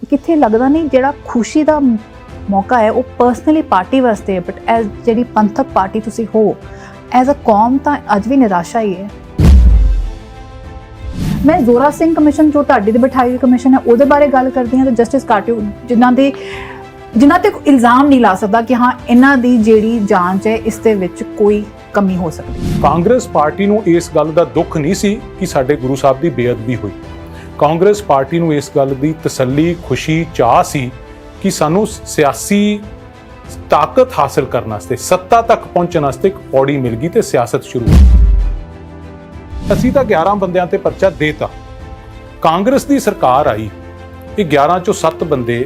किथे लगदा नहीं जिहड़ा खुशी दा मौका है वो पर्सनली पार्टी वास्ते है, बट एज जिहड़ी पंथक पार्टी तुसी हो एज अ कौम तां अज भी निराशा ही है। मैं जोरा सिंह कमीशन जो तुहाडी दी बिठाई हुई कमीशन है उहदे बारे गल करदी हां ते जस्टिस काटू जिन्हां ते इल्जाम नहीं ला सकदा कि हाँ इन्हां दी जिहड़ी जांच है इस दे विच कोई कमी हो सकदी। कांग्रेस पार्टी नूं इस गल दा दुख नहीं सी कि साडे गुरु साहब दी बेअदबी हुई। कांग्रेस पार्टी नूं इस गल दी तसल्ली खुशी चाह सी कि सानू सियासी ताकत हासिल करने वास्ते सत्ता तक पहुंचने वास्ते एक पौड़ी मिल गई ते सियासत शुरू हुई। असीं तां 11 बंदियां ते परचा देता, कांग्रेस दी सरकार आई, ये 11 चों 7 बंदे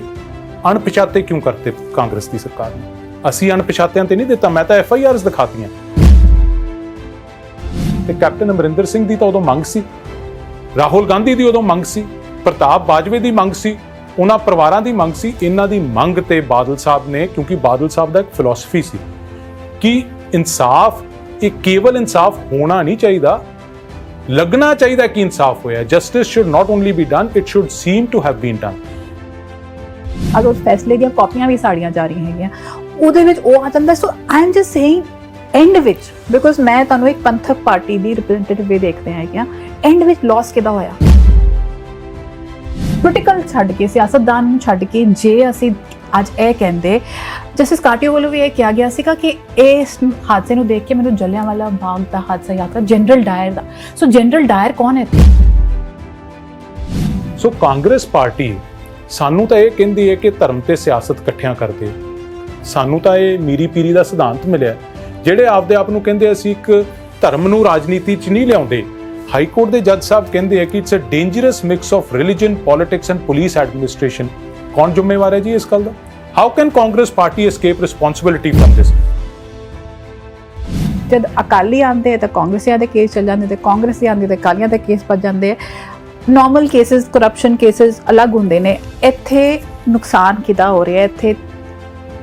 अणपछाते क्यों करते कांग्रेस दी सरकार ने? असीं अणपछातियां ते नहीं दिता, मैं तां FIRs दिखातियां। ते कैप्टन अमरिंदर सिंह दी तां उदों मंग सी, राहुल गांधी दी उदों मंग सी, प्रताप बाजवे दी मंग सी, उन्हां परिवारां दी मंग सी। इन्हां दी मंग ते बादल साहब ने, क्योंकि बादल साहब दा एक फिलॉसफी सी कि इंसाफ एक केवल इंसाफ होना नहीं चाहिए, लगना चाहिए कि इंसाफ होया। Justice should not only be done, it should seem to have been done. अगर उस फैसले दी कॉपियां भी साड़ियां जा रही हैं ਉਹਦੇ ਵਿੱਚ ਉਹ ਆ ਜਾਂਦਾ। So I am just saying and ਵਿੱਚ, ਬਿਕੋਜ਼ ਮੈਂ ਤੁਹਾਨੂੰ ਇੱਕ ਪੰਥਕ ਪਾਰਟੀ ਦੀ ਰਿਪਰੈਜ਼ੈਂਟੇਟਿਵ ਵੀ ਦੇਖਦੇ ਹਾਂ ਕਿ ਐਂਡ ਵਿੱਚ ਲਾਸ ਕਿਹਦਾ ਹੋਇਆ। ਪੋਲੀਟੀਕਲ ਛੱਡ ਕੇ, ਸਿਆਸਤਦਾਨ ਨੂੰ ਛੱਡ ਕੇ, ਜੇ ਅਸੀਂ ਅੱਜ ਇਹ ਕਹਿੰਦੇ, ਜਸਟਿਸ ਕਾਟਿਓ ਵੱਲੋਂ ਵੀ ਇਹ ਕਿਹਾ ਗਿਆ ਸੀਗਾ ਕਿ ਇਸ ਹਾਦਸੇ ਨੂੰ ਦੇਖ ਕੇ ਮੈਨੂੰ ਜਲਿਆਂਵਾਲਾ ਬਾਗ ਦਾ ਹਾਦਸਾ ਯਾਦ ਆ, ਜਨਰਲ ਡਾਇਰ ਦਾ। ਸੋ ਜਨਰਲ ਡਾਇਰ ਕੌਣ ਹੈ ਇੱਥੇ? ਸੋ ਕਾਂਗਰਸ ਪਾਰਟੀ ਸਾਨੂੰ ਤਾਂ ਇਹ ਕਹਿੰਦੀ ਹੈ ਕਿ ਧਰਮ ਤੇ ਸਿਆਸਤ ਇਕੱਠਿਆਂ ਕਰਦੇ। ਸਾਨੂੰ ਤਾਂ ਇਹ ਮੀਰੀ ਪੀਰੀ ਦਾ ਸਿਧਾਂਤ ਮਿਲਿਆ। ਜਿਹੜੇ ਆਪਦੇ ਆਪ ਨੂੰ ਕਹਿੰਦੇ ਅਸੀਂ ਇੱਕ ਧਰਮ ਨੂੰ ਰਾਜਨੀਤੀ 'ਚ ਨਹੀਂ ਲਿਆਉਂਦੇ। ਹਾਈ ਕੋਰਟ ਦੇ ਜੱਜ ਸਾਹਿਬ ਕਹਿੰਦੇ ਆ ਕਿ it's a dangerous mix of religion, politics and police administration. ਕੌਣ ਜ਼ਿੰਮੇਵਾਰ ਹੈ ਜੀ ਇਸ ਗੱਲ ਦਾ? How can Congress party escape responsibility from this? ਜਦ ਅਕਾਲੀ ਆਉਂਦੇ ਤਾਂ ਕਾਂਗਰਸੀਆਂ ਦੇ ਕੇਸ ਚੱਲ ਜਾਂਦੇ, ਤੇ ਕਾਂਗਰਸੀ ਆਉਂਦੇ ਤਾਂ ਅਕਾਲੀਆਂ ਦੇ ਕੇਸ ਵੱਜ ਜਾਂਦੇ। ਨੋਰਮਲ ਕੇਸਿਸ, ਕਰਪਸ਼ਨ ਕੇਸਿਸ ਅਲੱਗ ਹੁੰਦੇ ਨੇ। ਇੱਥੇ ਨੁਕਸਾਨ ਕਿਹਦਾ ਹੋ ਰਿਹਾ? ਇੱਥੇ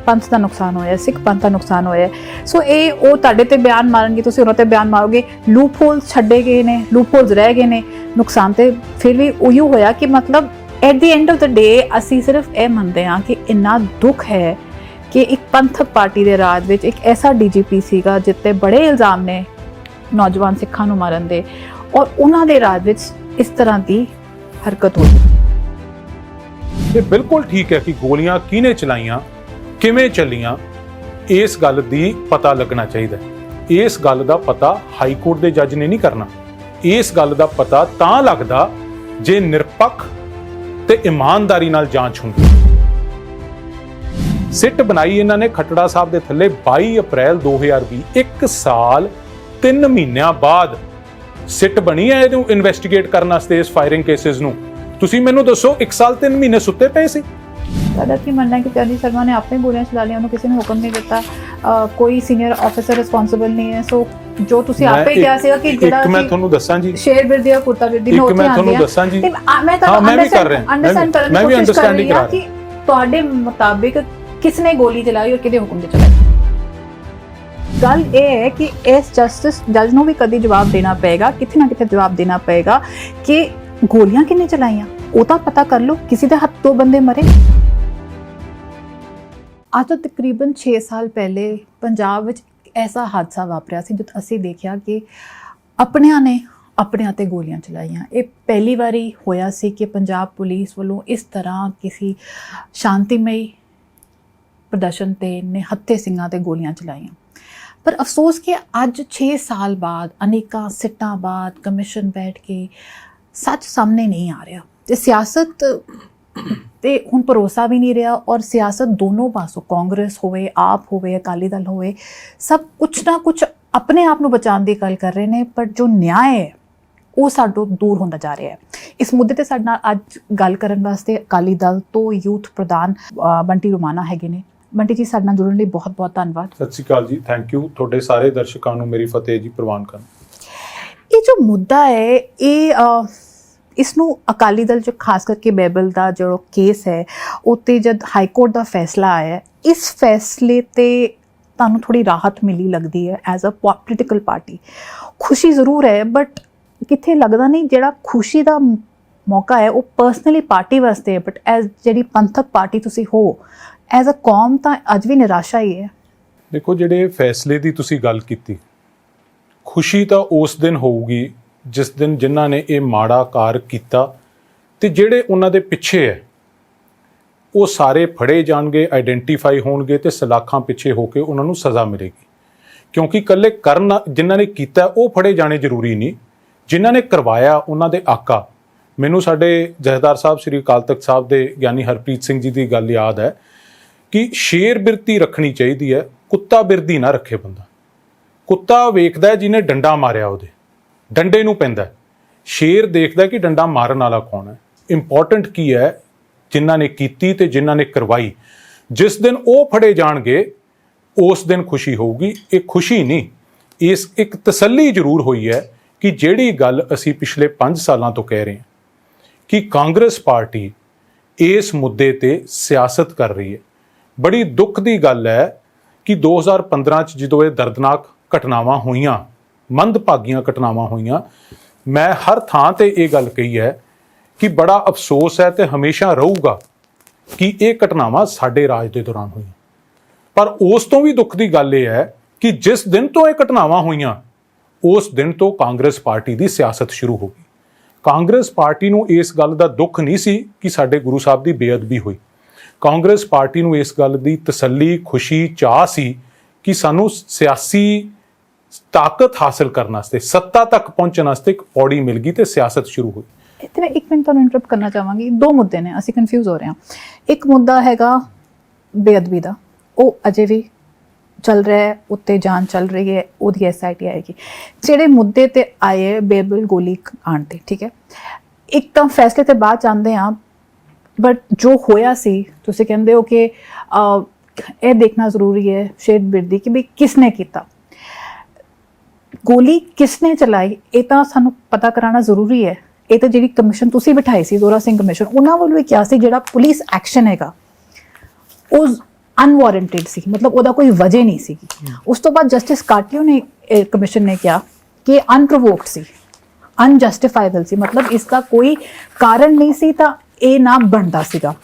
ਪੰਥ ਦਾ ਨੁਕਸਾਨ ਹੋਇਆ, ਸਿੱਖ ਪੰਥ ਦਾ ਨੁਕਸਾਨ ਹੋਇਆ। ਸੋ ਇਹ ਉਹ ਤੁਹਾਡੇ ਤੇ ਬਿਆਨ ਮਾਰਨਗੇ, ਤੁਸੀਂ ਉਹਨਾਂ ਤੇ ਬਿਆਨ ਮਾਰੋਗੇ। ਲੂਪ ਹੋਲਸ ਛੱਡੇ ਗਏ ਨੇ, ਲੂਪ ਹੋਲਸ ਰਹਿ ਗਏ ਨੇ, ਨੁਕਸਾਨ ਤੇ ਫਿਰ ਵੀ ਉਹੀ ਹੋਇਆ ਕਿ ਮਤਲਬ at the end of the day ਅਸੀਂ ਸਿਰਫ ਇਹ ਮੰਨਦੇ ਹਾਂ ਕਿ ਇੰਨਾ ਦੁੱਖ ਹੈ ਕਿ ਇੱਕ ਪੰਥਕ ਪਾਰਟੀ ਦੇ ਰਾਜ ਵਿੱਚ ਇੱਕ ਐਸਾ DGP ਸੀਗਾ ਜਿੱਤੇ ਬੜੇ ਇਲਜ਼ਾਮ ਨੇ ਨੌਜਵਾਨ ਸਿੱਖਾਂ ਨੂੰ ਮਾਰਨ ਦੇ, ਔਰ ਉਹਨਾਂ ਦੇ ਰਾਜ ਵਿੱਚ ਇਸ ਤਰ੍ਹਾਂ ਦੀ ਹਰਕਤ ਹੋਈ। ਇਹ ਬਿਲਕੁਲ ਠੀਕ ਹੈ ਕਿ ਗੋਲੀਆਂ ਕਿਹਨੇ ਚਲਾਈਆਂ, ਕਿਵੇਂ ਚੱਲੀਆਂ, ਇਸ ਗੱਲ ਦੀ ਪਤਾ ਲੱਗਣਾ ਚਾਹੀਦਾ। ਇਸ ਗੱਲ ਦਾ ਪਤਾ ਹਾਈ ਕੋਰਟ ਦੇ ਜੱਜ ਨੇ ਨਹੀਂ ਕਰਨਾ। ਇਸ ਗੱਲ ਦਾ ਪਤਾ ਤਾਂ ਲੱਗਦਾ ਜੇ ਨਿਰਪੱਖ ਤੇ ਇਮਾਨਦਾਰੀ ਨਾਲ ਜਾਂਚ ਹੁੰਦੀ। ਸਿੱਟ ਬਣਾਈ ਇਹਨਾਂ ਨੇ ਖੱਟੜਾ ਸਾਹਿਬ ਦੇ ਥੱਲੇ 22 ਅਪ੍ਰੈਲ 2020, 1 ਸਾਲ 3 ਮਹੀਨਿਆਂ ਬਾਅਦ ਸਿੱਟ ਬਣੀ ਹੈ ਇਹਨੂੰ ਇਨਵੈਸਟੀਗੇਟ ਕਰਨ ਵਾਸਤੇ, ਇਸ ਫਾਇਰਿੰਗ ਕੇਸਿਸ ਨੂੰ। ਤੁਸੀਂ ਮੈਨੂੰ ਦੱਸੋ 1 ਸਾਲ 3 ਮਹੀਨੇ ਸੁੱਤੇ ਪਏ ਸੀ? ਤੁਹਾਡਾ ਕੀ ਮੰਨਣਾ ਹੈ ਕਿ ਚਰਨਜੀਤ ਸ਼ਰਮਾ ਨੇ ਆਪੇ ਗੋਲੀਆਂ ਚਲਾ ਲਈਆਂ, ਉਹਨੂੰ ਕਿਸੇ ਨੇ ਹੁਕਮ ਨਹੀਂ ਦਿੱਤਾ, ਕੋਈ ਸੀਨੀਅਰ ਆਫੀਸਰ ਰਿਸਪੌਂਸਿਬਲ ਨਹੀਂ ਹੈ? ਸੋ ਜੋ ਤੁਸੀਂ ਆਪੇ ਕਿਹਾ ਸੀਗਾ ਕਿ ਜਿਹੜਾ ਮੈਂ ਤੁਹਾਨੂੰ ਦੱਸਾਂ ਜੀ, ਸ਼ੇਰ ਬਿਰਦੀ ਆ ਕੁੱਤਾ ਬਿਰਦੀ ਨੋਟ ਮੈਂ ਤੁਹਾਨੂੰ ਦੱਸਾਂ ਜੀ, ਮੈਂ ਤੁਹਾਨੂੰ ਅੰਡਰਸਟੈਂਡ ਕਰਨ ਦੀ ਕੋਸ਼ਿਸ਼ ਕਰ ਰਹੀ ਹਾਂ ਕਿ ਤੁਹਾਡੇ ਮੁਤਾਬਿਕ ਕਿਸਨੇ ਗੋਲੀ ਚਲਾਈ ਔਰ ਕਿਹਦੇ ਹੁਕਮ ਤੇ ਚਲਾਈ। ਗੱਲ ਇਹ ਹੈ ਕਿ ਇਸ ਜੱਜ ਨੂੰ ਵੀ ਕਦੀ ਜਵਾਬ ਦੇਣਾ ਪਏਗਾ, ਕਿਤੇ ਨਾ ਕਿਤੇ ਜਵਾਬ ਦੇਣਾ ਪਏਗਾ ਕਿ ਗੋਲੀਆਂ ਕਿਹਨੇ ਚਲਾਈਆਂ, ਉਹ ਤਾਂ ਪਤਾ ਕਰ ਲਓ। ਕਿਸੇ ਦੇ ਹੱਥ ਤੋਂ ਬੰਦੇ ਮਰੇ। ਅੱਜ ਤੋਂ ਤਕਰੀਬਨ 6 ਸਾਲ ਪਹਿਲੇ ਪੰਜਾਬ ਵਿੱਚ ਐਸਾ ਹਾਦਸਾ ਵਾਪਰਿਆ ਸੀ ਜਦ ਅਸੀਂ ਦੇਖਿਆ ਕਿ ਆਪਣਿਆਂ ਨੇ ਆਪਣਿਆਂ ਤੇ ਗੋਲੀਆਂ ਚਲਾਈਆਂ। ਇਹ ਪਹਿਲੀ ਵਾਰੀ ਹੋਇਆ ਸੀ ਕਿ ਪੰਜਾਬ ਪੁਲਿਸ ਵੱਲੋਂ ਇਸ ਤਰ੍ਹਾਂ ਕਿਸੇ ਸ਼ਾਂਤੀਮਈ ਪ੍ਰਦਰਸ਼ਨ ਤੇ ਨਿਹੱਥੇ ਸਿੰਘਾਂ ਤੇ ਗੋਲੀਆਂ ਚਲਾਈਆਂ। ਪਰ ਅਫਸੋਸ ਕਿ ਅੱਜ 6 ਸਾਲ ਬਾਅਦ, ਅਨੇਕਾਂ ਸਿੱਟਾਂ ਬਾਅਦ, ਕਮਿਸ਼ਨ ਬੈਠ ਕੇ ਸੱਚ ਸਾਹਮਣੇ ਨਹੀਂ ਆ ਰਿਹਾ ਤੇ ਸਿਆਸਤ ਤੇ ਹੁਣ ਭਰੋਸਾ ਵੀ ਨਹੀਂ ਰਿਹਾ। ਔਰ ਸਿਆਸਤ ਦੋਨੋਂ ਪਾਸੋਂ, ਕਾਂਗਰਸ ਹੋਵੇ, ਆਪ ਹੋਵੇ, ਅਕਾਲੀ ਦਲ ਹੋਵੇ, ਸਭ ਕੁਛ ਨਾ ਕੁਛ ਆਪਣੇ ਆਪ ਨੂੰ ਬਚਾਉਣ ਦੀ ਗੱਲ ਕਰ ਰਹੇ ਨੇ, ਪਰ ਜੋ ਨਿਆਂ ਹੈ ਉਹ ਸਾਡੋਂ ਦੂਰ ਹੁੰਦਾ ਜਾ ਰਿਹਾ ਹੈ। ਇਸ ਮੁੱਦੇ ਤੇ ਸਾਡੇ ਨਾਲ ਅੱਜ ਗੱਲ ਕਰਨ ਵਾਸਤੇ ਅਕਾਲੀ ਦਲ ਤੋਂ ਯੂਥ ਪ੍ਰਧਾਨ ਬੰਟੀ ਰੋਮਾਣਾ ਹੈਗੇ ਨੇ। ਬੰਟੀ ਜੀ, ਸਾਡੇ ਨਾਲ ਜੁੜਨ ਲਈ ਬਹੁਤ ਬਹੁਤ ਧੰਨਵਾਦ। ਸਤਿ ਸ਼੍ਰੀ ਅਕਾਲ ਜੀ, ਥੈਂਕ ਯੂ। ਤੁਹਾਡੇ ਸਾਰੇ ਦਰਸ਼ਕਾਂ ਨੂੰ ਮੇਰੀ ਫਤਿਹ ਜੀ ਪ੍ਰਵਾਨ ਕਰਨ। ਇਹ ਜੋ ਮੁੱਦਾ ਹੈ, ਇਹ ਇਸ ਨੂੰ ਅਕਾਲੀ ਦਲ 'ਚ ਖਾਸ ਕਰਕੇ ਬੈਬਲ ਦਾ ਜੋ ਕੇਸ ਹੈ ਉੱਤੇ ਜਦ ਹਾਈ ਕੋਰਟ ਦਾ ਫੈਸਲਾ ਆਇਆ, ਇਸ ਫੈਸਲੇ ਤੇ ਤੁਹਾਨੂੰ ਥੋੜੀ ਰਾਹਤ ਮਿਲੀ ਲੱਗਦੀ ਹੈ ਐਜ਼ ਅ ਪੋਲੀਟੀਕਲ ਪਾਰਟੀ? ਖੁਸ਼ੀ ਜ਼ਰੂਰ ਹੈ, ਬਟ ਕਿੱਥੇ ਲੱਗਦਾ ਨਹੀਂ ਜਿਹੜਾ ਖੁਸ਼ੀ ਦਾ ਮੌਕਾ ਹੈ ਉਹ ਪਰਸਨਲੀ ਪਾਰਟੀ ਵਾਸਤੇ ਹੈ, ਬਟ ਐਜ਼ ਜਿਹੜੀ ਪੰਥਕ ਪਾਰਟੀ ਤੁਸੀਂ ਹੋ ਐਜ਼ ਅ ਕੌਮ ਤਾਂ ਅੱਜ ਵੀ ਨਿਰਾਸ਼ਾ ਹੀ ਹੈ। ਦੇਖੋ, ਜਿਹੜੇ ਫੈਸਲੇ ਦੀ ਤੁਸੀਂ ਗੱਲ ਕੀਤੀ, ਖੁਸ਼ੀ ਤਾਂ ਉਸ ਦਿਨ ਹੋਊਗੀ ਜਿਸ ਦਿਨ ਜਿਨ੍ਹਾਂ ਨੇ ਇਹ ਮਾੜਾ ਕਾਰ ਕੀਤਾ ਤੇ ਜਿਹੜੇ ਉਹਨਾਂ ਦੇ ਪਿੱਛੇ ਹੈ ਉਹ ਸਾਰੇ ਫੜੇ ਜਾਣਗੇ, ਆਈਡੈਂਟੀਫਾਈ ਹੋਣਗੇ ਤੇ ਸਲਾਖਾਂ ਪਿੱਛੇ ਹੋ ਕੇ ਉਹਨਾਂ ਨੂੰ ਸਜ਼ਾ ਮਿਲੇਗੀ। ਕਿਉਂਕਿ ਇਕੱਲੇ ਕਰਨ ਜਿਨ੍ਹਾਂ ਨੇ ਕੀਤਾ ਉਹ ਫੜੇ ਜਾਣੇ ਜ਼ਰੂਰੀ ਨਹੀਂ, ਜਿਨ੍ਹਾਂ ਨੇ ਕਰਵਾਇਆ ਉਹਨਾਂ ਦੇ ਆਕਾ। ਮੈਨੂੰ ਸਾਡੇ ਜਥੇਦਾਰ ਸਾਹਿਬ ਸ੍ਰੀ ਅਕਾਲ ਤਖਤ ਸਾਹਿਬ ਦੇ ਗਿਆਨੀ ਹਰਪ੍ਰੀਤ ਸਿੰਘ ਜੀ ਦੀ ਗੱਲ ਯਾਦ ਹੈ ਕਿ ਸ਼ੇਰ ਬਿਰਤੀ ਰੱਖਣੀ ਚਾਹੀਦੀ ਹੈ, ਕੁੱਤਾ ਬਿਰਤੀ ਨਾ ਰੱਖੇ ਬੰਦਾ। ਕੁੱਤਾ ਵੇਖਦਾ ਜਿਹਨੇ ਡੰਡਾ ਮਾਰਿਆ ਉਹਦੇ ਡੰਡੇ ਨੂੰ ਪੈਂਦਾ, ਸ਼ੇਰ ਦੇਖਦਾ ਕਿ ਡੰਡਾ ਮਾਰਨ ਵਾਲਾ ਕੌਣ ਹੈ। ਇੰਪੋਰਟੈਂਟ ਕੀ ਹੈ, ਜਿਨ੍ਹਾਂ ਨੇ ਕੀਤੀ ਤੇ ਜਿਨ੍ਹਾਂ ਨੇ ਕਰਵਾਈ, ਜਿਸ ਦਿਨ ਉਹ ਫੜੇ ਜਾਣਗੇ ਉਸ ਦਿਨ ਖੁਸ਼ੀ ਹੋਊਗੀ। ਇਹ ਖੁਸ਼ੀ ਨਹੀਂ, ਇਸ ਇੱਕ ਤਸੱਲੀ ਜ਼ਰੂਰ ਹੋਈ ਹੈ ਕਿ ਜਿਹੜੀ ਗੱਲ ਅਸੀਂ ਪਿਛਲੇ 5 ਸਾਲਾਂ ਤੋਂ ਕਹਿ ਰਹੇ ਹਾਂ ਕਿ ਕਾਂਗਰਸ ਪਾਰਟੀ ਇਸ ਮੁੱਦੇ ਤੇ ਸਿਆਸਤ ਕਰ ਰਹੀ ਹੈ। ਬੜੀ ਦੁੱਖ ਦੀ ਗੱਲ ਹੈ ਕਿ 2015 ਚ ਜਦੋਂ ਇਹ ਦਰਦਨਾਕ ਘਟਨਾਵਾਂ ਹੋਈਆਂ, ਮੰਦਭਾਗੀਆਂ ਘਟਨਾਵਾਂ ਹੋਈਆਂ, ਮੈਂ ਹਰ ਥਾਂ ਤੇ ਇਹ ਗੱਲ ਕਹੀ ਹੈ ਕਿ ਬੜਾ ਅਫਸੋਸ ਹੈ ਤੇ ਹਮੇਸ਼ਾ ਰਹੂਗਾ ਕਿ ਇਹ ਘਟਨਾਵਾਂ ਸਾਡੇ ਰਾਜ ਦੇ ਦੌਰਾਨ ਹੋਈਆਂ। ਪਰ ਉਸ ਤੋਂ ਵੀ ਦੁੱਖ ਦੀ ਗੱਲ ਇਹ ਹੈ ਕਿ ਜਿਸ ਦਿਨ ਤੋਂ ਇਹ ਘਟਨਾਵਾਂ ਹੋਈਆਂ ਉਸ ਦਿਨ ਤੋਂ ਕਾਂਗਰਸ ਪਾਰਟੀ ਦੀ ਸਿਆਸਤ ਸ਼ੁਰੂ ਹੋ ਗਈ। ਕਾਂਗਰਸ ਪਾਰਟੀ ਨੂੰ ਇਸ ਗੱਲ ਦਾ ਦੁੱਖ ਨਹੀਂ ਸੀ ਕਿ ਸਾਡੇ ਗੁਰੂ ਸਾਹਿਬ ਦੀ ਬੇਅਦਬੀ ਹੋਈ। ਕਾਂਗਰਸ ਪਾਰਟੀ ਨੂੰ ਇਸ ਗੱਲ ਦੀ ਤਸੱਲੀ, ਖੁਸ਼ੀ, ਚਾਹ ਸੀ ਕਿ ਸਾਨੂੰ ਸਿਆਸੀ ਤਾਕਤ ਹਾਸਲ ਕਰਨ ਵਾਸਤੇ, ਸੱਤਾ ਤੱਕ ਪਹੁੰਚਣ ਵਾਸਤੇ ਇੱਕ ਪੌੜੀ ਮਿਲ ਗਈ ਤੇ ਸਿਆਸਤ ਸ਼ੁਰੂ ਹੋਈ। ਇੱਥੇ ਮੈਂ 1 ਮਿੰਟ ਤੁਹਾਨੂੰ ਇੰਟਰਰਪਟ ਕਰਨਾ ਚਾਹਾਂਗੀ। 2 ਮੁੱਦੇ ਨੇ, ਅਸੀਂ ਕਨਫਿਊਜ਼ ਹੋ ਰਹੇ ਹਾਂ। ਇੱਕ ਮੁੱਦਾ ਹੈਗਾ ਬੇਅਦਬੀ ਦਾ, ਉਹ ਅਜੇ ਵੀ ਚੱਲ ਰਿਹਾ ਹੈ, ਉੱਤੇ ਜਾਂਚ ਚੱਲ ਰਹੀ ਹੈ, ਉਹਦੀ SIT ਆਏਗੀ। ਜਿਹੜੇ ਮੁੱਦੇ ਤੇ ਆਏ ਬੇਬਲ ਗੋਲੀ ਕਾਂਡ ਤੇ, ਠੀਕ ਹੈ, ਇੱਕ ਤਾਂ ਫੈਸਲੇ ਤੇ ਬਾਅਦ ਚਾਹੁੰਦੇ ਹਾਂ, ਬਟ ਜੋ ਹੋਇਆ ਸੀ ਤੁਸੀਂ ਕਹਿੰਦੇ ਹੋ ਕਿ ਇਹ ਦੇਖਣਾ ਜ਼ਰੂਰੀ ਹੈ ਸ਼ੇਰ ਬਿਰਦੀ ਕਿ ਵੀ ਕਿਸਨੇ ਕੀਤਾ, ਗੋਲੀ ਕਿਸਨੇ ਚਲਾਈ, ਇਹ ਤਾਂ ਸਾਨੂੰ ਪਤਾ ਕਰਾਉਣਾ ਜ਼ਰੂਰੀ ਹੈ। ਇਹ ਤਾਂ ਜਿਹੜੀ ਕਮਿਸ਼ਨ ਤੁਸੀਂ ਬਿਠਾਈ ਸੀ, ਜ਼ੋਰਾ ਸਿੰਘ ਕਮਿਸ਼ਨ, ਉਹਨਾਂ ਵੱਲੋਂ ਵੀ ਕਿਹਾ ਸੀ ਜਿਹੜਾ ਪੁਲਿਸ ਐਕਸ਼ਨ ਹੈਗਾ ਉਹ ਅਨਵਾਰੰਟਡ ਸੀ, ਮਤਲਬ ਉਹਦਾ ਕੋਈ ਵਜ੍ਹਾ ਨਹੀਂ ਸੀ। ਉਸ ਤੋਂ ਬਾਅਦ ਜਸਟਿਸ ਕਾਟਿਓ ਨੇ ਕਮਿਸ਼ਨ ਨੇ ਕਿਹਾ ਕਿ ਅਨਪ੍ਰੋਵੋਕਡ ਸੀ, ਅਨਜਸਟੀਫਾਈਬਲ ਸੀ, ਮਤਲਬ ਇਸ ਦਾ ਕੋਈ ਕਾਰਨ ਨਹੀਂ ਸੀ ਤਾਂ ਇਹ ਨਾ ਬਣਦਾ ਸੀਗਾ।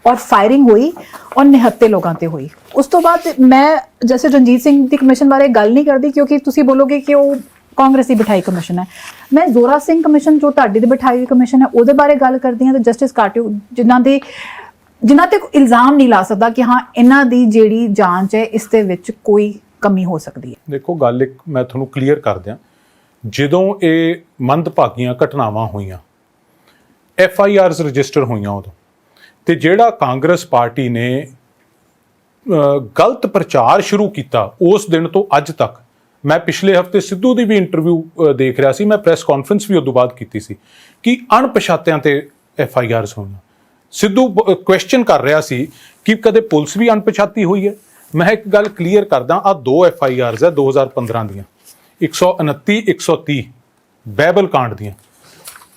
ਔਰ ਫਾਇਰਿੰਗ ਹੋਈ ਔਰ ਨਿਹੱਤੇ ਲੋਕਾਂ ਤੇ ਹੋਈ। ਉਸ ਤੋਂ ਬਾਅਦ ਮੈਂ ਜੈਸੇ ਰਣਜੀਤ ਸਿੰਘ ਦੀ ਕਮਿਸ਼ਨ ਬਾਰੇ ਗੱਲ ਨਹੀਂ ਕਰਦੀ ਕਿਉਂਕਿ ਤੁਸੀਂ ਬੋਲੋਗੇ ਕਿ ਉਹ ਕਾਂਗਰਸ ਦੀ ਬਿਠਾਈ ਕਮਿਸ਼ਨ ਹੈ। ਮੈਂ ਜ਼ੋਰਾ ਸਿੰਘ ਕਮਿਸ਼ਨ ਜੋ ਤੁਹਾਡੀ ਦੀ ਬਿਠਾਈ ਹੋਈ ਕਮਿਸ਼ਨ ਹੈ ਉਹਦੇ ਬਾਰੇ ਗੱਲ ਕਰਦੀ ਹਾਂ। ਤੇ ਜਸਟਿਸ ਕਾਟਿਓ ਜਿਨ੍ਹਾਂ ਤੇ ਇਲਜ਼ਾਮ ਨਹੀਂ ਲਾ ਸਕਦਾ ਕਿ ਹਾਂ ਇਹਨਾਂ ਦੀ ਜਿਹੜੀ ਜਾਂਚ ਹੈ ਇਸ ਦੇ ਵਿੱਚ ਕੋਈ ਕਮੀ ਹੋ ਸਕਦੀ ਹੈ। ਦੇਖੋ, ਗੱਲ ਇੱਕ ਮੈਂ ਤੁਹਾਨੂੰ ਕਲੀਅਰ ਕਰ ਦਿਆਂ, ਜਦੋਂ ਇਹ ਮੰਦਭਾਗੀਆਂ ਘਟਨਾਵਾਂ ਹੋਈਆਂ, FIRs ਰਜਿਸਟਰ ਹੋਈਆਂ ਉਦੋਂ, ਤੇ ਜਿਹੜਾ ਕਾਂਗਰਸ ਪਾਰਟੀ ਨੇ ਗਲਤ ਪ੍ਰਚਾਰ ਸ਼ੁਰੂ ਕੀਤਾ ਉਸ ਦਿਨ ਤੋਂ ਅੱਜ ਤੱਕ, ਮੈਂ ਪਿਛਲੇ ਹਫਤੇ ਸਿੱਧੂ ਦੀ ਵੀ ਇੰਟਰਵਿਊ ਦੇਖ ਰਿਹਾ ਸੀ, ਮੈਂ ਪ੍ਰੈਸ ਕਾਨਫਰੰਸ ਵੀ ਉਦੋਂ ਬਾਅਦ ਕੀਤੀ ਸੀ ਕਿ ਅਣਪਛਾਤਿਆਂ ਤੇ FIRs ਹੋਈਆਂ। ਸਿੱਧੂ ਕੁਐਸਚਨ ਕਰ ਰਿਹਾ ਸੀ ਕਿ ਕਦੇ ਪੁਲਿਸ ਵੀ ਅਣਪਛਾਤੀ ਹੋਈ ਹੈ। ਮੈਂ ਇੱਕ ਗੱਲ ਕਲੀਅਰ ਕਰਦਾ, ਆ 2 FIRs ਹੈ 2015 ਦੀਆਂ, 129 130 ਬੈਬਲ ਕਾਂਡ ਦੀਆਂ,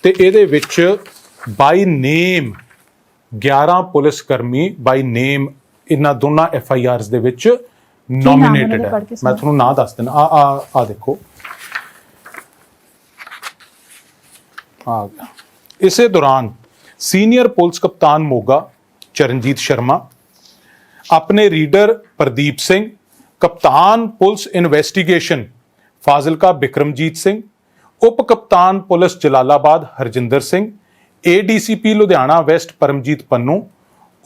ਤੇ ਇਹਦੇ ਵਿੱਚ ਬਾਈ ਨੇਮ 11 ਪੁਲਿਸ ਕਰਮੀ ਬਾਈ ਨੇਮ ਇਹਨਾਂ ਦੋਨਾਂ FIRs ਦੇ ਵਿੱਚ ਨੋਮੀਨੇਟਡ ਹੈ। ਮੈਂ ਤੁਹਾਨੂੰ ਨਾਂ ਦੱਸ ਦਿੰਦਾ, ਆ ਦੇਖੋ, ਆ ਗਿਆ। ਇਸੇ ਦੌਰਾਨ ਸੀਨੀਅਰ ਪੁਲਿਸ ਕਪਤਾਨ ਮੋਗਾ ਚਰਨਜੀਤ ਸ਼ਰਮਾ, ਆਪਣੇ ਰੀਡਰ ਪ੍ਰਦੀਪ ਸਿੰਘ, ਕਪਤਾਨ ਪੁਲਿਸ ਇਨਵੈਸਟੀਗੇਸ਼ਨ ਫਾਜ਼ਿਲਕਾ ਬਿਕਰਮਜੀਤ ਸਿੰਘ, ਉਪ ਕਪਤਾਨ police Jalalabad Harjinder Singh, ADCP Ludhiana west Paramjit Pannu,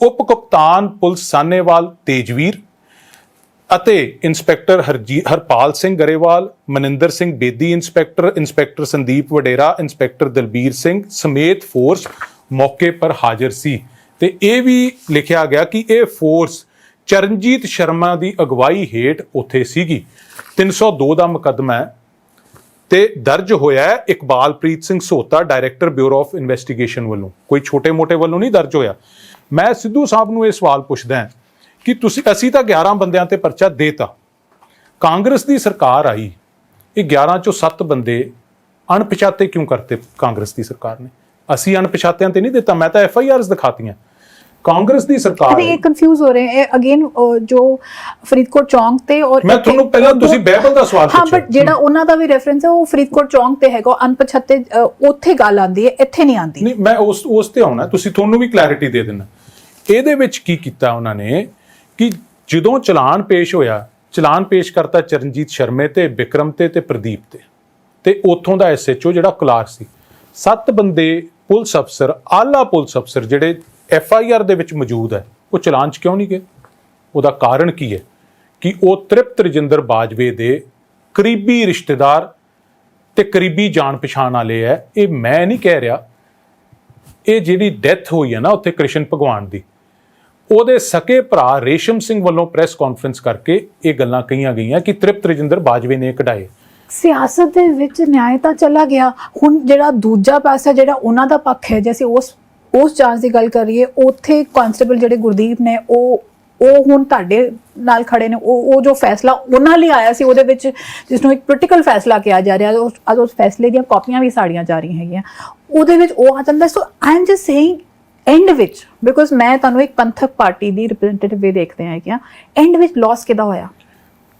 ਉਪ ਕਪਤਾਨ ਪੁਲਿਸ ਸਾਨੇਵਾਲ ਤੇਜਵੀਰ ਅਤੇ inspector Harpal Singh Grewal, Maninder Singh Bedi inspector Sandeep Vadera, inspector Dalbir Singh ਸਮੇਤ ਫੋਰਸ ਮੌਕੇ ਪਰ ਹਾਜ਼ਰ ਸੀ। ਤੇ ਇਹ ਵੀ ਲਿਖਿਆ ਗਿਆ ਕਿ ਇਹ ਫੋਰਸ ਚਰਨਜੀਤ ਸ਼ਰਮਾ ਦੀ ਅਗਵਾਈ ਹੇਠ ਉੱਥੇ ਸੀਗੀ। 302 ਦਾ ਮੁਕੱਦਮਾ ਹੈ ਤੇ ਦਰਜ ਹੋਇਆ ਹੈ Iqbalpreet Singh Sota, director bureau of investigation ਵੱਲੋਂ, ਕੋਈ ਛੋਟੇ-ਮੋਟੇ ਵੱਲੋਂ ਨਹੀਂ ਦਰਜ ਹੋਇਆ। ਮੈਂ ਸਿੱਧੂ ਸਾਹਿਬ ਨੂੰ ਇਹ ਸਵਾਲ ਪੁੱਛਦਾ ਕਿ ਅਸੀਂ ਤਾਂ 11 ਬੰਦਿਆਂ ਤੇ ਪਰਚਾ ਦੇਤਾ, ਕਾਂਗਰਸ ਦੀ ਸਰਕਾਰ ਆਈ, ਇਹ 11 ਚੋਂ 7 ਬੰਦੇ ਅਣਪਛਾਤੇ ਕਿਉਂ ਕਰਤੇ ਕਾਂਗਰਸ ਦੀ ਸਰਕਾਰ ਨੇ? ਅਸੀਂ ਅਣਪਛਾਤਿਆਂ ਤੇ ਨਹੀਂ ਦਿੱਤਾ, ਮੈਂ ਤਾਂ FIRs ਦਿਖਾਤੀਆਂ। ਕਾਂਗਰਸ ਦੀ ਸਰਕਾਰ ये कंफ्यूज हो रहे हैं अगेन जो फरीदकोट चौंक ते और ਮੈਂ ਤੁਹਾਨੂੰ ਪਹਿਲਾਂ ਤੁਸੀਂ ਬਾਈਬਲ ਦਾ ਸਵਾਲ हाँ ਪੁੱਛਿਆ बट ਜਿਹੜਾ ਉਹਨਾਂ ਦਾ ਵੀ ਰੈਫਰੈਂਸ ਹੈ ਉਹ ਫਰੀਦਕੋਟ ਚੌਂਕ ਤੇ ਹੈਗਾ ਅਨਪਛਾਤੇ ਉੱਥੇ ਗੱਲ ਆਉਂਦੀ ਹੈ ਇੱਥੇ ਨਹੀਂ ਆਉਂਦੀ ਨਹੀਂ ਮੈਂ ਉਸ ਤੇ ਆਉਣਾ ਤੁਸੀਂ ਤੁਹਾਨੂੰ ਵੀ ਕਲੈਰਿਟੀ ਦੇ ਦੇਣਾ ਇਹਦੇ ਵਿੱਚ ਕੀ ਕੀਤਾ ਉਹਨਾਂ ਨੇ ਕਿ ਜਦੋਂ ਚਲਾਨ ਪੇਸ਼ ਹੋਇਆ ਚਲਾਨ ਪੇਸ਼ ਕਰਤਾ ਚਰਨਜੀਤ ਸ਼ਰਮੇ ਤੇ ਵਿਕਰਮ ਤੇ ਪ੍ਰਦੀਪ ਤੇ ਉੱਥੋਂ ਦਾ ਐਸਐਚਓ ਜਿਹੜਾ ਕਲਾਰ ਸੀ 7 ਬੰਦੇ ਪੁਲਿਸ ਅਫਸਰ ਆਲਾ ਪੁਲਿਸ ਅਫਸਰ ਜਿਹੜੇ ਐਫਆਈਆਰ ਦੇ ਵਿੱਚ ਮੌਜੂਦ ਹੈ ਉਹ ਚਲਾਨ 'ਚ ਕਿਉਂ ਨਹੀਂ ਗਏ ਉਹਦਾ ਕਾਰਨ ਕੀ ਹੈ ਕਿ ਉਹ ਤ੍ਰਿਪਤ ਰਜਿੰਦਰ ਬਾਜਵੇ ਦੇ ਕਰੀਬੀ ਰਿਸ਼ਤੇਦਾਰ ਤੇ ਕਰੀਬੀ ਜਾਣ ਪਛਾਣ ਵਾਲੇ ਹੈ ਇਹ ਮੈਂ ਨਹੀਂ ਕਹਿ ਰਿਹਾ ਇਹ ਜਿਹੜੀ ਡੈਥ ਹੋਈ ਹੈ ਨਾ ਉੱਥੇ ਕ੍ਰਿਸ਼ਨ ਭਗਵਾਨ ਦੀ ਉਹਦੇ ਸਕੇ ਭਰਾ ਰੇਸ਼ਮ ਸਿੰਘ ਵੱਲੋਂ ਪ੍ਰੈਸ ਕਾਨਫਰੰਸ ਕਰਕੇ ਇਹ ਗੱਲਾਂ ਕਹੀਆਂ ਗਈਆਂ ਕਿ ਤ੍ਰਿਪਤ ਰਜਿੰਦਰ ਬਾਜਵੇ ਨੇ ਕਢਾਏ ਸਿਆਸਤ ਦੇ ਵਿੱਚ ਨਿਆਂ ਤਾਂ ਚਲਾ ਗਿਆ ਹੁਣ ਜਿਹੜਾ ਦੂਜਾ ਪਾਸਾ ਜਿਹੜਾ ਉਹਨਾਂ ਦਾ ਪੱਖ ਹੈ ਜਿਵੇਂ ਉਸ ਜਾਂਚ ਦੀ ਗੱਲ ਕਰੀਏ ਉੱਥੇ ਕਾਂਸਟੇਬਲ ਜਿਹੜੇ ਗੁਰਦੀਪ ਨੇ ਉਹ ਹੁਣ ਤੁਹਾਡੇ ਨਾਲ ਖੜੇ ਨੇ ਉਹ ਜੋ ਫੈਸਲਾ ਉਹਨਾਂ ਲਈ ਆਇਆ ਸੀ ਉਹਦੇ ਵਿੱਚ ਜਿਸ ਨੂੰ ਇੱਕ ਪੋਲੀਟੀਕਲ ਫੈਸਲਾ ਕਿਹਾ ਜਾ ਰਿਹਾ ਉਸ ਫੈਸਲੇ ਦੀਆਂ ਕਾਪੀਆਂ ਵੀ ਸਾੜੀਆਂ ਜਾ ਰਹੀਆਂ ਹੈਗੀਆਂ ਉਹਦੇ ਵਿੱਚ ਉਹ ਆ ਜਾਂਦਾ so I am just saying and ਵਿੱਚ ਬਿਕੋਜ਼ ਮੈਂ ਤੁਹਾਨੂੰ ਇੱਕ ਪੰਥਕ ਪਾਰਟੀ ਦੀ ਰਿਪਰੈਜ਼ੈਂਟੇਟਿਵ ਵੀ ਦੇਖਦੇ ਹਾਂ ਕਿ ਐਂਡ ਵਿੱਚ ਲਾਸ ਕਿਹਦਾ ਹੋਇਆ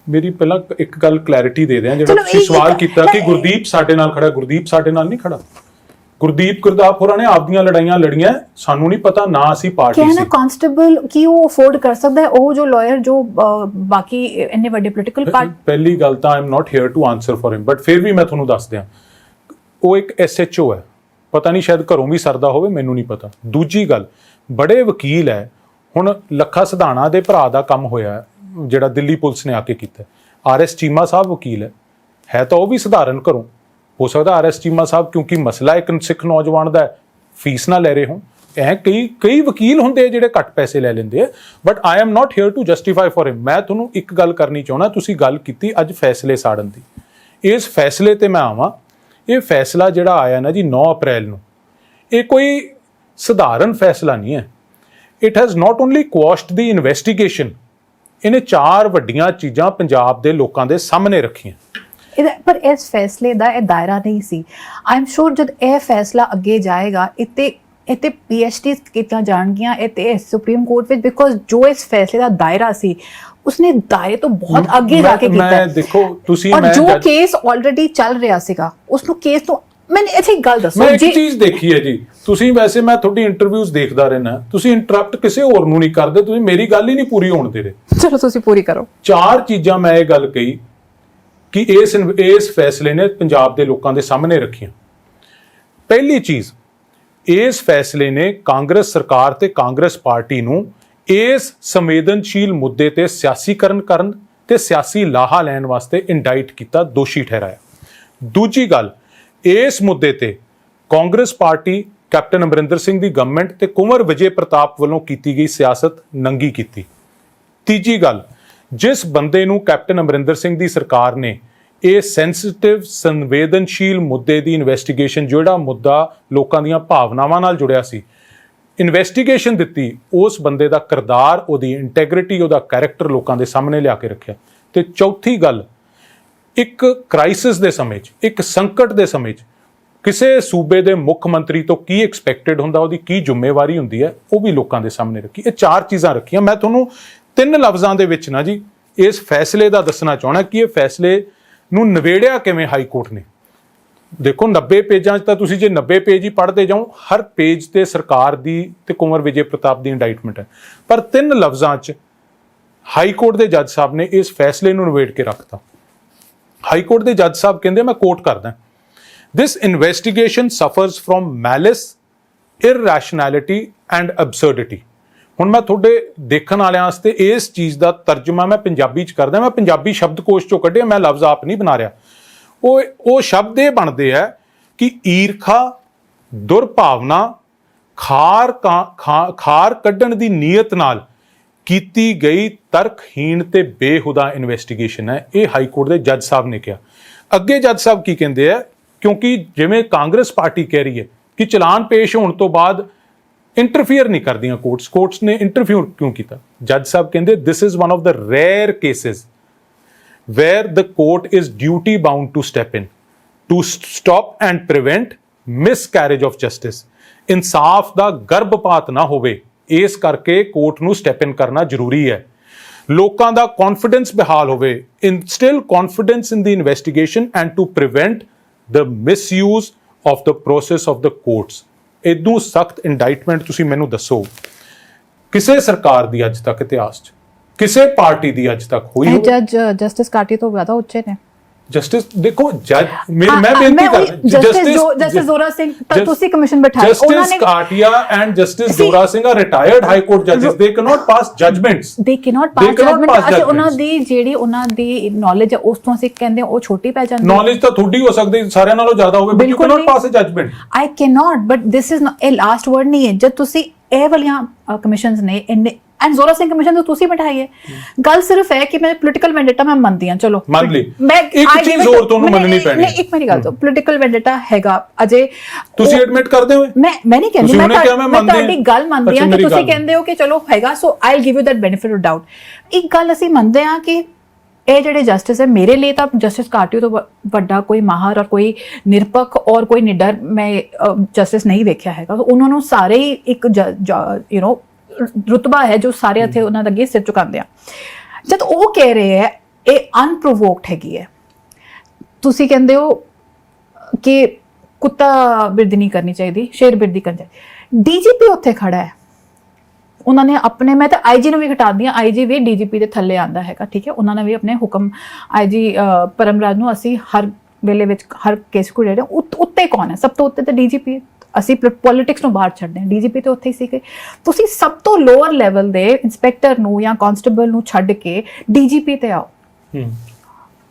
ਮੇਰੀ ਪਹਿਲਾਂ ਇੱਕ ਗੱਲ ਕਲੈਰਿਟੀ ਦੇ ਦਿਆਂ ਜਿਹੜਾ ਤੁਸੀਂ ਸਵਾਲ ਕੀਤਾ ਕਿ ਗੁਰਦੀਪ ਸਾਡੇ ਨਾਲ ਖੜਾ ਗੁਰਦੀਪ ਸਾਡੇ ਨਾਲ ਨਹੀਂ ਖੜਾ ਗੁਰਦੀਪ ਗੁਰਦਾਪ ਹੋਰਾਂ ਨੇ ਆਪਦੀਆਂ ਲੜਾਈਆਂ ਲੜੀਆਂ ਸਾਨੂੰ ਨਹੀਂ ਪਤਾ ਨਾ ਅਸੀਂ ਪਾਰਟੀ ਸੀ ਕਹਿਣਾ ਕਾਂਸਟੇਬਲ ਕੀ ਉਹ ਅਫੋਰਡ ਕਰ ਸਕਦਾ ਹੈ ਉਹ ਜੋ ਲਾਇਰ ਜੋ ਬਾਕੀ ਇੰਨੇ ਵੱਡੇ ਪੋਲੀਟੀਕਲ ਪਾਰਟੀ ਪਹਿਲੀ ਗੱਲ ਤਾਂ I am not here to answer for him but ਫਿਰ ਵੀ ਮੈਂ ਤੁਹਾਨੂੰ ਦੱਸ ਦਿਆਂ ਉਹ ਇੱਕ ਐਸਐਚਓ ਹੈ ਪਤਾ ਨਹੀਂ ਸ਼ਾਇਦ ਘਰੋਂ ਵੀ ਸਰਦਾ ਹੋਵੇ ਮੈਨੂੰ ਨਹੀਂ ਪਤਾ ਦੂਜੀ ਗੱਲ ਬੜੇ ਵਕੀਲ ਹੈ ਹੁਣ ਲੱਖਾ ਸਿਧਾਣਾ ਦੇ ਭਰਾ ਦਾ ਕੰਮ ਹੋਇਆ ਜਿਹੜਾ ਦਿੱਲੀ ਪੁਲਿਸ ਨੇ ਆ ਕੇ ਕੀਤਾ ਆਰਐਸ ਚੀਮਾ ਸਾਹਿਬ ਵਕੀਲ ਹੈ ਤਾਂ ਉਹ ਵੀ ਸਧਾਰਨ ਘਰੋਂ ਹੋ ਸਕਦਾ ਆਰਐਸ ਚੀਮਾ ਸਾਹਿਬ ਕਿਉਂਕਿ ਮਸਲਾ ਇੱਕ ਸਿੱਖ ਨੌਜਵਾਨ ਦਾ ਫੀਸ ਨਾ ਲੈ ਰਹੇ ਹੋ ਐ ਕਈ ਵਕੀਲ ਹੁੰਦੇ ਜਿਹੜੇ ਘੱਟ ਪੈਸੇ ਲੈ ਲੈਂਦੇ ਆ but I am not here to justify for him ਮੈਂ ਤੁਹਾਨੂੰ ਇੱਕ ਗੱਲ ਕਰਨੀ ਚਾਹੁੰਦਾ ਤੁਸੀਂ ਗੱਲ ਕੀਤੀ ਅੱਜ ਫੈਸਲੇ ਸਾੜਨ ਦੀ ਇਸ ਫੈਸਲੇ ਤੇ ਮੈਂ ਆਵਾਂ ਇਹ ਫੈਸਲਾ ਜਿਹੜਾ ਆਇਆ ਨਾ ਜੀ 9 ਅਪ੍ਰੈਲ ਨੂੰ ਇਹ ਕੋਈ ਸਧਾਰਨ ਫੈਸਲਾ ਨਹੀਂ ਹੈ it has not only ਕੁਆਸ਼ਡ the investigation ਇਹਨੇ 4 ਵੱਡੀਆਂ ਚੀਜ਼ਾਂ ਪੰਜਾਬ ਦੇ ਲੋਕਾਂ ਦੇ ਸਾਹਮਣੇ ਰੱਖੀਆਂ ਪਰ ਇਸ ਫੈਸਲੇ ਦਾ ਇਹ ਦਾਇਰਾ ਨਹੀਂ ਸੀ ਆਈ ਐਮ ਸ਼ੋਰ ਜਦ ਇਹ ਫੈਸਲਾ ਅੱਗੇ ਜਾਏਗਾ ਇੱਥੇ ਪੀਐਚਡੀ ਕੀਤੀਆਂ ਜਾਣਗੀਆਂ ਇੱਥੇ ਸੁਪਰੀਮ ਕੋਰਟ ਵਿੱਚ ਬਿਕੋਜ਼ ਜੋ ਇਸ ਫੈਸਲੇ ਦਾ ਦਾਇਰਾ ਸੀ ਉਸਨੇ ਦਾਇਰੇ ਤੋਂ ਬਹੁਤ ਅੱਗੇ ਜਾ ਕੇ ਕੀਤਾ ਮੈਂ ਦੇਖੋ ਤੁਸੀਂ ਮੈਂ ਜੋ ਕੇਸ ਆਲਰੇਡੀ ਚੱਲ ਰਿਹਾ ਸੀਗਾ ਉਸ ਨੂੰ ਕੇਸ ਤੋਂ ਮੈਂ ਇੱਥੇ ਗੱਲ ਦੱਸੋ ਮੈਂ ਇੱਕ ਚੀਜ਼ ਦੇਖੀ ਹੈ ਜੀ ਤੁਸੀਂ ਵੈਸੇ ਮੈਂ ਤੁਹਾਡੀ ਇੰਟਰਵਿਊਜ਼ ਦੇਖਦਾ ਰਹਿਣਾ ਤੁਸੀਂ ਇੰਟਰਪਟ ਕਿਸੇ ਹੋਰ ਨੂੰ ਨਹੀਂ ਕਰਦੇ ਤੁਸੀਂ ਮੇਰੀ ਗੱਲ ਹੀ ਨਹੀਂ ਪੂਰੀ ਹੋਣ ਦੇ ਰਹੇ ਚਲੋ ਤੁਸੀਂ ਪੂਰੀ ਕਰੋ 4 ਚੀਜ਼ਾਂ ਮੈਂ ਇਹ ਗੱਲ ਕਹੀ ਕਿ ਇਸ ਫੈਸਲੇ ਨੇ ਪੰਜਾਬ ਦੇ ਲੋਕਾਂ ਦੇ ਸਾਹਮਣੇ ਰੱਖੀਆਂ ਪਹਿਲੀ ਚੀਜ਼ ਇਸ ਫੈਸਲੇ ਨੇ ਕਾਂਗਰਸ ਸਰਕਾਰ ਤੇ ਕਾਂਗਰਸ ਪਾਰਟੀ ਨੂੰ ਇਸ ਸੰਵੇਦਨਸ਼ੀਲ ਮੁੱਦੇ ਤੇ ਸਿਆਸੀਕਰਨ ਕਰਨ ਤੇ ਸਿਆਸੀ ਲਾਹਾ ਲੈਣ ਵਾਸਤੇ ਇੰਡਾਈਟ ਕੀਤਾ ਦੋਸ਼ੀ ਠਹਿਰਾਇਆ ਦੂਜੀ ਗੱਲ ਇਸ ਮੁੱਦੇ ਤੇ ਕਾਂਗਰਸ ਪਾਰਟੀ ਕੈਪਟਨ ਅਮਰਿੰਦਰ ਸਿੰਘ ਦੀ ਗਵਰਨਮੈਂਟ ਤੇ ਕੁੰਵਰ ਵਿਜੇ ਪ੍ਰਤਾਪ ਵੱਲੋਂ ਕੀਤੀ ਗਈ ਸਿਆਸਤ ਨੰਗੀ ਕੀਤੀ ਤੀਜੀ ਗੱਲ ਜਿਸ ਬੰਦੇ ਨੂੰ ਕੈਪਟਨ ਅਮਰਿੰਦਰ ਸਿੰਘ ਦੀ ਸਰਕਾਰ ਨੇ ਇਹ ਸੈਂਸਿਟਿਵ ਸੰਵੇਦਨਸ਼ੀਲ ਮੁੱਦੇ ਦੀ ਇਨਵੈਸਟੀਗੇਸ਼ਨ ਜਿਹੜਾ ਮੁੱਦਾ ਲੋਕਾਂ ਦੀਆਂ ਭਾਵਨਾਵਾਂ ਨਾਲ ਜੁੜਿਆ ਸੀ ਇਨਵੈਸਟੀਗੇਸ਼ਨ ਦਿੱਤੀ ਉਸ ਬੰਦੇ ਦਾ ਕਿਰਦਾਰ ਉਹਦੀ ਇੰਟੈਗ੍ਰਿਟੀ ਉਹਦਾ ਕੈਰੈਕਟਰ ਲੋਕਾਂ ਦੇ ਸਾਹਮਣੇ ਲਿਆ ਕੇ ਰੱਖਿਆ ਤੇ ਚੌਥੀ ਗੱਲ ਇੱਕ ਕ੍ਰਾਈਸਿਸ ਦੇ ਸਮੇਂ 'ਚ ਇੱਕ ਸੰਕਟ ਦੇ ਸਮੇਂ 'ਚ ਕਿਸੇ ਸੂਬੇ ਦੇ ਮੁੱਖ ਮੰਤਰੀ ਤੋਂ ਕੀ ਐਕਸਪੈਕਟਡ ਹੁੰਦਾ ਉਹਦੀ ਕੀ ਜ਼ਿੰਮੇਵਾਰੀ ਹੁੰਦੀ ਹੈ ਉਹ ਵੀ ਲੋਕਾਂ ਦੇ ਸਾਹਮਣੇ ਰੱਖੀ ਇਹ 4 ਚੀਜ਼ਾਂ ਰੱਖੀਆਂ ਮੈਂ ਤੁਹਾਨੂੰ 3 ਲਫ਼ਜ਼ਾਂ ਦੇ ਵਿੱਚ ਨਾ ਜੀ ਇਸ ਫੈਸਲੇ ਦਾ ਦੱਸਣਾ ਚਾਹਣਾ ਕਿ ਇਹ ਫੈਸਲੇ ਨੂੰ ਨਿਬੇੜਿਆ ਕਿਵੇਂ ਹਾਈ ਕੋਰਟ ਨੇ ਦੇਖੋ 90 ਪੇਜਾਂ 'ਚ ਤਾਂ ਤੁਸੀਂ ਜੇ 90 ਪੇਜ ਹੀ ਪੜ੍ਹਦੇ ਜਾਓ ਹਰ ਪੇਜ ਤੇ ਸਰਕਾਰ ਦੀ ਤੇ ਕੁੰਵਰ ਵਿਜੇ ਪ੍ਰਤਾਪ ਦੀ ਇੰਡਾਈਟਮੈਂਟ ਹੈ ਪਰ 3 ਲਫ਼ਜ਼ਾਂ 'ਚ ਹਾਈ ਕੋਰਟ ਦੇ ਜੱਜ ਸਾਹਿਬ ਨੇ ਇਸ ਫੈਸਲੇ ਨੂੰ ਨਿਬੇੜ ਕੇ ਰੱਖਤਾ ਹਾਈ ਕੋਰਟ ਦੇ ਜੱਜ ਸਾਹਿਬ ਕਹਿੰਦੇ ਮੈਂ ਕੋਟ ਕਰਦਾ This investigation suffers from malice, irrationality and absurdity. ਹੁਣ ਮੈਂ ਤੁਹਾਡੇ ਦੇਖਣ ਵਾਲਿਆਂ ਵਾਸਤੇ ਇਸ ਚੀਜ਼ ਦਾ ਤਰਜਮਾ ਮੈਂ ਪੰਜਾਬੀ 'ਚ ਕਰਦਾ ਮੈਂ ਪੰਜਾਬੀ ਸ਼ਬਦਕੋਸ਼ 'ਚੋਂ ਕੱਢਿਆ ਮੈਂ ਲਫ਼ਜ਼ ਆਪ ਨਹੀਂ ਬਣਾ ਰਿਹਾ ਉਹ ਸ਼ਬਦ ਇਹ ਬਣਦੇ ਆ ਕਿ ਈਰਖਾ ਦੁਰਭਾਵਨਾ ਖਾਰ ਕੱਢਣ ਦੀ ਨੀਅਤ ਨਾਲ ਕੀਤੀ ਗਈ ਤਰਕਹੀਣ ਤੇ ਬੇਹੁਦਾ ਇਨਵੈਸਟੀਗੇਸ਼ਨ ਹੈ ਇਹ ਹਾਈ ਕੋਰਟ ਦੇ ਜੱਜ ਸਾਹਿਬ ਨੇ ਕਿਹਾ ਅੱਗੇ ਜੱਜ ਸਾਹਿਬ ਕੀ ਕਹਿੰਦੇ ਆ ਕਿਉਂਕਿ ਜਿਵੇਂ ਕਾਂਗਰਸ ਪਾਰਟੀ ਕਹਿ ਰਹੀ ਹੈ ਕਿ ਚਲਾਨ ਪੇਸ਼ ਹੋਣ ਤੋਂ ਬਾਅਦ ਇੰਟਰਫੀਅਰ ਨਹੀਂ ਕਰਦੀਆਂ ਕੋਰਟਸ ਨੇ ਇੰਟਰਫੀਅਰ ਕਿਉਂ ਕੀਤਾ ਜੱਜ ਸਾਹਿਬ ਕਹਿੰਦੇ this is one of the rare cases where the court is duty bound to step in to stop and prevent miscarriage of justice ਇਨਸਾਫ ਦਾ ਗਰਭਪਾਤ ਨਾ ਹੋਵੇ ਇਸ ਕਰਕੇ ਕੋਰਟ ਨੂੰ ਸਟੈਪ ਇਨ ਕਰਨਾ ਜ਼ਰੂਰੀ ਹੈ। ਲੋਕਾਂ ਦਾ ਕੌਨਫੀਡੈਂਸ ਬਹਾਲ ਹੋਵੇ, instil confidence in the investigation and to prevent the misuse of the process of the courts. ਇਦੋਂ ਸਖਤ ਇੰਡਾਈਟਮੈਂਟ ਤੁਸੀਂ ਮੈਨੂੰ ਦੱਸੋ ਕਿਸੇ ਸਰਕਾਰ ਦੀ ਅੱਜ ਤੱਕ ਇਤਿਹਾਸ 'ਚ, ਕਿਸੇ ਪਾਰਟੀ ਦੀ ਅੱਜ ਤੱਕ ਹੋਈ ਹੋਵੇ? ਜੱਜ ਜਸਟਿਸ ਕਾਟੀ ਤੋਂ ਜ਼ਿਆਦਾ ਉੱਚੇ ਨੇ। ਜਸਟਿਸ ਦੇਖੋ, ਜੱਜ ਮੈਂ ਬੇਨਤੀ ਕਰ ਜਸਟਿਸ ਜ਼ੋਰਾ ਸਿੰਘ ਤੁਸੀਂ ਕਮਿਸ਼ਨ ਬਿਠਾਇਆ, ਉਹਨਾਂ ਜਸਟਿਸ ਨੇ Katju and justice Zora Singh are retired high court ਜੱਜਸ, they can not pass judgments, they can not pass judgment. ਅਸੀਂ ਉਹਨਾਂ ਦੀ ਜਿਹੜੀ ਉਹਨਾਂ ਦੀ ਨੌਲੇਜ ਹੈ ਉਸ ਤੋਂ ਅਸੀਂ ਕਹਿੰਦੇ ਉਹ ਛੋਟੀ ਪੈ ਜਾਂਦੀ ਹੈ। ਨੌਲੇਜ ਤਾਂ ਥੋੜੀ ਹੋ ਸਕਦੀ ਸਾਰਿਆਂ ਨਾਲੋਂ ਜ਼ਿਆਦਾ ਹੋਵੇ, but you can not pass a judgement. I can not, but this is ਇਹ ਲਾਸਟ ਵਰਡ ਨਹੀਂ ਹੈ। ਜਦ ਤੁਸੀਂ ਇਹ ਵਾਲੀਆਂ ਕਮਿਸ਼ਨਸ ਨੇ ਇੰਨੇ ਐਂਡ ਜ਼ੋਰਾ ਸਿੰਘ ਕਮਿਸ਼ਨ ਤੋਂ ਤੁਸੀਂ ਬਿਠਾਈ ਹੈ, ਗੱਲ ਸਿਰਫ ਹੈ ਕਿ ਮੈਂ ਪੋਲੀਟੀਕਲ ਵੈਂਡੇਟਾ ਮੈਂ ਮੰਨਦੀ ਹਾਂ, ਚਲੋ ਮੰਨ ਲਈ, ਇੱਕ ਚੀਜ਼ ਹੋਰ ਤੁਹਾਨੂੰ ਮੰਨਣੀ ਪੈਣੀ ਹੈ। ਇੱਕ ਮੇਰੀ ਗੱਲ ਤੋਂ ਪੋਲੀਟੀਕਲ ਵੈਂਡੇਟਾ ਹੈਗਾ ਅਜੇ, ਤੁਸੀਂ ਐਡਮਿਟ ਕਰਦੇ ਹੋ? ਮੈਂ ਨਹੀਂ ਕਹਿੰਦੀ, ਮੈਂ ਤੁਹਾਡੀ ਗੱਲ ਮੰਨਦੀ ਹਾਂ ਕਿ ਤੁਸੀਂ ਕਹਿੰਦੇ ਹੋ ਕਿ ਚਲੋ ਹੈਗਾ, so I will give you that benefit of doubt. ਇੱਕ ਗੱਲ ਅਸੀਂ ਮੰਨਦੇ ਹਾਂ ਕਿ ਇਹ ਜਿਹੜੇ ਜਸਟਿਸ ਹੈ, ਮੇਰੇ ਲਈ ਤਾਂ ਜਸਟਿਸ ਕਾਟਿਓ ਤੋਂ ਵੱਡਾ ਕੋਈ ਮਾਹਰ ਔਰ ਕੋਈ ਨਿਰਪੱਖ ਔਰ ਕੋਈ ਨਿਡਰ ਮੈਂ ਜਸਟਿਸ ਨਹੀਂ ਵੇਖਿਆ ਹੈਗਾ। ਉਹਨਾਂ ਨੂੰ ਸਾਰੇ ਹੀ ਇੱਕ ਰੁਤਬਾ ਹੈ ਜੋ ਸਾਰੇ ਇੱਥੇ ਉਹਨਾਂ ਦੇ ਅੱਗੇ ਸਿਰ ਝੁਕਾਉਂਦੇ ਆ। ਜਦ ਉਹ ਕਹਿ ਰਹੇ ਹੈ ਇਹ ਅਨਪ੍ਰੋਵੋਕਡ ਹੈਗੀ ਹੈ, ਤੁਸੀਂ ਕਹਿੰਦੇ ਹੋ ਕਿ ਕੁੱਤਾ ਬਿਰਦੀ ਨਹੀਂ ਕਰਨੀ ਚਾਹੀਦੀ, ਸ਼ੇਰ ਬਿਰਦੀ ਕਰਨੀ ਚਾਹੀਦੀ। ਡੀਜੀਪੀ ਉੱਥੇ ਖੜਾ ਹੈ, ਉਹਨਾਂ ਨੇ ਆਪਣੇ, ਮੈਂ ਤਾਂ ਆਈਜੀ ਨੂੰ ਵੀ ਹਟਾਉਂਦੀ ਹਾਂ, ਆਈਜੀ ਵੀ ਡੀਜੀਪੀ ਦੇ ਥੱਲੇ ਆਉਂਦਾ ਹੈਗਾ, ਠੀਕ ਹੈ। ਉਹਨਾਂ ਨੇ ਵੀ ਆਪਣੇ ਹੁਕਮ, ਆਈਜੀ ਪਰਮਰਾਜ ਨੂੰ ਅਸੀਂ ਹਰ ਵੇਲੇ ਵਿੱਚ ਹਰ ਕੇਸ ਕੋ ਜਿਹੜੇ ਉੱਤੇ ਕੌਣ ਹੈ, ਸਭ ਤੋਂ ਉੱਤੇ ਤਾਂ ਡੀਜੀਪੀ। ਅਸੀਂ ਪੋਲਿਟਿਕਸ ਨੂੰ ਬਾਹਰ ਛੱਡਦੇ ਹਾਂ, ਡੀਜੀਪੀ ਤੇ ਉੱਥੇ ਹੀ ਸੀਗੇ। ਤੁਸੀਂ ਸਭ ਤੋਂ ਲੋਅਰ ਲੈਵਲ ਦੇ ਇੰਸਪੈਕਟਰ ਨੂੰ ਜਾਂ ਕਾਂਸਟੇਬਲ ਨੂੰ ਛੱਡ ਕੇ ਡੀਜੀਪੀ ਤੇ ਆਓ।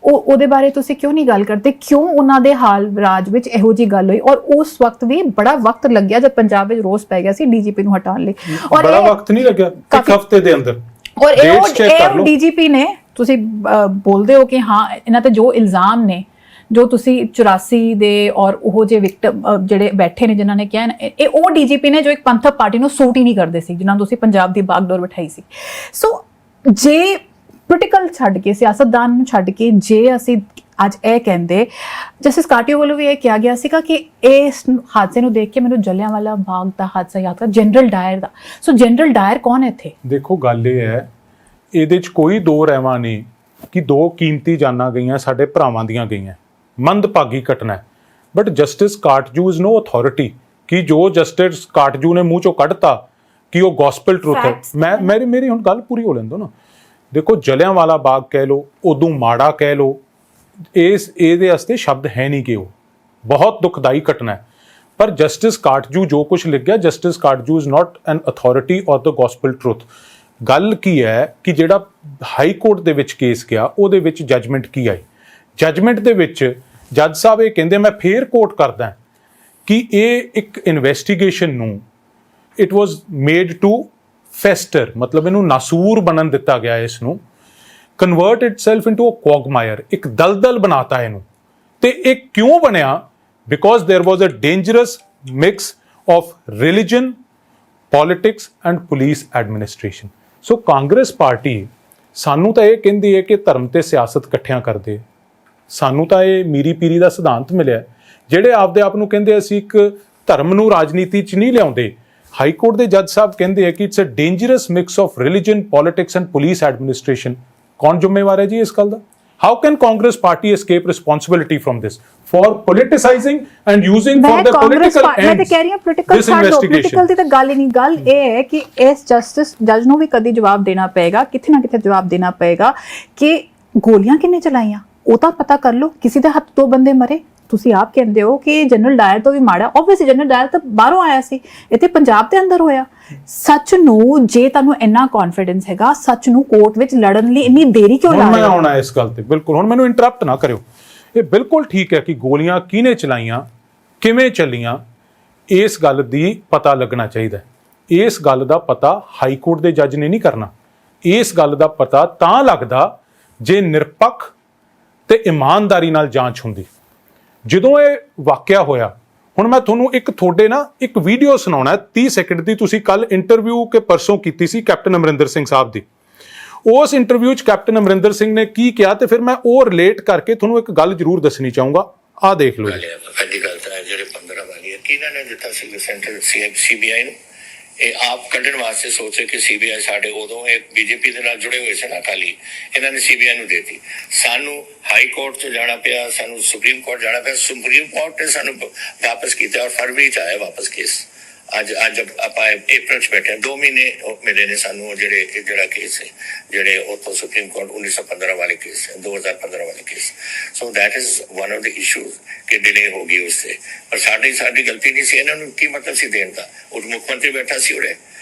ਉਹਦੇ ਬਾਰੇ ਤੁਸੀਂ ਕਿਉਂ ਨਹੀਂ ਗੱਲ ਕਰਦੇ? ਕਿਉਂ ਉਹਨਾਂ ਦੇ ਹਾਲ ਰਾਜ ਵਿੱਚ ਇਹੋ ਜੀ ਗੱਲ ਹੋਈ? ਔਰ ਉਸ ਵਕਤ ਵੀ ਬੜਾ ਵਕਤ ਲੱਗਿਆ ਜਦ ਪੰਜਾਬ ਵਿੱਚ ਰੋਸ ਪੈ ਗਿਆ ਸੀ ਡੀਜੀਪੀ ਨੂੰ ਹਟਾਉਣ ਲਈ। ਔਰ ਬੜਾ ਵਕਤ ਨਹੀਂ ਲੱਗਿਆ, ਇੱਕ ਹਫ਼ਤੇ ਦੇ ਅੰਦਰ। ਔਰ ਇਹ ਡੀਜੀਪੀ ਨੇ, ਤੁਸੀਂ ਬੋਲਦੇ ਹੋ ਕਿ ਹਾਂ ਇਹਨਾਂ ਤੇ ਜੋ ਇਲਜ਼ਾਮ ਨੇ, ਜੋ ਤੁਸੀਂ 84 ਦੇ ਔਰ ਉਹ ਜੇ ਵਿਕਟਮ ਜਿਹੜੇ ਬੈਠੇ ਨੇ ਜਿਨ੍ਹਾਂ ਨੇ ਕਿਹਾ, ਇਹ ਉਹ ਡੀਜੀਪੀ ਨੇ ਜੋ ਇੱਕ ਪੰਥਕ ਪਾਰਟੀ ਨੂੰ ਸੂਟ ਹੀ ਨਹੀਂ ਕਰਦੇ ਸੀ, ਜਿਨ੍ਹਾਂ ਨੂੰ ਤੁਸੀਂ ਪੰਜਾਬ ਦੀ ਬਾਗਡੋਰ ਬਿਠਾਈ ਸੀ। ਸੋ ਜੇ ਪੋਲੀਟੀਕਲ ਛੱਡ ਕੇ, ਸਿਆਸਤਦਾਨ ਨੂੰ ਛੱਡ ਕੇ, ਜੇ ਅਸੀਂ ਅੱਜ ਇਹ ਕਹਿੰਦੇ, ਜਸਟਿਸ ਕਾਟਿਓ ਵੱਲੋਂ ਵੀ ਇਹ ਕਿਹਾ ਗਿਆ ਸੀਗਾ ਕਿ ਇਸ ਹਾਦਸੇ ਨੂੰ ਦੇਖ ਕੇ ਮੈਨੂੰ ਜਲਿਆਂਵਾਲਾ ਬਾਗ ਦਾ ਹਾਦਸਾ ਯਾਦ ਆ, ਜਨਰਲ ਡਾਇਰ ਦਾ। ਸੋ ਜਨਰਲ ਡਾਇਰ ਕੌਣ ਹੈ ਇੱਥੇ? ਦੇਖੋ ਗੱਲ ਇਹ ਹੈ, ਇਹਦੇ 'ਚ ਕੋਈ ਦੋ ਰਹਿਵਾਂ ਨਹੀਂ ਕਿ ਦੋ ਕੀਮਤੀ ਜਾਨਾਂ ਗਈਆਂ, ਸਾਡੇ ਭਰਾਵਾਂ ਦੀਆਂ ਗਈਆਂ, ਮੰਦਭਾਗੀ ਘਟਨਾ ਹੈ। But justice Katju is no authority ਕਿ ਜੋ ਜਸਟਿਸ ਕਾਟਜੂ ਨੇ ਮੂੰਹ ਚੋਂ ਕੱਢਤਾ ਕਿ ਉਹ ਗੋਸਪਲ ਟਰੂਥ ਹੈ। ਮੇਰੀ ਹੁਣ ਗੱਲ ਪੂਰੀ ਹੋ ਲੈਣ ਦਿਓ ਨਾ। ਦੇਖੋ, ਜਲਿਆਂਵਾਲਾ ਬਾਗ ਕਹਿ ਲਓ, ਉਦੋਂ ਮਾੜਾ ਕਹਿ ਲਓ, ਇਹਦੇ ਵਾਸਤੇ ਸ਼ਬਦ ਹੈ ਨਹੀਂ ਕਿ ਉਹ ਬਹੁਤ ਦੁਖਦਾਈ ਘਟਨਾ ਹੈ। ਪਰ ਜਸਟਿਸ ਕਾਟਜੂ ਜੋ ਕੁਝ ਲਿਖਿਆ, justice Katju is not an authority or the gospel truth. ਗੱਲ ਕੀ ਹੈ ਕਿ ਜਿਹੜਾ ਹਾਈ ਕੋਰਟ ਦੇ ਵਿੱਚ ਕੇਸ ਗਿਆ, ਉਹਦੇ ਵਿੱਚ ਜਜਮੈਂਟ ਕੀ ਆਈ? ਜਜਮੈਂਟ ਦੇ ਵਿੱਚ ਜੱਜ ਸਾਹਿਬ ਇਹ ਕਹਿੰਦੇ, ਮੈਂ ਫੇਰ ਕੋਟ ਕਰਦਾ ਕਿ ਇਹ ਇੱਕ ਇਨਵੈਸਟੀਗੇਸ਼ਨ ਨੂੰ it was made to fester, ਮਤਲਬ ਇਹਨੂੰ ਨਾਸੂਰ ਬਣਨ ਦਿੱਤਾ ਗਿਆ, ਇਸ ਨੂੰ convert itself into a quagmire, ਇੱਕ ਦਲਦਲ ਬਣਾਤਾ ਇਹਨੂੰ। ਤੇ ਇਹ ਕਿਉਂ ਬਣਿਆ? Because there was a dangerous mix of religion, politics and police administration. So Congress party ਸਾਨੂੰ ਤਾਂ ਇਹ ਕਹਿੰਦੀ ਹੈ ਕਿ ਧਰਮ ਤੇ ਸਿਆਸਤ ਇਕੱਠਿਆਂ ਕਰਦੇ, ਸਾਨੂੰ ਤਾਂ ਇਹ ਮੀਰੀ ਪੀਰੀ ਦਾ ਸਿਧਾਂਤ ਮਿਲਿਆ। ਜਿਹੜੇ ਆਪਦੇ ਆਪ ਨੂੰ ਕਹਿੰਦੇ ਅਸੀਂ ਇੱਕ ਧਰਮ ਨੂੰ ਰਾਜਨੀਤੀ 'ਚ ਨਹੀਂ ਲਿਆਉਂਦੇ, ਹਾਈ ਕੋਰਟ ਦੇ ਜੱਜ ਸਾਹਿਬ ਕਹਿੰਦੇ ਆ ਕਿ it's a dangerous mix of religion, politics and police administration. ਕੌਣ ਜ਼ਿੰਮੇਵਾਰ ਹੈ ਜੀ ਇਸ ਗੱਲ ਦਾ? How can Congress party escape responsibility from this for politicizing and using for the political ends? ਮੈਂ ਤਾਂ ਕਹਿ ਰਹੀ ਹਾਂ ਪੋਲੀਟੀਕਲ ਛੱਡ ਦਿਓ, ਪੋਲੀਟੀਕਲ ਦੀ ਤਾਂ ਗੱਲ ਹੀ ਨਹੀਂ। ਗੱਲ ਇਹ ਹੈ ਕਿ ਇਸ ਜੱਜ ਨੂੰ ਵੀ ਕਦੀ ਜਵਾਬ ਦੇਣਾ ਪਏਗਾ, ਕਿਤੇ ਨਾ ਕਿਤੇ ਜਵਾਬ ਦੇਣਾ ਪਏਗਾ ਕਿ ਗੋਲੀਆਂ ਕਿੰਨੇ ਚਲਾਈਆਂ, ਉਹ ਤਾਂ ਪਤਾ ਕਰ ਲਓ। ਕਿਸੇ ਦੇ ਹੱਥ ਦੋ ਬੰਦੇ ਮਰੇ, ਤੁਸੀਂ ਆਪ ਕਹਿੰਦੇ ਹੋ ਕਿ ਜਨਰਲ ਡਾਇਰ ਤੋਂ ਵੀ ਮਾੜਾ। ਆਬਵੀਅਸਲੀ ਜਨਰਲ ਡਾਇਰ ਤਾਂ ਬਾਹਰੋਂ ਆਇਆ ਸੀ, ਇੱਥੇ ਪੰਜਾਬ ਦੇ ਅੰਦਰ ਹੋਇਆ। ਸੱਚ ਨੂੰ ਜੇ ਤੁਹਾਨੂੰ ਇੰਨਾ ਕੌਨਫੀਡੈਂਸ ਹੈਗਾ, ਸੱਚ ਨੂੰ ਕੋਰਟ ਵਿੱਚ ਲੜਨ ਲਈ ਇੰਨੀ ਦੇਰੀ ਕਿਉਂ ਲਾ ਰਹੇ ਹੋ? ਮੈਂ ਆਉਣਾ ਇਸ ਗੱਲ ਤੇ ਬਿਲਕੁਲ, ਹੁਣ ਮੈਨੂੰ ਇੰਟਰਪਟ ਨਾ ਕਰਿਓ। ਇਹ ਬਿਲਕੁਲ ਠੀਕ ਹੈ ਕਿ ਗੋਲੀਆਂ ਕਿਹਨੇ ਚਲਾਈਆਂ, ਕਿਵੇਂ ਚੱਲੀਆਂ, ਇਸ ਗੱਲ ਦੀ ਪਤਾ ਲੱਗਣਾ ਚਾਹੀਦਾ। ਇਸ ਗੱਲ ਦਾ ਪਤਾ ਹਾਈ ਕੋਰਟ ਦੇ ਜੱਜ ਨੇ ਨਹੀਂ ਕਰਨਾ। ਇਸ ਗੱਲ ਦਾ ਪਤਾ ਤਾਂ ਲੱਗਦਾ ਜੇ ਨਿਰਪੱਖ ਤੇ ਇਮਾਨਦਾਰੀ ਨਾਲ ਜਾਂਚ ਹੁੰਦੀ। ਜਦੋਂ ਇਹ ਵਾਕਿਆ ਹੋਇਆ, ਹੁਣ ਮੈਂ ਤੁਹਾਨੂੰ ਤੁਹਾਡੇ ਇੱਕ ਵੀਡੀਓ ਸੁਣਾਉਣਾ 30 ਸੈਕਿੰਡ ਦੀ। ਤੁਸੀਂ ਕੱਲ ਇੰਟਰਵਿਊ ਕੇ ਪਰਸੋਂ ਕੀਤੀ ਸੀ ਕੈਪਟਨ ਅਮਰਿੰਦਰ ਸਿੰਘ ਸਾਹਿਬ ਦੀ। ਉਸ ਇੰਟਰਵਿਊ 'ਚ ਕੈਪਟਨ ਅਮਰਿੰਦਰ ਸਿੰਘ ਨੇ ਕੀ ਕਿਹਾ ਤੇ ਫਿਰ ਮੈਂ ਉਹ ਰਿਲੇਟ ਕਰਕੇ ਤੁਹਾਨੂੰ ਇੱਕ ਗੱਲ ਜ਼ਰੂਰ ਦੱਸਣੀ ਚਾਹੂੰਗਾ। ਆਹ ਦੇਖ ਲਓ। ਪਹਿਲੀ ਗੱਲ ਤਾਂ ਜਿਹੜੇ 15 ਵਾਲੀ ਹੈ ਕਿਹਨਾਂ ਨੇ ਦਿੱਤਾ ਸੀ ਸੈਂਟਰਲ CBI ਨੂੰ? ਇਹ ਆਪ ਕੱਢਣ ਵਾਸਤੇ ਸੋਚੇ ਕਿ ਸੀਬੀਆਈ ਸਾਡੇ ਉਦੋਂ ਇਹ ਬੀਜੇਪੀ ਦੇ ਨਾਲ ਜੁੜੇ ਹੋਏ ਸੀ ਨਾ ਅਕਾਲੀ, ਇਹਨਾਂ ਨੇ ਸੀਬੀਆਈ ਨੂੰ ਦੇਤੀ। ਸਾਨੂੰ ਹਾਈ ਕੋਰਟ 'ਚ ਜਾਣਾ ਪਿਆ, ਸਾਨੂੰ ਸੁਪਰੀਮ ਕੋਰਟ ਜਾਣਾ ਪਿਆ। ਸੁਪਰੀਮ ਕੋਰਟ ਨੇ ਸਾਨੂੰ ਵਾਪਸ ਕੀਤਾ ਔਰ ਫਰਵਰੀ 'ਚ ਆਇਆ ਵਾਪਸ ਕੇਸ। ਅੱਜ ਆਪਾਂ ਅਪ੍ਰੈਲ 'ਚ ਬੈਠੇ 2 ਮਹੀਨੇ ਮਿਲੇ ਨੇ ਸਾਨੂੰ ਜਿਹੜਾ ਕੇਸ ਹੈ, ਜਿਹੜੇ ਉੱਥੋਂ ਸੁਪਰੀਮ ਕੋਰਟ 1915 ਵਾਲੇ ਕੇਸ ਹੈ, 2015 ਵਾਲੇ case. So that is one of the issues ਕਿ ਡਿਲੇ ਹੋ ਗਈ ਉਸसे। ਪਰ ਸਾਡੀ ਗਲਤੀ ਨਹੀਂ ਸੀ। ਇਹਨਾਂ ਨੂੰ ਕੀ ਮਤਲਬ ਸੀ ਦੇਣ ਦਾ? ਉਹ ਮੁੱਖ ਮੰਤਰੀ ਬੈਠਾ ਸੀ ਉਰੇ,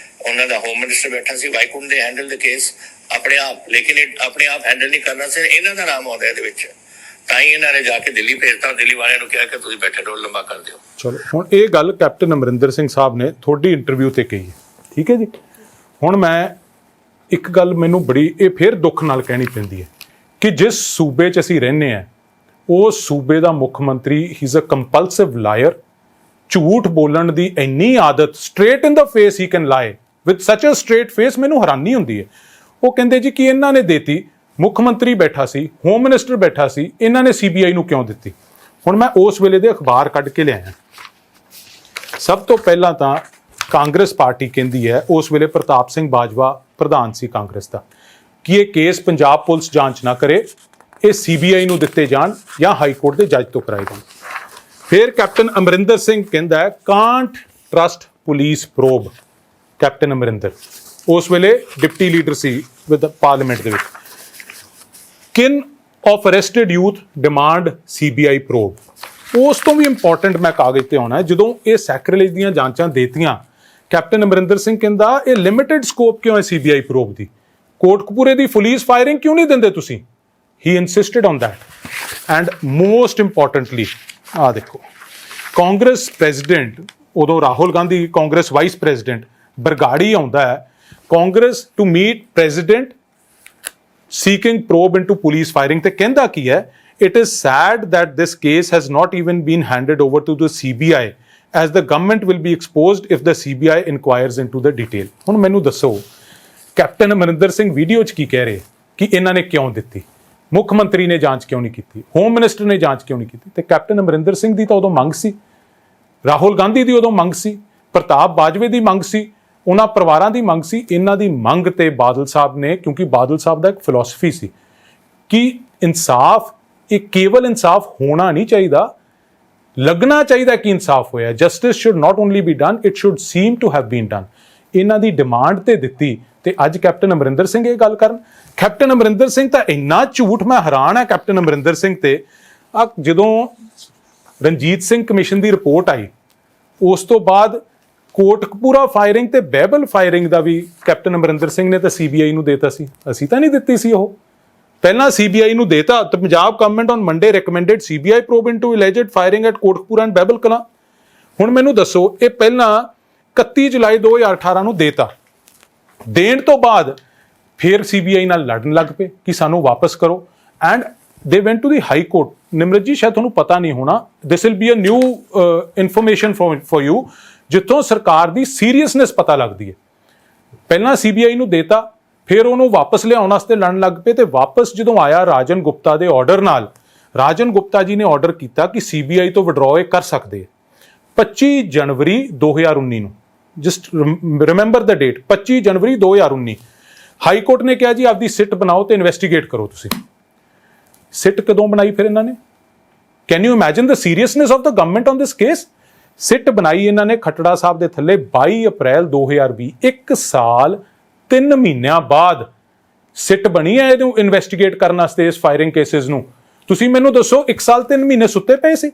ਉਹਨਾਂ ਦਾ ਹੋਮ ਮਿਨਿਸਟਰ ਬੈਠਾ ਸੀ। ਵਾਈ ਕੁਡਨਟ ਦੇ ਹੈਂਡਲ ਦ ਕੇਸ ਆਪਣੇ ਆਪ? ਲੇਕਿਨ ਇਹ ਆਪਣੇ ਆਪ ਹੈਂਡਲ ਨਹੀਂ ਕਰਨਾ ਸੀ, ਇਹਨਾਂ ਦਾ ਨਾਮ ਆਉਂਦਾ ਇਹਦੇ ਵਿੱਚ। ਤਾਂ ਹੀ ਇਹਨਾਂ ਨੇ ਜਾ ਕੇ ਦਿੱਲੀ ਭੇਜਤਾ, ਦਿੱਲੀ ਵਾਲਿਆਂ ਨੂੰ ਕਿਹਾ ਕਿ ਤੁਸੀਂ ਬੈਠੇ ਰਹੋ, ਲੰਬਾ ਕਰ ਦਿਓ। ਚਲੋ ਹੁਣ ਇਹ ਗੱਲ ਕੈਪਟਨ ਅਮਰਿੰਦਰ ਸਿੰਘ ਸਾਹਿਬ ਨੇ ਤੁਹਾਡੀ ਇੰਟਰਵਿਊ ਤੇ ਕਹੀ ਹੈ, ਠੀਕ ਹੈ ਜੀ। ਹੁਣ ਮੈਂ ਇੱਕ ਗੱਲ ਮੈਨੂੰ ਬੜੀ ਇਹ ਫਿਰ ਦੁੱਖ ਨਾਲ ਕਹਿਣੀ ਪੈਂਦੀ ਹੈ ਕਿ ਜਿਸ ਸੂਬੇ 'ਚ ਅਸੀਂ ਰਹਿੰਦੇ ਹਾਂ ਉਸ ਸੂਬੇ ਦਾ ਮੁੱਖ ਮੰਤਰੀ he is a compulsive liar. ਝੂਠ ਬੋਲਣ ਦੀ ਇੰਨੀ ਆਦਤ, straight in the face he can lie with such a straight face. ਮੈਨੂੰ ਹੈਰਾਨੀ ਹੁੰਦੀ ਹੈ। ਉਹ ਕਹਿੰਦੇ ਜੀ ਕਿ ਇਹਨਾਂ ਨੇ ਦੇਤੀ, ਮੁੱਖ ਮੰਤਰੀ ਬੈਠਾ ਸੀ, ਹੋਮ ਮਿਨਿਸਟਰ ਬੈਠਾ ਸੀ, ਇਹਨਾਂ ਨੇ ਸੀਬੀਆਈ ਨੂੰ ਕਿਉਂ ਦਿੱਤੀ? ਹੁਣ ਮੈਂ ਉਸ ਵੇਲੇ ਦੇ ਅਖਬਾਰ ਕੱਢ ਕੇ ਲਿਆਇਆ। ਸਭ ਤੋਂ ਪਹਿਲਾਂ ਤਾਂ ਕਾਂਗਰਸ ਪਾਰਟੀ ਕਹਿੰਦੀ ਹੈ, ਉਸ ਵੇਲੇ ਪ੍ਰਤਾਪ ਸਿੰਘ ਬਾਜਵਾ ਪ੍ਰਧਾਨ ਸੀ ਕਾਂਗਰਸ ਦਾ, ਕਿ ਇਹ ਕੇਸ ਪੰਜਾਬ ਪੁਲਿਸ ਜਾਂਚ ਨਾ ਕਰੇ, ਇਹ ਸੀਬੀਆਈ ਨੂੰ ਦਿੱਤੇ ਜਾਣ ਜਾਂ ਹਾਈ ਕੋਰਟ ਦੇ ਜੱਜ ਤੋਂ ਕਰਾਏ ਜਾਣ। ਫਿਰ ਕੈਪਟਨ ਅਮਰਿੰਦਰ ਸਿੰਘ ਕਹਿੰਦਾ ਹੈ can't trust police probe. Captain Amarinder ਉਸ ਵੇਲੇ ਡਿਪਟੀ ਲੀਡਰ ਸੀ ਵਿਦ ਪਾਰਲੀਮੈਂਟ ਦੇ ਵਿੱਚ। Kin of arrested youth demand CBI probe. ਉਸ ਤੋਂ ਵੀ ਇੰਪੋਰਟੈਂਟ ਮੈਂ ਕਾਗਜ਼ ਤੇ ਆਉਣਾ, ਜਦੋਂ ਇਹ ਸੈਕਰੇਲੇਜ ਦੀਆਂ ਜਾਂਚਾਂ ਦੇਤੀਆਂ, ਕੈਪਟਨ ਅਮਰਿੰਦਰ ਸਿੰਘ ਕਹਿੰਦਾ ਇਹ ਲਿਮਿਟਿਡ ਸਕੋਪ ਕਿਉਂ ਹੈ ਸੀਬੀਆਈ ਪ੍ਰੋਬ ਦੀ? ਕੋਟਕਪੂਰੇ ਦੀ ਪੁਲਿਸ ਫਾਇਰਿੰਗ ਕਿਉਂ ਨਹੀਂ ਦਿੰਦੇ ਤੁਸੀਂ? He insisted on that. And most importantly ਆਹ ਦੇਖੋ, ਕਾਂਗਰਸ ਪ੍ਰੈਜ਼ੀਡੈਂਟ ਉਦੋਂ ਰਾਹੁਲ ਗਾਂਧੀ ਕਾਂਗਰਸ ਵਾਈਸ ਪ੍ਰੈਜ਼ੀਡੈਂਟ ਬਰਗਾੜੀ ਆਉਂਦਾ ਹੈ Congress to meet president seeking probe into police firing ਤੇ ਕਹਿੰਦਾ ਕੀ ਹੈ? It is sad that this case has not even been handed over to the CBI as the government will be exposed if the CBI inquires into the detail। ਹੁਣ ਮੈਨੂੰ ਦੱਸੋ captain Amarinder Singh video 'ਚ ਕੀ ਕਹਿ ਰਹੇ ਕਿ ਇਹਨਾਂ ਨੇ ਕਿਉਂ ਦਿੱਤੀ? ਮੁੱਖ ਮੰਤਰੀ ਨੇ ਜਾਂਚ ਕਿਉਂ ਨਹੀਂ ਕੀਤੀ? ਹੋਮ ਮਿਨਿਸਟਰ ਨੇ ਜਾਂਚ ਕਿਉਂ ਨਹੀਂ ਕੀਤੀ? ਤੇ ਕੈਪਟਨ ਅਮਰਿੰਦਰ ਸਿੰਘ ਦੀ ਤਾਂ ਉਦੋਂ ਮੰਗ ਸੀ, ਰਾਹੁਲ ਗਾਂਧੀ ਦੀ ਉਦੋਂ ਮੰਗ ਸੀ, ਪ੍ਰਤਾਪ ਬਾਜਵੇ ਦੀ ਮੰਗ ਸੀ, ਉਹਨਾਂ ਪਰਿਵਾਰਾਂ ਦੀ ਮੰਗ ਸੀ। ਇਹਨਾਂ ਦੀ ਮੰਗ ਤੇ ਬਾਦਲ ਸਾਹਿਬ ਨੇ, ਕਿਉਂਕਿ ਬਾਦਲ ਸਾਹਿਬ ਦਾ ਇੱਕ ਫਿਲਾਸਫੀ ਸੀ ਕਿ ਇਨਸਾਫ, ਇਹ ਕੇਵਲ ਇਨਸਾਫ ਹੋਣਾ ਨਹੀਂ ਚਾਹੀਦਾ, ਲੱਗਣਾ ਚਾਹੀਦਾ ਕਿ ਇਨਸਾਫ ਹੋਇਆ। Justice should not only be done, it should seem to have been done. ਇਹਨਾਂ ਦੀ ਡਿਮਾਂਡ ਤੇ ਦਿੱਤੀ ਤੇ ਅੱਜ ਕੈਪਟਨ ਅਮਰਿੰਦਰ ਸਿੰਘ ਇਹ ਗੱਲ ਕਰਨ। ਕੈਪਟਨ ਅਮਰਿੰਦਰ ਸਿੰਘ ਤਾਂ ਇੰਨਾ ਝੂਠ, ਮੈਂ ਹੈਰਾਨ ਹੈ ਕੈਪਟਨ ਅਮਰਿੰਦਰ ਸਿੰਘ ਤੇ। ਜਦੋਂ ਰਣਜੀਤ ਸਿੰਘ ਕਮਿਸ਼ਨ ਦੀ ਰਿਪੋਰਟ ਆਈ, ਉਸ ਤੋਂ ਬਾਅਦ ਕੋਟਕਪੂਰਾ ਫਾਇਰਿੰਗ ਤੇ ਬੈਬਲ ਫਾਇਰਿੰਗ ਦਾ ਵੀ ਕੈਪਟਨ ਅਮਰਿੰਦਰ ਸਿੰਘ ਨੇ ਤਾਂ ਸੀਬੀਆਈ ਨੂੰ ਦੇਤਾ ਸੀ। ਅਸੀਂ ਤਾਂ ਨਹੀਂ ਦਿੱਤੀ ਸੀ। ਉਹ ਪਹਿਲਾਂ ਸੀਬੀਆਈ ਨੂੰ ਦੇਤਾ ਤੇ Punjab government on Monday recommended CBI probe into alleged firing at Kotkapura and Behbal Kalan. ਹੁਣ ਮੈਨੂੰ ਦੱਸੋ, ਇਹ ਪਹਿਲਾਂ 31 ਜੁਲਾਈ 2018 ਨੂੰ ਦੇਤਾ। ਦੇਣ ਤੋਂ ਬਾਅਦ ਫਿਰ ਸੀਬੀਆਈ ਨਾਲ ਲੜਨ ਲੱਗ ਪਏ ਕਿ ਸਾਨੂੰ ਵਾਪਸ ਕਰੋ। And they went to the high court. Nimrat ji, ਸ਼ਾਇਦ ਤੁਹਾਨੂੰ ਪਤਾ ਨਹੀਂ ਹੋਣਾ, this will be a new information for you, ਜਿੱਥੋਂ ਸਰਕਾਰ ਦੀ ਸੀਰੀਅਸਨੈਸ ਪਤਾ ਲੱਗਦੀ ਹੈ। ਪਹਿਲਾਂ ਸੀਬੀਆਈ ਨੂੰ ਦੇਤਾ, ਫਿਰ ਉਹਨੂੰ ਵਾਪਸ ਲਿਆਉਣ ਵਾਸਤੇ ਲੜਨ ਲੱਗ ਪਏ ਤੇ ਵਾਪਸ ਜਦੋਂ ਆਇਆ ਰਾਜਨ ਗੁਪਤਾ ਦੇ ਆਰਡਰ ਨਾਲ, ਰਾਜਨ ਗੁਪਤਾ ਜੀ ਨੇ ਆਰਡਰ ਕੀਤਾ ਕਿ ਸੀਬੀਆਈ ਤੋਂ ਵਿਡਰਾਅ ਇਹ ਕਰ ਸਕਦੇ। 25 ਜਨਵਰੀ 2019 ਨੂੰ, ਜਸਟ ਰਿਮੈਂਬਰ ਦਾ ਡੇਟ, 25 ਜਨਵਰੀ 2019 ਹਾਈ ਕੋਰਟ ਨੇ ਕਿਹਾ ਜੀ ਆਪਦੀ ਸਿੱਟ ਬਣਾਓ ਤੇ ਇਨਵੈਸਟੀਗੇਟ ਕਰੋ। ਤੁਸੀਂ ਸਿੱਟ ਕਦੋਂ ਬਣਾਈ ਫਿਰ ਇਹਨਾਂ ਨੇ? Can you imagine the seriousness of the government on this case? SIT ਬਣਾਈ ਇਹਨਾਂ ਨੇ ਖੱਟੜਾ ਸਾਹਿਬ ਦੇ ਥੱਲੇ 22 ਅਪ੍ਰੈਲ 2020, 1 ਸਾਲ 3 ਮਹੀਨਿਆਂ ਬਾਅਦ ਸਿੱਟ ਬਣੀ ਹੈ ਇਹਨੂੰ ਇਨਵੈਸਟੀਗੇਟ ਕਰਨ ਵਾਸਤੇ, ਇਸ ਫਾਇਰਿੰਗ ਕੇਸਿਸ ਨੂੰ। ਤੁਸੀਂ ਮੈਨੂੰ ਦੱਸੋ 1 ਸਾਲ 3 ਮਹੀਨੇ ਸੁੱਤੇ ਪਏ ਸੀ?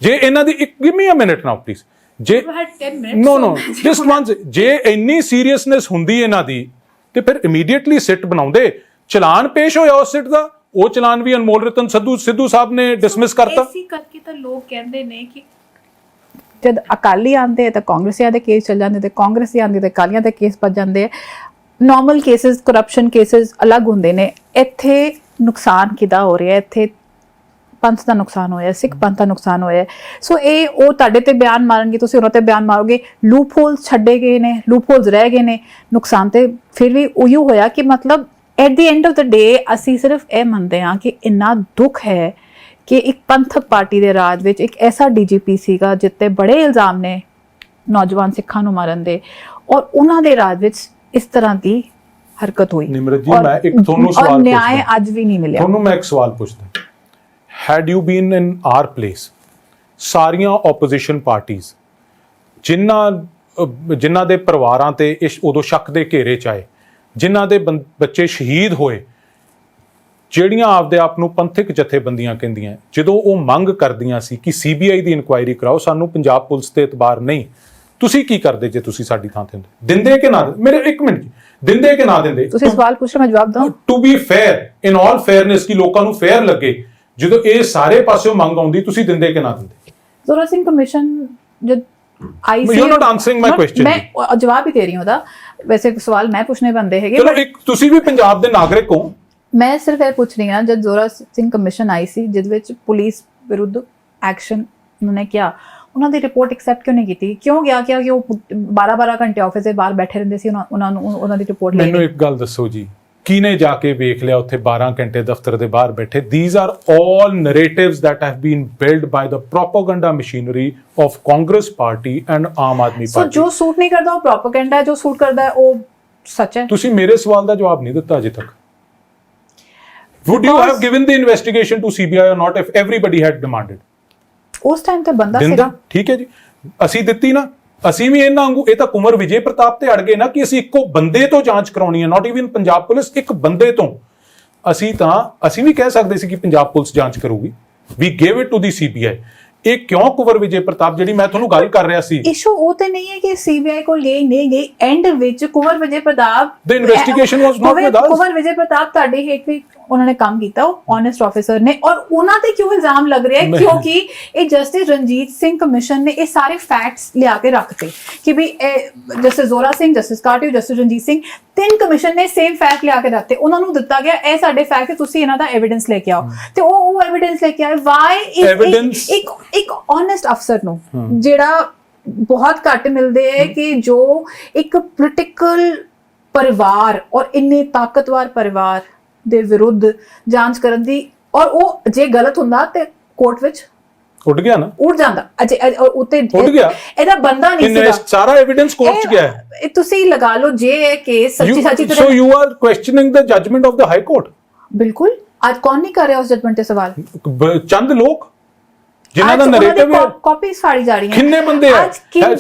ਜੇ ਇਹਨਾਂ ਦੀ give me a minute now please, ਜੇ ਨੋ ਜਸਟ ਵਨਸ, ਜੇ ਇੰਨੀ ਸੀਰੀਅਸਨੈਸ ਹੁੰਦੀ ਇਹਨਾਂ ਦੀ ਤੇ ਫਿਰ ਇਮੀਡੀਏਟਲੀ ਸਿੱਟ ਬਣਾਉਂਦੇ। ਚਲਾਨ ਪੇਸ਼ ਹੋਇਆ ਉਸ ਸਿੱਟ ਦਾ, ਉਹ ਚਲਾਨ ਵੀ ਅਨਮੋਲ ਰਤਨ ਸਿੱਧੂ ਸਾਹਿਬ ਨੇ ਡਿਸਮਿਸ ਕਰਤਾ। ਇਸੇ ਕਰਕੇ ਤਾਂ ਲੋਕ ਕਹਿੰਦੇ ਨੇ ਕਿ ਜਦ ਅਕਾਲੀ ਆਉਂਦੇ ਤਾਂ ਕਾਂਗਰਸੀਆਂ ਦੇ ਕੇਸ ਚੱਲ ਜਾਂਦੇ, ਤੇ ਕਾਂਗਰਸੀ ਆਉਂਦੇ ਤਾਂ ਅਕਾਲੀਆਂ ਦੇ ਕੇਸ ਪੱਜ ਜਾਂਦੇ। ਨਾਰਮਲ ਕੇਸਿਸ, ਕਰਪਸ਼ਨ ਕੇਸਿਸ ਅਲੱਗ ਹੁੰਦੇ ਨੇ। ਇੱਥੇ ਨੁਕਸਾਨ ਕਿਹਦਾ ਹੋ ਰਿਹਾ? ਇੱਥੇ ਪੰਥ ਦਾ ਨੁਕਸਾਨ ਹੋਇਆ, ਸਿੱਖ ਪੰਥ ਦਾ ਨੁਕਸਾਨ ਹੋਇਆ। ਸੋ ਇਹ ਉਹ ਤੁਹਾਡੇ ਤੇ ਬਿਆਨ ਮਾਰਨਗੇ, ਤੁਸੀਂ ਉਹਨਾਂ ਤੇ ਬਿਆਨ ਮਾਰੋਗੇ। ਲੂਪ ਹੋਲਸ ਛੱਡੇ ਗਏ ਨੇ, ਲੂਪ ਹੋਲਸ ਰਹਿ ਗਏ ਨੇ, ਨੁਕਸਾਨ ਤੇ ਫਿਰ ਵੀ ਉਹੀ ਹੋਇਆ ਕਿ ਮਤਲਬ at the end of the day ਅਸੀਂ ਸਿਰਫ ਇਹ ਮੰਨਦੇ ਹਾਂ ਕਿ ਇੰਨਾ ਦੁੱਖ ਹੈ ਕਿ ਇੱਕ ਪੰਥਕ ਪਾਰਟੀ ਦੇ ਰਾਜ ਵਿੱਚ ਇੱਕ ਐਸਾ ਡੀਜੀਪੀ ਸੀਗਾ ਜਿੱਤੇ ਬੜੇ ਇਲਜ਼ਾਮ ਨੇ ਨੌਜਵਾਨ ਸਿੱਖਾਂ ਨੂੰ ਮਾਰਨ ਦੇ, ਔਰ ਉਹਨਾਂ ਦੇ ਰਾਜ ਵਿੱਚ ਇਸ ਤਰ੍ਹਾਂ ਦੀ ਹਰਕਤ ਹੋਈ। ਨਿਮਰਤ ਜੀ, ਔਰ- ਮੈਂ ਇੱਕ ਤੁਹਾਨੂੰ ਔਰ ਸਵਾਲ ਨਿਆਂ ਪੁੱਛਦਾ। ਅੱਜ ਵੀ ਨਹੀਂ ਮਿਲਿਆ। ਤੁਹਾਨੂੰ ਮੈਂ ਇੱਕ ਸਵਾਲ ਪੁੱਛਦਾ, head you been in our place, ਸਾਰੀਆਂ ਆਪੋਜੀਸ਼ਨ ਪਾਰਟੀਆਂ ਜਿਨ੍ਹਾਂ ਦੇ ਪਰਿਵਾਰਾਂ ਤੇ ਇਸ ਉਦੋਂ ਸ਼ੱਕ ਦੇ ਘੇਰੇ ਚ ਆਏ, ਜਿਨ੍ਹਾਂ ਦੇ ਬੱਚੇ ਸ਼ਹੀਦ ਹੋਏ, ਜਿਹੜੀਆਂ ਆਪਦੇ ਆਪ ਨੂੰ ਪੰਥਕ ਜਥੇਬੰਦੀਆਂ ਕਹਿੰਦੀਆਂ, ਜਦੋਂ ਉਹ ਮੰਗ ਕਰਦੀਆਂ ਸੀ ਕਿ ਸੀਬੀਆਈ ਦੀ ਇਨਕੁਆਇਰੀ ਕਰਾਓ, ਸਾਨੂੰ ਪੰਜਾਬ ਪੁਲਿਸ ਤੇ ਇਤਬਾਰ ਨਹੀਂ, ਤੁਸੀਂ ਕੀ ਕਰਦੇ ਜੇ ਤੁਸੀਂ ਸਾਡੀ ਥਾਂ ਤੇ ਹੁੰਦੇ? ਦਿੰਦੇ ਕਿ ਨਾ? ਮੇਰੇ ਇੱਕ ਮਿੰਟ, ਦਿੰਦੇ ਕਿ ਨਾ ਦਿੰਦੇ? ਤੁਸੀਂ ਸਵਾਲ ਪੁੱਛ ਰਹੇ, ਮੈਂ ਜਵਾਬ ਦਵਾਂ। To be fair, in all fairness, ਕਿ ਲੋਕਾਂ ਨੂੰ ਫੇਅਰ ਲੱਗੇ, ਜਦੋਂ ਇਹ ਸਾਰੇ ਪਾਸਿਓਂ ਮੰਗ ਆਉਂਦੀ, ਤੁਸੀਂ ਦਿੰਦੇ ਕਿ ਨਾ ਦਿੰਦੇ? ਜ਼ੋਰਾ ਸਿੰਘ ਕਮਿਸ਼ਨ ਜਦ ਆਈ ਸੀ, You're not answering my question. ਮੈਂ ਜਵਾਬ ਹੀ ਦੇ ਰਹੀ ਹਾਂ ਉਹਦਾ। ਵੈਸੇ ਸਵਾਲ ਮੈਂ ਪੁੱਛਣੇ ਬੰਦੇ ਹੈਗੇ, ਚਲੋ, ਇੱਕ ਤੁਸੀਂ ਵੀ ਪੰਜਾਬ ਦੇ ਨਾਗਰਿਕ ਹੋ, ਮੈਂ ਸਿਰਫ ਇਹ ਪੁੱਛ ਰਹੀ ਹਾਂ, ਜਦ ਜ਼ੋਰਾ ਸਿੰਘ ਕਮਿਸ਼ਨ ਆਈ ਸੀ ਜਿਸ ਵਿੱਚ ਪੁਲਿਸ ਵਿਰੁੱਧ ਐਕਸ਼ਨ ਉਹਨਾਂ ਨੇ ਕਿਹਾ, ਉਹਨਾਂ ਦੀ ਰਿਪੋਰਟ ਐਕਸੈਪਟ ਕਿਉਂ ਨਹੀਂ ਕੀਤੀ? ਕਿਉਂ ਗਿਆ ਕਿ ਉਹ 12-12 ਘੰਟੇ ਆਫਿਸ ਦੇ ਬਾਹਰ ਬੈਠੇ ਰਹਿੰਦੇ ਸੀ, ਉਹਨਾਂ ਦੀ ਰਿਪੋਰਟ ਲੈ ਮੈਨੂੰ ਇੱਕ ਗੱਲ ਦੱਸੋ ਜੀ, ਕਿਹਨੇ ਜਾ ਕੇ ਵੇਖ ਲਿਆ ਉੱਥੇ 12 ਘੰਟੇ ਦਫ਼ਤਰ ਦੇ ਬਾਹਰ ਬੈਠੇ? These are all narratives that have been built by the propaganda machinery of Congress party and Aam Aadmi so party. ਜੋ ਸੂਟ ਨਹੀਂ ਕਰਦਾ ਉਹ ਪ੍ਰੋਪੇਗੈਂਡਾ ਹੈ, ਜੋ ਸੂਟ ਕਰਦਾ ਹੈ ਉਹ ਸੱਚ ਹੈ। ਤੁਸੀਂ ਮੇਰੇ ਸਵਾਲ ਦਾ ਜਵਾਬ ਨਹੀਂ ਦਿੱਤਾ ਅਜੇ ਤੱਕ। Would you have given the investigation to CBI or not if everybody had demanded? ਉਸ ਟਾਈਮ ਤੇ ਬੰਦਾ ਦਿੰਦਾ, ਸੀਗਾ। ਠੀਕ ਹੈ ਜੀ, ਅਸੀਂ ਦਿੱਤੀ ਨਾ। ਅਸੀਂ ਵੀ ਇਹਨਾਂ ਵਾਂਗੂ, ਇਹ ਤਾਂ ਕੁੰਵਰ ਵਿਜੇ ਪ੍ਰਤਾਪ ਤੇ ਅੜ ਗਏ ਨਾ ਕਿ ਅਸੀਂ ਇੱਕੋ ਬੰਦੇ ਤੋਂ ਜਾਂਚ ਕਰਾਉਣੀ ਹੈ, ਨਾਟ ਇਵਨ ਪੰਜਾਬ ਪੁਲਿਸ, ਇੱਕ ਬੰਦੇ ਤੋਂ। ਅਸੀਂ ਵੀ ਕਹਿ ਸਕਦੇ ਸੀ ਕਿ ਪੰਜਾਬ ਪੁਲਿਸ ਜਾਂਚ ਕਰੂਗੀ, ਵੀ gave it to the CBI। ਇਹ ਕਿਉਂ ਕੁੰਵਰ ਵਿਜੇ ਪ੍ਰਤਾਪ, ਜਿਹੜੀ ਮੈਂ ਤੁਹਾਨੂੰ ਗੱਲ ਕਰ ਰਿਹਾ ਸੀ, ਇਸ਼ੂ ਉਹ ਤੇ ਨਹੀਂ ਹੈ ਕਿ ਸੀਬੀਆਈ ਕੋਲ ਗਈ ਨਹੀਂ ਗਈ, ਐਂਡ ਵਿੱਚ Kunwar Vijay Pratap, The investigation was not with us. Kunwar Vijay Pratap ਤੁਹਾਡੇ ਹੇਠ ਵੀ ਉਹਨਾਂ ਨੇ ਕੰਮ ਕੀਤਾ, ਉਹ ਓਨੈਸਟ ਆਫੀਸਰ ਨੇ, ਔਰ ਉਹਨਾਂ ਤੇ ਕਿਉਂ ਇਲਜ਼ਾਮ ਲੱਗ ਰਿਹਾ ਹੈ? ਕਿਉਂਕਿ ਇਹ ਜਸਟਿਸ ਰਣਜੀਤ ਸਿੰਘ ਕਮਿਸ਼ਨ ਨੇ ਇਹ ਸਾਰੇ ਫੈਕਟਸ ਲਿਆ ਕੇ ਰੱਖਤੇ ਕਿ ਵੀ justice Zora Singh, justice ਕਾਟਿਓ, justice Ranjit Singh, ਤਿੰਨ ਕਮਿਸ਼ਨ ਨੇ ਸੇਮ ਫੈਕਟ ਲਿਆ ਕੇ ਰੱਖਤੇ। ਉਹਨਾਂ ਨੂੰ ਦਿੱਤਾ ਗਿਆ ਇਹ ਸਾਡੇ ਫੈਕਟ ਹੈ, ਤੁਸੀਂ ਇਹਨਾਂ ਦਾ ਐਵੀਡੈਂਸ ਲੈ ਕੇ ਆਓ, ਤੇ ਉਹ ਐਵੀਡੈਂਸ ਲੈ ਕੇ ਆਏ। ਵਾਈ ਇੱਕ ਓਨੈਸਟ ਅਫਸਰ ਨੂੰ, ਜਿਹੜਾ ਬਹੁਤ ਘੱਟ ਮਿਲਦੇ ਹੈ, ਕਿ ਜੋ ਇੱਕ ਪੋਲੀਟੀਕਲ ਪਰਿਵਾਰ ਔਰ ਇੰਨੇ ਤਾਕਤਵਰ ਪਰਿਵਾਰ ਦੇ ਵਿਰੁੱਧ ਜਾਂਚ ਕਰਨ ਦੀ, ਔਰ ਉਹ ਜੇ ਗਲਤ ਹੁੰਦਾ ਤੇ ਕੋਰਟ ਵਿੱਚ ਉੱਡ ਗਿਆ ਨਾ, ਉੱਡ ਜਾਂਦਾ, ਉੱਤੇ ਉੱਡ ਗਿਆ। ਇਹਦਾ ਬੰਦਾ ਨਹੀਂ ਸੀਗਾ, ਸਾਰਾ ਐਵੀਡੈਂਸ ਕੋਰਟ 'ਚ ਗਿਆ ਹੈ। ਇਹ ਤੁਸੀਂ ਲਗਾ ਲਓ ਜੇ ਇਹ ਕੇਸ ਸੱਚੀ So you are questioning the judgment of the High Court? ਬਿਲਕੁਲ। ਅੱਜ ਕੌਣ ਨਹੀਂ ਕਰ ਰਿਹਾ ਉਸ ਜਜਮੈਂਟ ਤੇ ਸਵਾਲ? ਚੰਦ ਲੋਕ ਜਿਨ੍ਹਾਂ ਦਾ ਨੈਰੇਟਿਵ ਹੈ, ਕਾਪੀਜ਼ ਫਾੜੀ ਜਾ ਰਹੀਆਂ। ਕਿੰਨੇ ਬੰਦੇ ਆ?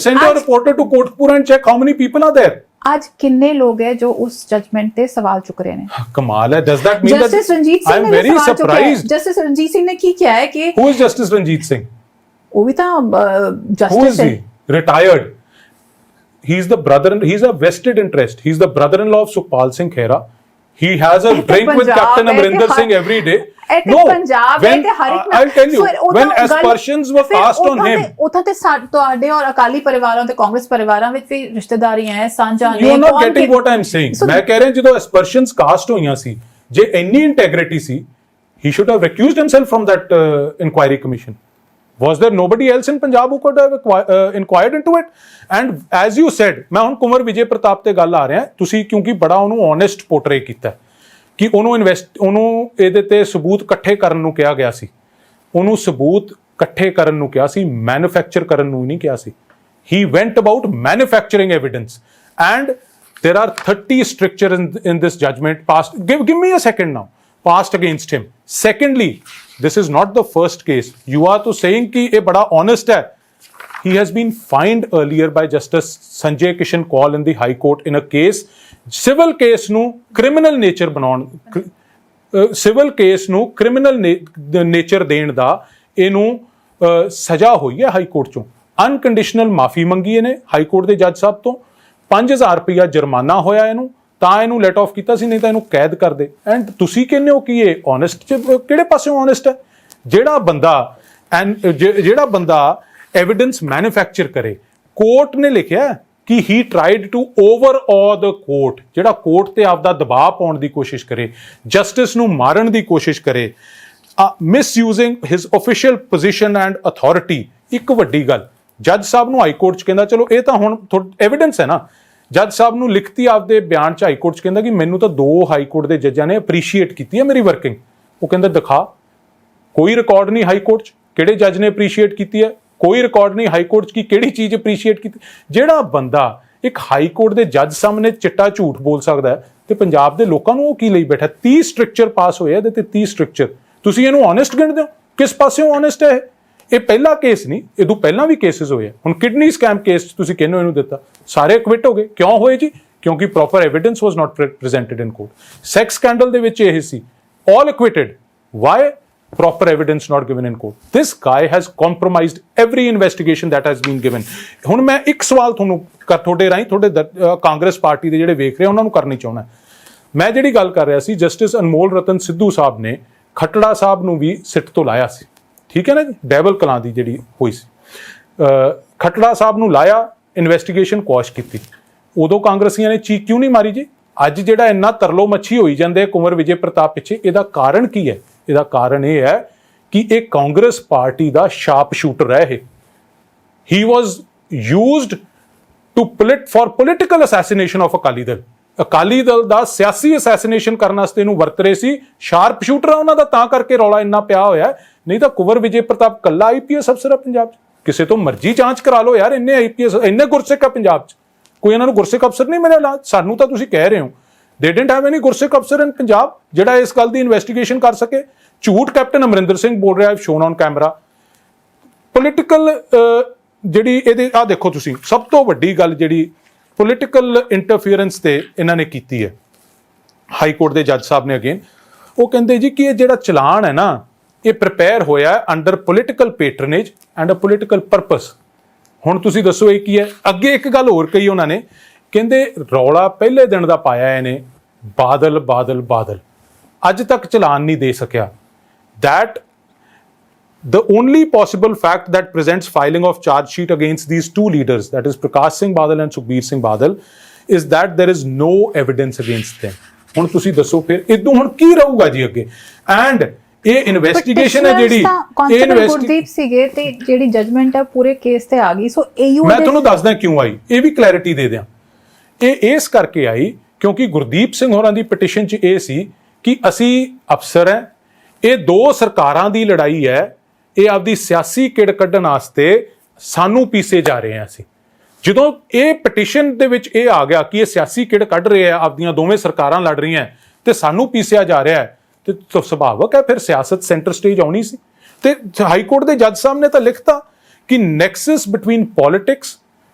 Send a reporter to Kotpura and check how many people are there. ਅੱਜ ਕਿੰਨੇ ਲੋਕ ਹੈ ਜੋ ਉਸ ਜਜਮੈਂਟ ਤੇ ਸਵਾਲ ਚੁੱਕ ਰਹੇ ਨੇ? ਕਮਾਲ ਹੈ। Does that mean that justice Ranjit I Singh am ਨੇ very ਸਵਾਲ ਚੁੱਕਿਆ ਹੈ। surprised? ਜਸਟਿਸ ਰਣਜੀਤ ਸਿੰਘ ਨੇ ਕੀ ਕਿਹਾ ਹੈ ਕਿ Who is Justice Ranjit Singh? ਉਹ ਵੀ ਤਾਂ Who ਜਸਟਿਸ is ਹੈ। he? Retired. He's the brother. He's a vested interest. He's the brother-in-law of Sukhpal Singh Khera. He has a drink with Captain Amrinder Singh every day. No, Punjab ਹੈ ਤੇ ਹਰ ਇੱਕ I'll tell you, when aspersions were cast on him, ਉਥਾਂ ਤੇ ਤੁਹਾਡੇ ਔਰ ਅਕਾਲੀ ਪਰਿਵਾਰਾਂ ਤੇ ਕਾਂਗਰਸ ਪਰਿਵਾਰਾਂ ਵਿੱਚ ਵੀ ਰਿਸ਼ਤੇਦਾਰੀਆਂ ਹੈ, ਸਾਂਝਾਂ ਨੇ। you are not getting what I'm saying. ਮੈਂ ਕਹਿ ਰਿਹਾ ਜਦੋਂ aspersions cast ਹੋਈਆਂ ਸੀ, ਜੇ ਇੰਨੀ integrity C, he should have recused himself from that inquiry commission. Was there nobody else in Punjab who could have inquired into it? And as you said, ਮੈਂ ਹੁਣ ਕੁੰਵਰ ਵਿਜੇ ਪ੍ਰਤਾਪ ਤੇ ਗੱਲ ਆ ਰਿਹਾ, ਤੁਸੀਂ ਕਿਉਂਕਿ ਬੜਾ ਉਹਨੂੰ ਓਨੈਸਟ ਪੋਰਟਰੇ ਕੀਤਾ ਕਿ ਉਹਨੂੰ ਇਹਦੇ ਤੇ ਸਬੂਤ ਇਕੱਠੇ ਕਰਨ ਨੂੰ ਕਿਹਾ ਗਿਆ ਸੀ, ਉਹਨੂੰ ਸਬੂਤ ਇਕੱਠੇ ਕਰਨ ਨੂੰ ਕਿਹਾ ਸੀ, ਮੈਨੂਫੈਕਚਰ ਕਰਨ ਨੂੰ ਨਹੀਂ ਕਿਹਾ ਸੀ। He went about manufacturing evidence, and there are 30 strictures in this judgment passed. Give me a second now. Passed against him. Secondly, this is not the first case. You are to saying कि ये बड़ा honest है. He has been fined earlier by Justice Sanjay Kishan Kaul in the High Court in a case, civil case ਨੂੰ criminal nature ਬਣਾਉਣ, civil case ਨੂੰ criminal nature ਦੇਣ ਦਾ ਇਹਨੂੰ ਸਜ਼ਾ ਹੋਈ ਹੈ ਹਾਈ ਕੋਰਟ ਚੋਂ। ਅਨਕੰਡੀਸ਼ਨਲ ਮਾਫੀ ਮੰਗੀ ਇਹਨੇ ਹਾਈ ਕੋਰਟ ਦੇ ਜੱਜ ਸਾਹਿਬ ਤੋਂ, 5000 ਰੁਪਇਆ ਜੁਰਮਾਨਾ ਹੋਇਆ ਇਹਨੂੰ, ਤਾਂ ਇਹਨੂੰ ਲੈਟ ਆਫ ਕੀਤਾ ਸੀ, ਨਹੀਂ ਤਾਂ ਇਹਨੂੰ ਕੈਦ ਕਰਦੇ। ਐਂਡ ਤੁਸੀਂ ਕਹਿੰਦੇ ਹੋ ਕਿ ਇਹ ਓਨੈਸਟ, ਕਿਹੜੇ ਪਾਸਿਓਂ ਓਨੈਸਟ ਹੈ? ਜਿਹੜਾ ਬੰਦਾ ਐਵੀਡੈਂਸ ਮੈਨੂਫੈਕਚਰ ਕਰੇ, ਕੋਰਟ ਨੇ ਲਿਖਿਆ ਕਿ he tried to overawe the court, ਜਿਹੜਾ ਕੋਰਟ ਤੇ ਆਪਦਾ ਦਬਾਅ ਪਾਉਣ ਦੀ ਕੋਸ਼ਿਸ਼ ਕਰੇ, ਜਸਟਿਸ ਨੂੰ ਮਾਰਨ ਦੀ ਕੋਸ਼ਿਸ਼ ਕਰੇ, ਮਿਸਯੂਜ਼ਿੰਗ ਹਿਸ ਆਫੀਸ਼ੀਅਲ ਪੋਜੀਸ਼ਨ ਐਂਡ ਅਥਾਰਟੀ। ਇੱਕ ਵੱਡੀ ਗੱਲ, ਜੱਜ ਸਾਹਿਬ ਨੂੰ ਹਾਈ ਕੋਰਟ 'ਚ ਕਹਿੰਦਾ, ਚਲੋ ਇਹ ਤਾਂ ਹੁਣ ਐਵੀਡੈਂਸ ਹੈ ਨਾ, ਜੱਜ ਸਾਹਿਬ ਨੂੰ ਲਿਖਤੀ ਆਪਦੇ ਬਿਆਨ 'ਚ ਹਾਈ ਕੋਰਟ 'ਚ ਕਹਿੰਦਾ ਕਿ ਮੈਨੂੰ ਤਾਂ 2 ਹਾਈ ਕੋਰਟ ਦੇ ਜੱਜਾਂ ਨੇ ਅਪਰੀਸ਼ੀਏਟ ਕੀਤੀ ਹੈ ਮੇਰੀ ਵਰਕਿੰਗ। ਉਹ ਕਹਿੰਦਾ ਦਿਖਾ, ਕੋਈ ਰਿਕਾਰਡ ਨਹੀਂ ਹਾਈ ਕੋਰਟ 'ਚ ਕਿਹੜੇ ਜੱਜ ਨੇ ਅਪਰੀਸ਼ੀਏਟ ਕੀਤੀ ਹੈ, ਕੋਈ ਰਿਕਾਰਡ ਨਹੀਂ ਹਾਈ ਕੋਰਟ 'ਚ ਕਿ ਕਿਹੜੀ ਚੀਜ਼ ਅਪਰੀਸ਼ੀਏਟ ਕੀਤੀ। ਜਿਹੜਾ ਬੰਦਾ ਇੱਕ ਹਾਈ ਕੋਰਟ ਦੇ ਜੱਜ ਸਾਹਮਣੇ ਚਿੱਟਾ ਝੂਠ ਬੋਲ ਸਕਦਾ ਹੈ ਤੇ ਪੰਜਾਬ ਦੇ ਲੋਕਾਂ ਨੂੰ ਉਹ ਕੀ ਲਈ ਬੈਠਾ? 30 ਸਟ੍ਰਿਕਚਰ ਪਾਸ ਹੋਏ ਇਹਦੇ ਤੇ 30 ਸਟ੍ਰਿਕਚਰ। ਤੁਸੀਂ ਇਹਨੂੰ ਓਨੈਸਟ ਗਿਣਦੇ ਹੋ? ਕਿਸ ਪਾਸਿਓਂ ਓਨੈਸਟ ਹੈ ਇਹ? ਪਹਿਲਾ ਕੇਸ ਨਹੀਂ, ਇਹ ਤੋਂ ਪਹਿਲਾਂ ਵੀ ਕੇਸਿਸ ਹੋਏ ਆ। ਹੁਣ ਕਿਡਨੀ ਸਕੈਮ ਕੇਸ ਤੁਸੀਂ ਕਿਹਨੂੰ ਇਹਨੂੰ ਦਿੱਤਾ? ਸਾਰੇ ਐਕਵਿਟ ਹੋ ਗਏ। ਕਿਉਂ ਹੋਏ ਜੀ? ਕਿਉਂਕਿ ਪ੍ਰੋਪਰ ਐਵੀਡੈਂਸ ਵਾਸ ਨਾਟ ਪ੍ਰੈਜ਼ੈਂਟਡ ਇਨ ਕੋਰਟ। ਸੈਕਸ ਸਕੈਂਡਲ ਦੇ ਵਿੱਚ ਇਹ ਸੀ, all acquitted. Why? Proper evidence not given in court. This guy has compromised every investigation that has been given. ਹੁਣ ਮੈਂ ਇੱਕ ਸਵਾਲ ਤੁਹਾਨੂੰ ਤੁਹਾਡੇ ਰਾਹੀਂ ਤੁਹਾਡੇ ਕਾਂਗਰਸ ਪਾਰਟੀ ਦੇ ਜਿਹੜੇ ਵੇਖ ਰਹੇ ਉਹਨਾਂ ਨੂੰ ਕਰਨੀ ਚਾਹੁੰਦਾ। ਮੈਂ ਜਿਹੜੀ ਗੱਲ ਕਰ ਰਿਹਾ ਸੀ, ਜਸਟਿਸ ਅਨਮੋਲ ਰਤਨ ਸਿੱਧੂ ਸਾਹਿਬ ਨੇ ਖੱਟੜਾ ਸਾਹਿਬ ਨੂੰ ਵੀ ਸਿੱਟ ਤੋਂ ਲਾਇਆ ਸੀ, ਠੀਕ ਹੈ ਨਾ ਜੀ, ਡੈਵਲ ਕਲਾਂ ਦੀ ਜਿਹੜੀ ਹੋਈ ਸੀ, ਖੱਟੜਾ ਸਾਹਿਬ ਨੂੰ ਲਾਇਆ, ਇਨਵੈਸਟੀਗੇਸ਼ਨ ਕੁਆਸ਼ ਕੀਤੀ। ਉਦੋਂ ਕਾਂਗਰਸੀਆਂ ਨੇ ਚੀਕ ਕਿਉਂ ਨਹੀਂ ਮਾਰੀ ਜੀ? ਅੱਜ ਜਿਹੜਾ ਇੰਨਾ ਤਰਲੋ ਮੱਛੀ ਹੋਈ ਜਾਂਦੇ ਕੁੰਵਰ ਵਿਜੇ ਪ੍ਰਤਾਪ ਪਿੱਛੇ, ਇਹਦਾ ਕਾਰਨ ਕੀ ਹੈ? ਇਹਦਾ ਕਾਰਨ ਇਹ ਹੈ ਕਿ ਇਹ ਕਾਂਗਰਸ ਪਾਰਟੀ ਦਾ ਸ਼ਾਰਪ ਸ਼ੂਟਰ ਹੈ। ਇਹ he was used to for political assassination of Akali Dal. Akali Dal ਦਾ ਸਿਆਸੀ ਅਸੈਸੀਨੇਸ਼ਨ ਕਰਨ ਵਾਸਤੇ ਇਹਨੂੰ ਵਰਤ ਰਹੇ ਸੀ। ਸ਼ਾਰਪ ਸ਼ੂਟਰ ਆ ਉਹਨਾਂ ਦਾ, ਤਾਂ ਕਰਕੇ ਰੌਲਾ ਇੰਨਾ ਪਿਆ ਹੋਇਆ। ਨਹੀਂ ਤਾਂ ਕੁੰਵਰ ਵਿਜੇ ਪ੍ਰਤਾਪ ਕੱਲਾ ਆਈਪੀਐਸ ਅਫਸਰ ਆ ਪੰਜਾਬ 'ਚ। ਕਿਸੇ ਤੋਂ ਮਰਜ਼ੀ ਜਾਂਚ ਕਰਾ ਲਓ ਯਾਰ, ਇੰਨੇ ਆਈਪੀਐਸ, ਇੰਨੇ ਗੁਰਸਿੱਖ ਆ ਪੰਜਾਬ 'ਚ। ਕੋਈ ਇਹਨਾਂ ਨੂੰ ਗੁਰਸਿੱਖ ਅਫਸਰ ਨਹੀਂ ਮਿਲਿਆ? ਸਾਨੂੰ ਤਾਂ ਤੁਸੀਂ ਕਹਿ ਰਹੇ ਹੋ they didn't have any ਗੁਰਸਿੱਖ ਅਫਸਰ ਇਨ ਪੰਜਾਬ ਜਿਹੜਾ ਇਸ ਗੱਲ ਦੀ ਇਨਵੈਸਟੀਗੇਸ਼ਨ ਕਰ ਸਕੇ। ਝੂਠ ਕੈਪਟਨ ਅਮਰਿੰਦਰ ਸਿੰਘ ਬੋਲ ਰਿਹਾ, ਸ਼ੋਨ ਔਨ ਕੈਮਰਾ। ਪੋਲੀਟੀਕਲ ਜਿਹੜੀ ਇਹਦੇ ਆ ਦੇਖੋ ਤੁਸੀਂ, ਸਭ ਤੋਂ ਵੱਡੀ ਗੱਲ ਜਿਹੜੀ ਪੋਲੀਟੀਕਲ ਇੰਟਰਫੀਅਰੈਂਸ ਤੇ ਇਹਨਾਂ ਨੇ ਕੀਤੀ ਹੈ ਹਾਈ ਕੋਰਟ ਦੇ ਜੱਜ ਸਾਹਿਬ ਨੇ, ਅਗੇਨ ਉਹ ਕਹਿੰਦੇ ਜੀ ਕਿ ਇਹ ਜਿਹੜਾ ਚਲਾਨ ਹੈ ਨਾ, ਇਹ ਪ੍ਰਿਪੇਅਰ ਹੋਇਆ under political patronage and a political purpose. ਹੁਣ ਤੁਸੀਂ ਦੱਸੋ ਇਹ ਕੀ ਹੈ? ਅੱਗੇ ਇੱਕ ਗੱਲ ਹੋਰ ਕਹੀ ਉਹਨਾਂ ਨੇ, ਕਹਿੰਦੇ ਰੌਲਾ ਪਹਿਲੇ ਦਿਨ ਦਾ ਪਾਇਆ ਇਹਨੇ, ਬਾਦਲ ਬਾਦਲ ਬਾਦਲ, ਅੱਜ ਤੱਕ ਚਲਾਨ ਨਹੀਂ ਦੇ ਸਕਿਆ। that the only possible fact that presents filing of charge sheet against these two leaders, that is Prakash Singh Badal and Sukhbir Singh Badal, is that there is no evidence against them. ਹੁਣ ਤੁਸੀਂ ਦੱਸੋ ਫਿਰ ਇਦੋਂ ਹੁਣ ਕੀ ਰਹੂਗਾ ਜੀ ਅੱਗੇ? And ਇਹ ਇਨਵੈਸਟੀਗੇਸ਼ਨ ਹੈ ਜਿਹੜੀ ਗੁਰਦੀਪ ਸੀਗੇ ਤੇ ਜਿਹੜੀ ਜਜਮੈਂਟ ਹੈ ਪੂਰੇ ਕੇਸ ਤੇ ਆ ਗਈ। ਸੋ ਏਯੂ ਮੈਂ ਤੁਹਾਨੂੰ ਦੱਸਦਾ ਕਿਉਂ ਆਈ, ਇਹ ਵੀ ਕਲੈਰਿਟੀ ਦੇ ਦਿਆਂ। ਇਹ ਇਸ ਕਰਕੇ ਆਈ ਕਿਉਂਕਿ ਗੁਰਦੀਪ ਸਿੰਘ ਹੋਰਾਂ ਦੀ ਪਟੀਸ਼ਨ 'ਚ ਇਹ ਸੀ ਕਿ ਅਸੀਂ ਅਫਸਰ ਹੈ, ਇਹ ਦੋ ਸਰਕਾਰਾਂ ਦੀ ਲੜਾਈ ਹੈ, ਇਹ ਆਪਦੀ ਸਿਆਸੀ ਕਿੜ ਕੱਢਣ ਵਾਸਤੇ ਸਾਨੂੰ ਪੀਸੇ ਜਾ ਰਹੇ ਹਾਂ ਅਸੀਂ। ਜਦੋਂ ਇਹ ਪਟੀਸ਼ਨ ਦੇ ਵਿੱਚ ਇਹ ਆ ਗਿਆ ਕਿ ਇਹ ਸਿਆਸੀ ਕਿੜ ਕੱਢ ਰਹੇ ਆ, ਆਪਦੀਆਂ ਦੋਵੇਂ ਸਰਕਾਰਾਂ ਲੜ ਰਹੀਆਂ ਤੇ ਸਾਨੂੰ ਪੀਸਿਆ ਜਾ ਰਿਹਾ ਹੈ, ਤੇ ਸੁਭਾਵਕ ਹੈ ਫਿਰ ਸਿਆਸਤ ਸੈਂਟਰ ਸਟੇਜ ਆਉਣੀ ਸੀ। ਤੇ ਹਾਈ ਕੋਰਟ ਦੇ ਜੱਜ ਸਾਹਿਬ ਨੇ ਤਾਂ ਲਿਖਤਾ ਕਿ Nexus between politics,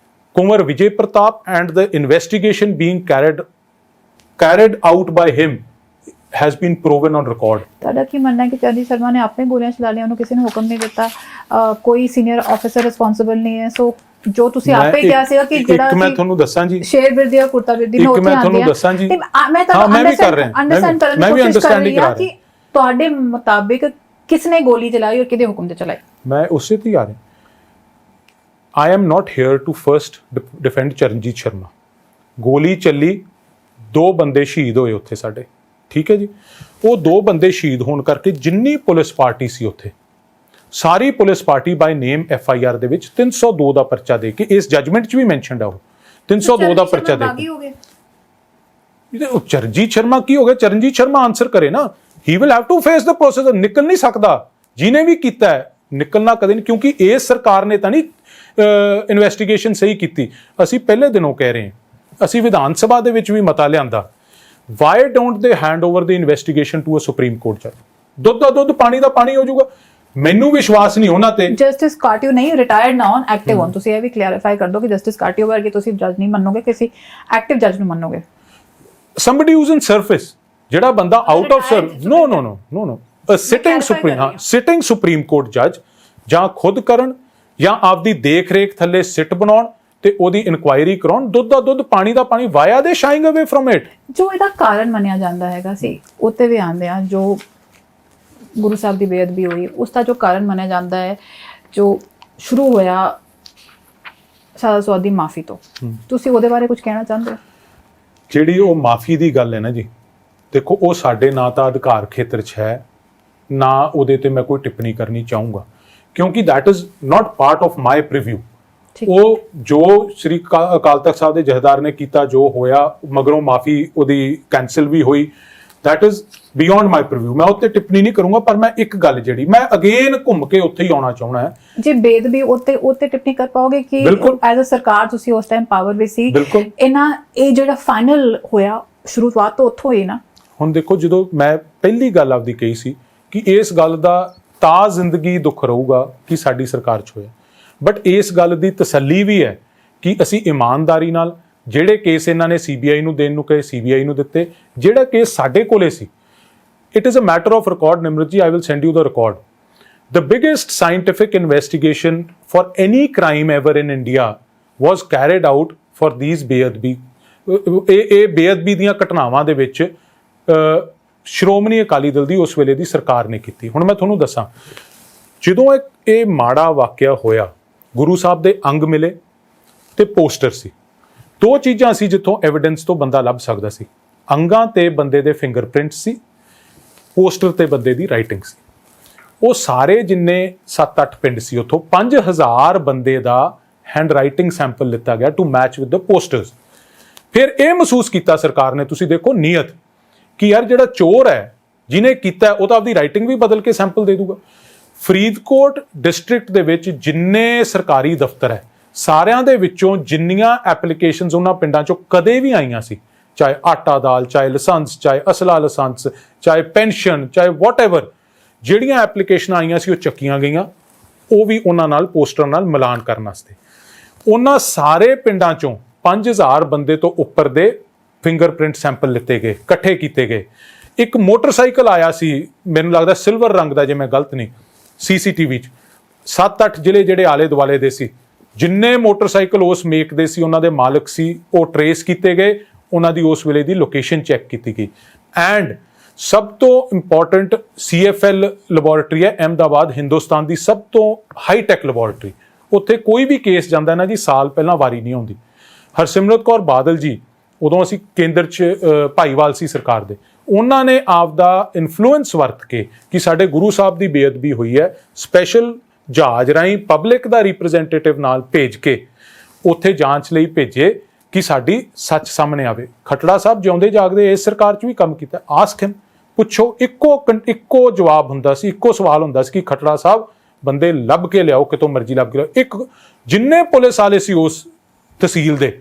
Kunwar Vijay Pratap and the investigation being carried out by him has been proven on record. ਤੁਹਾਡਾ ਕੀ ਮੰਨਣਾ ਹੈ ਕਿ ਚਰਨਜੀਤ ਸ਼ਰਮਾ ਨੇ ਆਪੇ ਗੋਲੀਆਂ ਚਲਾ ਲਈਆਂ, ਉਹਨੂੰ ਕਿਸੇ ਨੇ ਹੁਕਮ ਨਹੀਂ ਦਿੱਤਾ, ਕੋਈ ਸੀਨੀਅਰ ਆਫੀਸਰ ਰਿਸਪੌਂਸਿਬਲ ਨਹੀਂ ਹੈ? ਸੋ ਜੋ ਤੁਸੀਂ ਆਪੇ ਕਿਹਾ ਸੀਗਾ ਕਿ ਜਿਹੜਾ ਮੈਂ ਤੁਹਾਨੂੰ ਦੱਸਾਂ ਜੀ, ਸ਼ੇਰ ਬਿਰਦੀ ਆ ਕੁਰਤਾ ਬਿਰਦੀ ਨੂੰ ਉੱਥੇ ਆਉਂਦੇ ਆ, ਮੈਂ ਤੁਹਾਨੂੰ ਅੰਡਰਸਟੈਂਡ ਕਰਨ ਦੀ ਕੋਸ਼ਿਸ਼ ਕਰ ਰਹੀ ਹਾਂ ਕਿ ਤੁਹਾਡੇ ਮੁਤਾਬਿਕ ਕਿਸਨੇ ਗੋਲੀ ਚਲਾਈ ਔਰ ਕਿਹਦੇ ਹੁਕਮ ਤੇ ਚਲਾਈ? ਮੈਂ ਉਸੇ ਤੇ ਆ ਰਿਹਾ। I am not here to first defend Charanjit Sharma. ਗੋਲੀ ਚੱਲੀ, ਦੋ ਬੰਦੇ ਸ਼ਹੀਦ ਹੋਏ ਉੱਥੇ ਸਾਡੇ, ਠੀਕ ਹੈ ਜੀ। ਉਹ ਦੋ ਬੰਦੇ ਸ਼ਹੀਦ ਹੋਣ ਕਰਕੇ ਜਿੰਨੀ ਪੁਲਿਸ ਪਾਰਟੀ ਸੀ ਉੱਥੇ, ਸਾਰੀ ਪੁਲਿਸ ਪਾਰਟੀ ਬਾਈ ਨੇਮ FIR ਦੇ ਵਿੱਚ 302 ਦਾ ਪਰਚਾ ਦੇ ਕੇ, ਇਸ ਜਜਮੈਂਟ 'ਚ ਵੀ ਮੈਂਸ਼ਨਡ ਆ ਉਹ 302 ਦਾ ਪਰਚਾ ਦੇ ਕੇ। ਚਰਨਜੀਤ ਸ਼ਰਮਾ ਕੀ ਹੋ ਗਿਆ? ਚਰਨਜੀਤ ਸ਼ਰਮਾ ਆਨਸਰ ਕਰੇ ਨਾ, he will have to face the process. ਨਿਕਲ ਨਹੀਂ ਸਕਦਾ, ਜਿਹਨੇ ਵੀ ਕੀਤਾ ਹੈ ਨਿਕਲਣਾ ਕਦੇ ਨਹੀਂ, ਕਿਉਂਕਿ ਇਸ ਸਰਕਾਰ ਨੇ ਤਾਂ ਨਹੀਂ ਇਨਵੈਸਟੀਗੇਸ਼ਨ ਸਹੀ ਕੀਤੀ। ਅਸੀਂ ਪਹਿਲੇ ਦਿਨੋਂ ਕਹਿ ਰਹੇ ਹਾਂ, ਅਸੀਂ ਵਿਧਾਨ ਸਭਾ ਦੇ ਵਿੱਚ ਵੀ ਮਤਾ ਲਿਆਂਦਾ, why don't they hand over the investigation to a supreme court ਜੱਜ? ਦੁੱਧ ਦਾ ਦੁੱਧ, ਪਾਣੀ ਦਾ ਪਾਣੀ ਹੋ ਜਾਊਗਾ। ਮੈਨੂੰ ਵਿਸ਼ਵਾਸ ਨਹੀਂ ਉਹਨਾਂ ਤੇ। ਜਸਟਿਸ ਕਾਟਿਓ ਨਹੀਂ ਰਿਟਾਇਰਡ ਨਾ ਹੋਣ, ਐਕਟਿਵ ਹੋਣ। ਤੁਸੀਂ ਇਹ ਵੀ ਕਲੈਰੀਫਾਈ ਕਰ ਦਿਓ ਕਿ ਜਸਟਿਸ ਕਾਟਿਓ ਵਰਗੇ ਤੁਸੀਂ ਜੱਜ ਨਹੀਂ ਮੰਨੋਗੇ, ਕਿਸੇ ਐਕਟਿਵ ਜੱਜ ਨੂੰ ਮੰਨੋਗੇ? somebody who's in surface, ਜਿਹੜਾ ਬੰਦਾ out of service, no sitting supreme court ਜੱਜ ਜਾਂ ਖੁਦ ਕਰਨ ਜਾਂ ਆਪਦੀ ਦੇਖ ਰੇਖ ਥੱਲੇ ਸਿੱਟ ਬਣਾਉਣ ਤੇ ਉਹਦੀ ਇਨਕੁਆਇਰੀ ਕਰਾਉਣ। ਦੁੱਧ ਦਾ ਦੁੱਧ, ਪਾਣੀ ਦਾ ਪਾਣੀ, ਵਾਇਆ ਦੇ ਸ਼ਾਈਂਗ ਅਵੇ ਫਰਮ ਇਟ। ਜੋ ਇਹਦਾ ਕਾਰਨ ਮੰਨਿਆ ਜਾਂਦਾ ਹੈਗਾ ਸੀ, ਉੱਤੇ ਵੀ ਆਉਂਦੇ ਆ, ਜੋ ਗੁਰੂ ਸਾਹਿਬ ਦੀ ਬੇਅਦਬੀ ਹੋਈ, ਉਸ ਦਾ ਜੋ ਕਾਰਨ ਮੰਨਿਆ ਜਾਂਦਾ ਹੈ, ਜੋ ਸ਼ੁਰੂ ਹੋਇਆ ਸਾਦਾ ਸਵਾਦ ਦੀ ਮਾਫੀ ਤੋਂ, ਤੁਸੀਂ ਉਹਦੇ ਬਾਰੇ ਕੁਝ ਕਹਿਣਾ ਚਾਹੁੰਦੇ ਹੋ? ਜਿਹੜੀ ਉਹ ਮਾਫੀ ਦੀ ਗੱਲ ਹੈ ਨਾ ਜੀ, ਦੇਖੋ ਉਹ ਸਾਡੇ ਨਾ ਤਾਂ ਅਧਿਕਾਰ ਖੇਤਰ 'ਚ ਹੈ, ਨਾ ਉਹਦੇ ਤੇ ਮੈਂ ਕੋਈ ਟਿੱਪਣੀ ਕਰਨੀ ਚਾਹੂੰਗਾ, ਕਿਉਂਕਿ that is not part of my preview. ਉਹ ਜੋ ਸ੍ਰੀ ਅਕਾਲ ਤਖਤ ਸਾਹਿਬ ਦੇ ਜਥੇਦਾਰ ਨੇ ਕੀਤਾ, ਜੋ ਹੋਇਆ, ਮਗਰੋਂ ਮਾਫੀ ਉਹਦੀ ਕੈਂਸਲ ਵੀ ਹੋਈ, that is beyond my purview, ਮੈਂ ਉੱਤੇ ਟਿੱਪਣੀ ਨਹੀਂ ਕਰੂੰਗਾ। ਪਰ ਮੈਂ ਇੱਕ ਗੱਲ ਜਿਹੜੀ ਮੈਂ ਅਗੇਨ ਘੁੰਮ ਕੇ ਉੱਥੇ ਹੀ ਆਉਣਾ ਚਾਹੁੰਦਾ ਹੈ, ਜੇ ਬੇਦਬੀ ਉੱਤੇ ਟਿੱਪਣੀ ਕਰ ਪਾਓਗੇ ਕਿ ਐਜ਼ ਅ ਸਰਕਾਰ ਤੁਸੀਂ ਉਸ ਟਾਈਮ ਪਾਵਰ ਵਿੱਚ ਸੀ, ਇਹ ਜਿਹੜਾ ਫਾਈਨਲ ਹੋਇਆ ਸ਼ੁਰੂਆਤ ਤੋਂ ਉੱਥੋਂ ਹੀ ਨਾ। ਹੁਣ ਦੇਖੋ, ਜਦੋਂ ਮੈਂ ਪਹਿਲੀ ਗੱਲ ਆਪਦੀ ਕਹੀ ਸੀ ਕਿ ਇਸ ਗੱਲ ਦਾ ਤਾਂ ਜ਼ਿੰਦਗੀ ਦੁੱਖ ਰਹੂਗਾ ਕਿ ਸਾਡੀ ਸਰਕਾਰ 'ਚ ਹੋਇਆ, ਬਟ ਇਸ ਗੱਲ ਦੀ ਤਸੱਲੀ ਵੀ ਹੈ ਕਿ ਅਸੀਂ ਇਮਾਨਦਾਰੀ ਨਾਲ ਜਿਹੜੇ ਕੇਸ ਇਹਨਾਂ ਨੇ CBI ਨੂੰ ਦੇਣ ਨੂੰ ਕਹੇ CBI ਨੂੰ ਦਿੱਤੇ, ਜਿਹੜਾ ਕੇਸ ਸਾਡੇ ਕੋਲੇ ਸੀ, it is a matter of record, Nimrat ji, I will send you the record. The biggest scientific investigation for any crime ever in India was carried out for these ਬੇਅਦਬੀ ਇਹ ਬੇਅਦਬੀ ਦੀਆਂ ਘਟਨਾਵਾਂ ਦੇ ਵਿੱਚ ਸ਼੍ਰੋਮਣੀ ਅਕਾਲੀ ਦਲ ਦੀ ਉਸ ਵੇਲੇ ਦੀ ਸਰਕਾਰ ਨੇ ਕੀਤੀ। ਹੁਣ ਮੈਂ ਤੁਹਾਨੂੰ ਦੱਸਾਂ, ਜਦੋਂ ਇਹ ਮਾੜਾ ਵਾਕਿਆ ਹੋਇਆ, ਗੁਰੂ ਸਾਹਿਬ ਦੇ ਅੰਗ ਮਿਲੇ ਤੇ ਪੋਸਟਰ ਸੀ, ਦੋ ਚੀਜ਼ਾਂ ਸੀ ਜਿੱਥੋਂ ਐਵੀਡੈਂਸ ਤੋਂ ਬੰਦਾ ਲੱਭ ਸਕਦਾ ਸੀ। ਅੰਗਾਂ ਤੇ ਬੰਦੇ ਦੇ ਫਿੰਗਰਪ੍ਰਿੰਟ ਸੀ, ਪੋਸਟਰ ਤੇ ਬੰਦੇ ਦੀ ਰਾਈਟਿੰਗ ਸੀ। ਉਹ ਸਾਰੇ ਜਿੰਨੇ 7-8 ਪਿੰਡ ਸੀ, ਉੱਥੋਂ 5000 ਬੰਦੇ ਦਾ ਹੈਂਡ ਰਾਈਟਿੰਗ ਸੈਂਪਲ ਲਿੱਤਾ ਗਿਆ to match with the posters. ਫਿਰ ਇਹ ਮਹਿਸੂਸ ਕੀਤਾ ਸਰਕਾਰ ਨੇ, ਤੁਸੀਂ ਦੇਖੋ ਨੀਅਤ, ਕਿ ਯਾਰ ਜਿਹੜਾ ਚੋਰ ਹੈ ਜਿਹਨੇ ਕੀਤਾ ਉਹ ਤਾਂ ਆਪਦੀ ਰਾਈਟਿੰਗ ਵੀ ਬਦਲ ਕੇ ਸੈਂਪਲ ਦੇ ਦੂਗਾ। ਫਰੀਦਕੋਟ ਡਿਸਟ੍ਰਿਕਟ ਦੇ ਵਿੱਚ ਜਿੰਨੇ ਸਰਕਾਰੀ ਦਫ਼ਤਰ ਹੈ, ਸਾਰਿਆਂ ਦੇ ਵਿੱਚੋਂ ਜਿੰਨੀਆਂ ਐਪਲੀਕੇਸ਼ਨਸ ਉਹਨਾਂ ਪਿੰਡਾਂ 'ਚੋਂ ਕਦੇ ਵੀ ਆਈਆਂ ਸੀ, ਚਾਹੇ ਆਟਾ ਦਾਲ, ਚਾਹੇ ਲਾਇਸੈਂਸ, ਚਾਹੇ ਅਸਲਾ ਲਾਇਸੈਂਸ, ਚਾਹੇ ਪੈਨਸ਼ਨ, ਚਾਹੇ ਵਾਟਐਵਰ, ਜਿਹੜੀਆਂ ਐਪਲੀਕੇਸ਼ਨਾਂ ਆਈਆਂ ਸੀ ਉਹ ਚੱਕੀਆਂ ਗਈਆਂ, ਉਹ ਵੀ ਉਹਨਾਂ ਨਾਲ ਪੋਸਟਰ ਨਾਲ ਮਿਲਾਨ ਕਰਨ ਵਾਸਤੇ। ਉਹਨਾਂ ਸਾਰੇ ਪਿੰਡਾਂ 'ਚੋਂ 5000 ਬੰਦੇ ਤੋਂ ਉੱਪਰ ਦੇ ਫਿੰਗਰਪ੍ਰਿੰਟ ਸੈਂਪਲ ਲਿੱਤੇ ਗਏ, ਇਕੱਠੇ ਕੀਤੇ ਗਏ। ਇੱਕ ਮੋਟਰਸਾਈਕਲ ਆਇਆ ਸੀ, ਮੈਨੂੰ ਲੱਗਦਾ ਸਿਲਵਰ ਰੰਗ ਦਾ, ਜੇ ਮੈਂ ਗਲਤ ਨਹੀਂ, CCTV 'ਚ 7-8 ਜ਼ਿਲ੍ਹੇ ਜਿਹੜੇ ਆਲੇ ਦੁਆਲੇ ਦੇ ਸੀ, ਜਿੰਨੇ ਮੋਟਰਸਾਈਕਲ ਉਸ ਮੇਕ ਦੇ ਸੀ, ਉਹਨਾਂ ਦੇ ਮਾਲਕ ਸੀ, ਉਹ ਟਰੇਸ ਕੀਤੇ ਗਏ, ਉਹਨਾਂ ਦੀ ਉਸ ਵੇਲੇ ਦੀ ਲੋਕੇਸ਼ਨ ਚੈੱਕ ਕੀਤੀ ਗਈ। ਐਂਡ ਸਭ ਤੋਂ ਇੰਪੋਰਟੈਂਟ CFL ਲੈਬੋਰੇਟਰੀ ਹੈ ਅਹਿਮਦਾਬਾਦ, ਹਿੰਦੁਸਤਾਨ ਦੀ ਸਭ ਤੋਂ ਹਾਈਟੈਕ ਲੈਬੋਰੇਟਰੀ। ਉੱਥੇ ਕੋਈ ਵੀ ਕੇਸ ਜਾਂਦਾ ਨਾ ਜੀ, ਸਾਲ ਪਹਿਲਾਂ ਵਾਰੀ ਨਹੀਂ ਆਉਂਦੀ। ਹਰਸਿਮਰਤ ਕੌਰ ਬਾਦਲ ਜੀ, ਉਦੋਂ ਅਸੀਂ ਕੇਂਦਰ 'ਚ ਭਾਈਵਾਲ ਸੀ ਸਰਕਾਰ ਦੇ, ਉਹਨਾਂ ਨੇ ਆਪਦਾ ਇਨਫਲੂਐਂਸ ਵਰਤ ਕੇ ਕਿ ਸਾਡੇ ਗੁਰੂ ਸਾਹਿਬ ਦੀ ਬੇਅਦਬੀ ਹੋਈ ਹੈ, ਸਪੈਸ਼ਲ ਜਹਾਜ਼ ਰਾਹੀਂ ਪਬਲਿਕ ਦਾ ਰਿਪਰੈਜ਼ੈਂਟੇਟਿਵ ਨਾਲ ਭੇਜ ਕੇ ਉੱਥੇ ਜਾਂਚ ਲਈ ਭੇਜੇ ਕਿ ਸਾਡੀ ਸੱਚ ਸਾਹਮਣੇ ਆਵੇ। ਖੱਟੜਾ ਸਾਹਿਬ ਜਿਉਂਦੇ ਜਾਗਦੇ ਇਸ ਸਰਕਾਰ 'ਚ ਵੀ ਕੰਮ ਕੀਤਾ। ਆਸਕ ਹਿਮ, ਪੁੱਛੋ, ਇੱਕੋ ਜਵਾਬ ਹੁੰਦਾ ਸੀ, ਇੱਕੋ ਸਵਾਲ ਹੁੰਦਾ ਸੀ ਕਿ ਖੱਟੜਾ ਸਾਹਿਬ ਬੰਦੇ ਲੱਭ ਕੇ ਲਿਆਓ, ਕਿਤੋਂ ਮਰਜ਼ੀ ਲੱਭ ਕੇ ਲਿਆਓ। ਇੱਕ ਜਿੰਨੇ ਪੁਲਿਸ ਵਾਲੇ ਸੀ ਉਸ ਤਹਿਸੀਲ ਦੇ,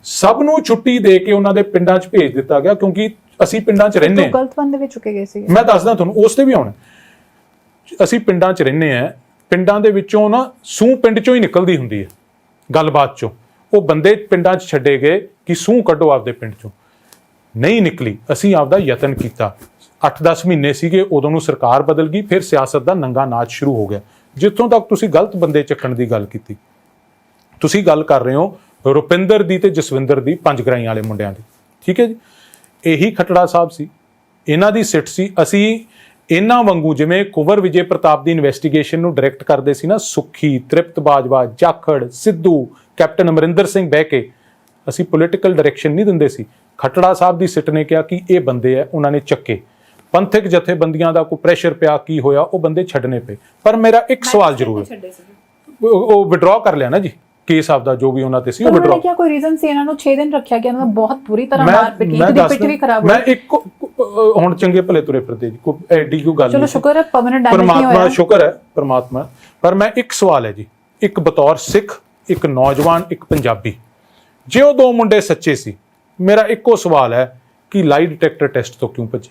ਸਭ ਨੂੰ ਛੁੱਟੀ ਦੇ ਕੇ ਉਹਨਾਂ ਦੇ ਪਿੰਡਾਂ 'ਚ ਭੇਜ ਦਿੱਤਾ ਗਿਆ, ਕਿਉਂਕਿ ਅਸੀਂ ਪਿੰਡਾਂ 'ਚ ਰਹਿੰਦੇ ਹਾਂ। ਗਲਤ ਬੰਦੇ ਵੀ ਚੁੱਕੇ ਗਏ ਸੀ, ਮੈਂ ਦੱਸਦਾ ਤੁਹਾਨੂੰ, ਉਸ ਤੇ ਵੀ ਆਉਣਾ। ਅਸੀਂ ਪਿੰਡਾਂ 'ਚ ਰਹਿੰਦੇ ਹਾਂ, ਪਿੰਡਾਂ ਦੇ ਵਿੱਚੋਂ ਨਾ ਸੂਹ ਪਿੰਡ 'ਚੋਂ ਹੀ ਨਿਕਲਦੀ ਹੁੰਦੀ ਹੈ ਗੱਲਬਾਤ 'ਚੋਂ। ਉਹ ਬੰਦੇ ਪਿੰਡਾਂ 'ਚ ਛੱਡੇ ਗਏ ਕਿ ਸੂਹ ਕੱਢੋ ਆਪਦੇ ਪਿੰਡ 'ਚੋਂ, ਨਹੀਂ ਨਿਕਲੀ। ਅਸੀਂ ਆਪਦਾ ਯਤਨ ਕੀਤਾ, 8-10 ਮਹੀਨੇ ਸੀਗੇ, ਉਦੋਂ ਨੂੰ ਸਰਕਾਰ ਬਦਲ ਗਈ, ਫਿਰ ਸਿਆਸਤ ਦਾ ਨੰਗਾ ਨਾਚ ਸ਼ੁਰੂ ਹੋ ਗਿਆ। ਜਿੱਥੋਂ ਤੱਕ ਤੁਸੀਂ ਗਲਤ ਬੰਦੇ ਚੱਕਣ ਦੀ ਗੱਲ ਕੀਤੀ, ਤੁਸੀਂ ਗੱਲ ਕਰ ਰਹੇ ਹੋ ਰੁਪਿੰਦਰ ਦੀ ਤੇ ਜਸਵਿੰਦਰ ਦੀ, ਪੰਜ ਗਰਾਈਆਂ ਵਾਲੇ ਮੁੰਡਿਆਂ ਦੀ, ਠੀਕ ਹੈ ਜੀ। ਇਹੀ ਖੱਟੜਾ ਸਾਹਿਬ ਸੀ, ਇਹਨਾਂ ਦੀ ਸਿੱਟ ਸੀ। ਅਸੀਂ ਇਹਨਾਂ ਵਾਂਗੂ ਜਿਵੇਂ ਕੁੰਵਰ ਵਿਜੇ ਪ੍ਰਤਾਪ ਦੀ ਇਨਵੈਸਟੀਗੇਸ਼ਨ ਨੂੰ ਡਾਇਰੈਕਟ ਕਰਦੇ ਸੀ ਨਾ, ਸੁੱਖੀ, ਤ੍ਰਿਪਤ ਬਾਜਵਾ, ਜਾਖੜ, ਸਿੱਧੂ, ਕੈਪਟਨ ਅਮਰਿੰਦਰ ਸਿੰਘ ਬਹਿ ਕੇ, ਅਸੀਂ ਪੋਲੀਟੀਕਲ ਡਾਇਰੈਕਸ਼ਨ ਨਹੀਂ ਦਿੰਦੇ ਸੀ। ਖੱਟੜਾ ਸਾਹਿਬ ਦੀ ਸਿੱਟ ਨੇ ਕਿਹਾ ਕਿ ਇਹ ਬੰਦੇ ਆ, ਉਹਨਾਂ ਨੇ ਚੱਕੇ। ਪੰਥਕ ਜਥੇਬੰਦੀਆਂ ਦਾ ਕੋਈ ਪ੍ਰੈਸ਼ਰ ਪਿਆ, ਕੀ ਹੋਇਆ, ਉਹ ਬੰਦੇ ਛੱਡਣੇ ਪਏ। ਪਰ ਮੇਰਾ ਇੱਕ ਸਵਾਲ ਜ਼ਰੂਰ ਹੈ, ਉਹ ਵਿਡਰਾਅ ਕਰ ਲਿਆ ਨਾ ਜੀ ਕੇਸ ਆਪਦਾ, ਜੋ ਵੀ ਉਹਨਾਂ ਤੇ ਸੀ ਉਹ ਵਿਡਰਾਅ। ਕਿਆ ਕੋਈ ਰੀਜ਼ਨ ਸੀ ਇਹਨਾਂ ਨੂੰ 6 ਦਿਨ ਰੱਖਿਆ ਗਿਆ? ਉਹਨਾਂ ਦਾ ਬਹੁਤ ਬੁਰੀ ਤਰ੍ਹਾਂ ਮਾਰ ਪਿੱਟੀ, ਰਿਪੀਟ ਵੀ ਖਰਾਬ ਹੋਇਆ। ਮੈਂ ਇੱਕ ਹੁਣ ਚੰਗੇ ਭਲੇ ਤੁਰੇ ਫਿਰਦੇ ਜੀ, ਕੋਈ ਐਡੀ ਕੋਈ ਗੱਲ ਨਹੀਂ। ਚਲੋ ਸ਼ੁਕਰ ਹੈ ਪਰਮਾਨੈਂਟ ਡੈਮੇਜ ਨਹੀਂ ਹੋਇਆ, ਪਰਮਾਤਮਾ ਸ਼ੁਕਰ ਹੈ ਪਰਮਾਤਮਾ। ਪਰ ਮੈਂ ਇੱਕ ਸਵਾਲ ਹੈ ਜੀ, ਇੱਕ ਬਤੌਰ ਸਿੱਖ, ਇੱਕ ਨੌਜਵਾਨ, ਇੱਕ ਪੰਜਾਬੀ, ਜੇ ਉਹ ਦੋ ਮੁੰਡੇ ਸੱਚੇ ਸੀ, ਮੇਰਾ ਇੱਕੋ ਸਵਾਲ ਹੈ ਕਿ ਲਾਈ ਡਿਟੈਕਟਰ ਟੈਸਟ ਤੋਂ ਕਿਉਂ ਭੱਜੇ?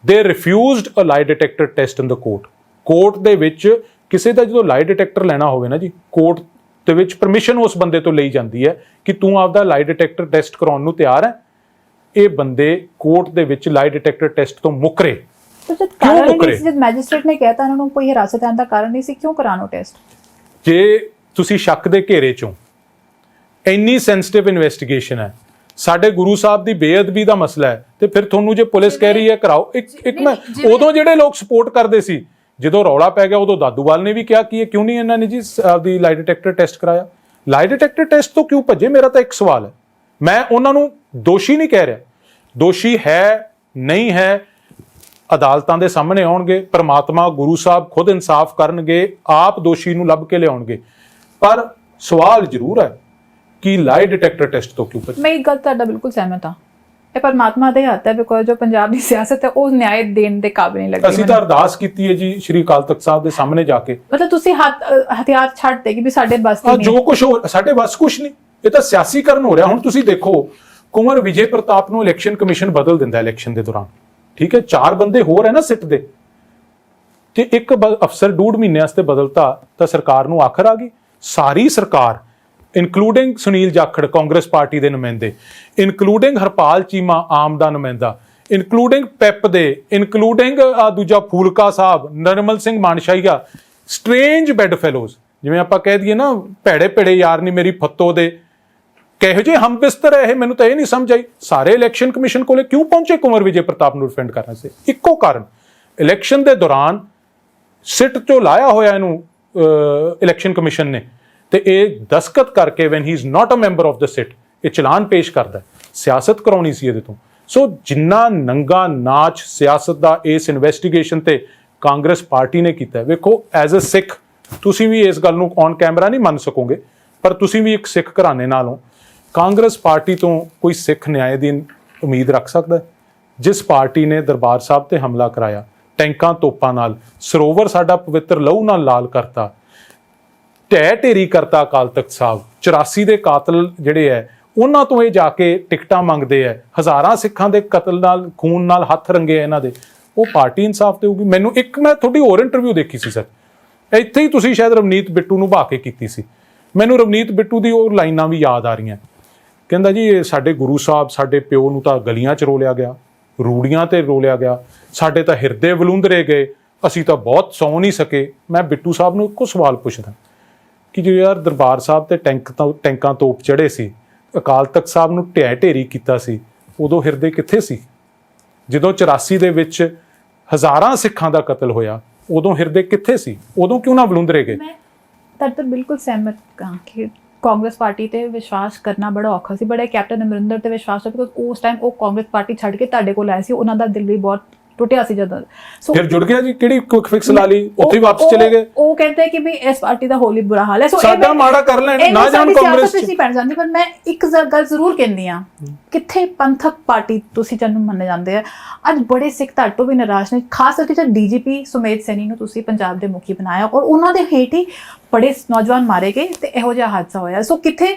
ਦੇ ਰਿਫਿਊਜ਼ਡ ਅ ਲਾਈ ਡਿਟੈਕਟਰ ਟੈਸਟ ਇਨ ਦ ਕੋਰਟ। ਕੋਰਟ ਦੇ ਵਿੱਚ ਕਿਸੇ ਦਾ ਜਦੋਂ ਲਾਈ ਡਿਟੈਕਟਰ ਲੈਣਾ ਹੋਵੇ ਨਾ ਜੀ, ਕੋਰਟ ਦੇ ਵਿੱਚ ਪਰਮਿਸ਼ਨ ਉਸ ਬੰਦੇ ਤੋਂ ਲਈ ਜਾਂਦੀ ਹੈ ਕਿ ਤੂੰ ਆਪਦਾ ਲਾਈ ਡਿਟੈਕਟਰ ਟੈਸਟ ਕਰਾਉਣ ਨੂੰ ਤਿਆਰ ਹੈ। ਇਹ ਬੰਦੇ ਕੋਰਟ ਦੇ ਵਿੱਚ ਲਾਈ ਡਿਟੈਕਟਰ ਟੈਸਟ ਤੋਂ ਮੁੱਕਰੇ। ਕਿਉਂ ਮੁੱਕਰੇ? ਜਦ ਮੈਜਿਸਟ੍ਰੇਟ ਨੇ ਕਹਿਤਾ ਇਹਨਾਂ ਨੂੰ ਕੋਈ ਹਿਰਾਸਤ ਆਉਣ ਦਾ ਕਾਰਨ ਨਹੀਂ ਸੀ, ਕਿਉਂ ਕਰਾਉਣਾ ਟੈਸਟ? ਜੇ ਤੁਸੀਂ ਸ਼ੱਕ ਦੇ ਘੇਰੇ ਚੋਂ, ਇੰਨੀ ਸੈਂਸਿਟਿਵ ਇਨਵੈਸਟੀਗੇਸ਼ਨ ਹੈ, ਸਾਡੇ ਗੁਰੂ ਸਾਹਿਬ ਦੀ ਬੇਅਦਬੀ ਦਾ ਮਸਲਾ ਹੈ, ਤੇ ਫਿਰ ਤੁਹਾਨੂੰ ਜੇ ਪੁਲਿਸ ਕਹਿ ਰਹੀ ਹੈ ਕਰਾਓ। ਇੱਕ ਮੈਂ ਉਦੋਂ ਜਿਹੜੇ ਲੋਕ ਸਪੋਰਟ ਕਰਦੇ ਸੀ, ਜਦੋਂ ਰੌਲਾ ਪੈ ਗਿਆ ਉਦੋਂ ਦਾਦੂਵਾਲ ਨੇ ਵੀ ਕਿਹਾ ਕਿ ਇਹ ਕਿਉਂ ਨਹੀਂ ਇਹਨਾਂ ਨੇ ਜੀ ਆਪਦੀ ਲਾਈ ਡਿਟੈਕਟਰ ਟੈਸਟ ਕਰਾਇਆ। ਲਾਈ ਡਿਟੈਕਟਰ ਟੈਸਟ ਤੋਂ ਕਿਉਂ ਭੱਜੇ? ਮੇਰਾ ਤਾਂ ਇੱਕ ਸਵਾਲ ਹੈ। ਮੈਂ ਉਹਨਾਂ ਨੂੰ ਦੋਸ਼ੀ ਨਹੀਂ ਕਹਿ ਰਿਹਾ, ਦੋਸ਼ੀ ਹੈ ਨਹੀਂ ਹੈ, ਅਦਾਲਤਾਂ ਦੇ ਸਾਹਮਣੇ ਆਉਣਗੇ, ਪ੍ਰਮਾਤਮਾ ਗੁਰੂ ਸਾਹਿਬ ਖੁਦ ਇਨਸਾਫ ਕਰਨਗੇ, ਆਪ ਦੋਸ਼ੀ ਨੂੰ ਲੱਭ ਕੇ ਲਿਆਉਣਗੇ। ਪਰ ਸਵਾਲ ਜ਼ਰੂਰ ਹੈ ਕਿ ਲਾਈ ਡਿਟੈਕਟਰ ਟੈਸਟ ਤੋਂ ਕਿਉਂ ਭੱਜੇ? ਮੈਂ ਇੱਕ ਗੱਲ ਤੁਹਾਡਾ ਬਿਲਕੁਲ ਸਹਿਮਤ ਹਾਂ ਇਹ ਪਰਮਾਤਮਾ ਦੇ ਹੱਥ ਹੈ, ਬਿਕੋਜ਼ ਜੋ ਪੰਜਾਬ ਦੀ ਸਿਆਸਤ ਹੈ ਉਹ ਨਿਆਂ ਦੇਣ ਦੇ ਕਾਬਿਲ ਨਹੀਂ ਲੱਗਦੀ। ਅਸੀਂ ਤਾਂ ਅਰਦਾਸ ਕੀਤੀ ਹੈ ਜੀ ਸ਼੍ਰੀ ਅਕਾਲ ਤਖਤ ਸਾਹਿਬ ਦੇ ਸਾਹਮਣੇ ਜਾ ਕੇ, ਮਤਲਬ ਤੁਸੀਂ ਹਥਿਆਰ ਛੱਡ ਦੇ ਕਿ ਵੀ ਸਾਡੇ ਬਸ ਦੀ ਜੋ ਕੁਝ ਸਾਡੇ ਬਸ ਕੁਝ ਨਹੀਂ, ਇਹ ਤਾਂ ਸਿਆਸੀਕਰਨ ਹੋ ਰਿਹਾ। ਹੁਣ ਤੁਸੀਂ ਦੇਖੋ ਕੁੰਵਰ ਵਿਜੇ ਪ੍ਰਤਾਪ ਨੂੰ ਇਲੈਕਸ਼ਨ ਕਮਿਸ਼ਨ ਬਦਲ ਦਿੰਦਾ ਇਲੈਕਸ਼ਨ ਦੇ ਦੌਰਾਨ, ਠੀਕ ਹੈ, 4 ਬੰਦੇ ਹੋਰ ਹੈ ਨਾ ਸਿੱਟ ਦੇ, ਤੇ ਇੱਕ ਅਫਸਰ 2.5 ਮਹੀਨੇ ਵਾਸਤੇ ਬਦਲਤਾ ਤਾਂ ਸਰਕਾਰ ਨੂੰ ਆਖਰ ਆ ਗਈ। ਸਾਰੀ ਸਰਕਾਰ ਇਨਕਲੂਡਿੰਗ ਸੁਨੀਲ ਜਾਖੜ ਕਾਂਗਰਸ ਪਾਰਟੀ ਦੇ ਨੁਮਾਇੰਦੇ, ਇਨਕਲੂਡਿੰਗ ਹਰਪਾਲ ਚੀਮਾ ਆਮ ਦਾ ਨੁਮਾਇੰਦਾ, ਇਨਕਲੂਡਿੰਗ ਪੈਪ ਦੇ, ਇਨਕਲੂਡਿੰਗ ਦੂਜਾ Phoolka Sahib, Nirmal Singh Manshahia, strange bed fellows, ਜਿਵੇਂ ਆਪਾਂ ਕਹਿ ਦਈਏ ਨਾ ਭੈੜੇ ਭੈੜੇ ਯਾਰ ਨਹੀਂ ਮੇਰੀ ਫੱਤੋ ਦੇ, ਕਿਹੋ ਜਿਹੇ ਹਮ ਬਿਸਤਰ ਹੈ ਇਹ, ਮੈਨੂੰ ਤਾਂ ਇਹ ਨਹੀਂ ਸਮਝ ਆਈ। ਸਾਰੇ ਇਲੈਕਸ਼ਨ ਕਮਿਸ਼ਨ ਕੋਲੇ ਕਿਉਂ ਪਹੁੰਚੇ ਕੁੰਵਰ ਵਿਜੇ ਪ੍ਰਤਾਪ ਨੂੰ ਡਿਫੈਂਡ ਕਰਨ ਸੀ? ਇੱਕੋ ਕਾਰਨ, ਇਲੈਕਸ਼ਨ ਦੇ ਦੌਰਾਨ ਸਿੱਟ ਚੋਂ ਲਾਇਆ ਹੋਇਆ ਇਹਨੂੰ ਇਲੈਕਸ਼ਨ ਕਮਿਸ਼ਨ ਨੇ, ਤੇ ਇਹ ਦਸਤਖਤ ਕਰਕੇ when he is not a member of the SIT ਇਹ ਚਲਾਨ ਪੇਸ਼ ਕਰਦਾ, ਸਿਆਸਤ ਕਰਾਉਣੀ ਸੀ ਇਹਦੇ ਤੋਂ। ਸੋ ਜਿੰਨਾ ਨੰਗਾ ਨਾਚ ਸਿਆਸਤ ਦਾ ਇਸ ਇਨਵੈਸਟੀਗੇਸ਼ਨ ਤੇ ਕਾਂਗਰਸ ਪਾਰਟੀ ਨੇ ਕੀਤਾ, ਵੇਖੋ ਐਜ਼ ਅ ਸਿੱਖ ਤੁਸੀਂ ਵੀ ਇਸ ਗੱਲ ਨੂੰ ਔਨ ਕੈਮਰਾ ਨਹੀਂ ਮੰਨ ਸਕੋਗੇ, ਪਰ ਤੁਸੀਂ ਵੀ ਇੱਕ ਸਿੱਖ ਘਰਾਣੇ ਨਾਲੋਂ ਕਾਂਗਰਸ ਪਾਰਟੀ ਤੋਂ ਕੋਈ ਸਿੱਖ ਨਿਆਂ ਦੀ ਉਮੀਦ ਰੱਖ ਸਕਦਾ ਹੈ? ਜਿਸ ਪਾਰਟੀ ਨੇ ਦਰਬਾਰ ਸਾਹਿਬ ਤੇ ਹਮਲਾ ਕਰਾਇਆ ਟੈਂਕਾਂ ਤੋਪਾਂ ਨਾਲ, ਸਰੋਵਰ ਸਾਡਾ ਪਵਿੱਤਰ ਲਹੂ ਨਾਲ ਲਾਲ ਕਰਤਾ, ਢਹਿ ਢੇਰੀ ਕਰਤਾ ਅਕਾਲ ਤਖਤ ਸਾਹਿਬ, 84 ਦੇ ਕਾਤਲ ਜਿਹੜੇ ਹੈ ਉਹਨਾਂ ਤੋਂ ਇਹ ਜਾ ਕੇ ਟਿਕਟਾਂ ਮੰਗਦੇ ਹੈ, ਹਜ਼ਾਰਾਂ ਸਿੱਖਾਂ ਦੇ ਕਤਲ ਨਾਲ ਖੂਨ ਨਾਲ ਹੱਥ ਰੰਗੇ ਇਹਨਾਂ ਦੇ, ਉਹ ਪਾਰਟੀ ਇਨਸਾਫ ਦੇਊਗੀ? ਮੈਨੂੰ ਮੈਂ ਤੁਹਾਡੀ ਹੋਰ ਇੰਟਰਵਿਊ ਦੇਖੀ ਸੀ ਸਰ, ਇੱਥੇ ਹੀ ਤੁਸੀਂ ਸ਼ਾਇਦ ਰਵਨੀਤ ਬਿੱਟੂ ਨੂੰ ਬਹਾ ਕੇ ਕੀਤੀ ਸੀ, ਮੈਨੂੰ ਰਵਨੀਤ ਬਿੱਟੂ ਦੀ ਉਹ ਲਾਈਨਾਂ ਵੀ ਯਾਦ ਆ ਰਹੀਆਂ। ਕਹਿੰਦਾ ਜੀ ਸਾਡੇ ਗੁਰੂ ਸਾਹਿਬ ਸਾਡੇ ਪਿਓ ਨੂੰ ਤਾਂ ਗਲੀਆਂ 'ਚ ਰੋਲਿਆ ਗਿਆ, ਰੂੜੀਆਂ ਤੇ ਰੋਲਿਆ ਗਿਆ, ਸਾਡੇ ਤਾਂ ਹਿਰਦੇ ਵਲੂੰਦਰੇ ਗਏ, ਅਸੀਂ ਤਾਂ ਬਹੁਤ ਸੌਂ ਨਹੀਂ ਸਕੇ। ਮੈਂ ਬਿੱਟੂ ਸਾਹਿਬ ਨੂੰ ਇੱਕੋ ਸਵਾਲ ਪੁੱਛਦਾ ਕਿ ਜੋ ਯਾਰ ਦਰਬਾਰ ਸਾਹਿਬ ਤੇ ਟੈਂਕਾਂ ਤੋਪ ਚੜੇ ਸੀ, ਅਕਾਲ ਤਖਤ ਸਾਹਿਬ ਨੂੰ ਢਹਿ ਢੇਰੀ ਕੀਤਾ ਸੀ, ਉਦੋਂ ਹਿਰਦੇ ਕਿੱਥੇ ਸੀ? ਜਦੋਂ 84 ਦੇ ਵਿੱਚ ਹਜ਼ਾਰਾਂ ਸਿੱਖਾਂ ਦਾ ਕਤਲ ਹੋਇਆ ਉਦੋਂ ਹਿਰਦੇ ਕਿੱਥੇ ਸੀ? ਉਦੋਂ ਕਿਉਂ ਨਾ ਵਲੂੰਦਰੇ ਗਏ? ਮੈਂ ਤਾਂ ਬਿਲਕੁਲ ਸਹਿਮਤ ਹਾਂ ਕਿ ਕਾਂਗਰਸ ਪਾਰਟੀ ਤੇ ਵਿਸ਼ਵਾਸ ਕਰਨਾ ਬੜਾ ਔਖਾ ਸੀ, ਬੜਾ ਕੈਪਟਨ ਅਮਰਿੰਦਰ ਤੇ ਵਿਸ਼ਵਾਸ ਸੀ, ਬਿਕੋਜ਼ ਉਸ ਟਾਈਮ ਉਹ ਕਾਂਗਰਸ ਪਾਰਟੀ ਛੱਡ ਕੇ ਤੁਹਾਡੇ ਕੋਲ ਆਏ ਸੀ, ਉਹਨਾਂ ਦਾ ਦਿਲ ਵੀ ਬਹੁਤ ਟੁੱਟਿਆ ਸੀ ਜਦੋਂ। ਸੋ ਫਿਰ ਜੁੜ ਗਿਆ ਜੀ, ਕਿਹੜੀ ਕੁਇਕ ਫਿਕਸ ਲਾ ਲਈ, ਉੱਥੇ ਵਾਪਸ ਚਲੇ ਗਏ। ਉਹ ਕਹਿੰਦੇ ਕਿ ਵੀ ਇਸ ਪਾਰਟੀ ਦਾ ਹੋਲੀ ਬੁਰਾ ਹਾਲ ਹੈ, ਸੋ ਸਾਡਾ ਮਾੜਾ ਕਰ ਲੈਣ ਨਾ ਜਾਣ ਕਾਂਗਰਸ ਚ ਪੈਣ ਜਾਂਦੀ। ਪਰ ਮੈਂ ਇੱਕ ਗੱਲ ਜ਼ਰੂਰ ਕਹਿੰਦੀ ਆ, ਕਿੱਥੇ ਪੰਥਕ ਪਾਰਟੀ ਤੁਸੀਂ ਜਿਹਨੂੰ ਮੰਨੇ ਜਾਂਦੇ ਆ, ਅੱਜ ਬੜੇ ਸਿੱਖ ਤੁਹਾਡੇ ਤੋਂ ਵੀ ਨਾਰਾਜ਼ ਨੇ, ਖਾਸ ਕਰਕੇ ਜਦ ਡੀਜੀਪੀ ਸੁਮੇਧ ਸੈਣੀ ਨੂੰ ਤੁਸੀਂ ਪੰਜਾਬ ਦੇ ਮੁਖੀ ਬਣਾਇਆ ਔਰ ਉਹਨਾਂ ਦੇ ਹੇਠ ਹੀ ਬੜੇ ਨੌਜਵਾਨ ਮਾਰੇ ਗਏ ਤੇ ਇਹੋ ਜਿਹਾ ਹਾਦਸਾ ਹੋਇਆ। ਸੋ ਕਿੱਥੇ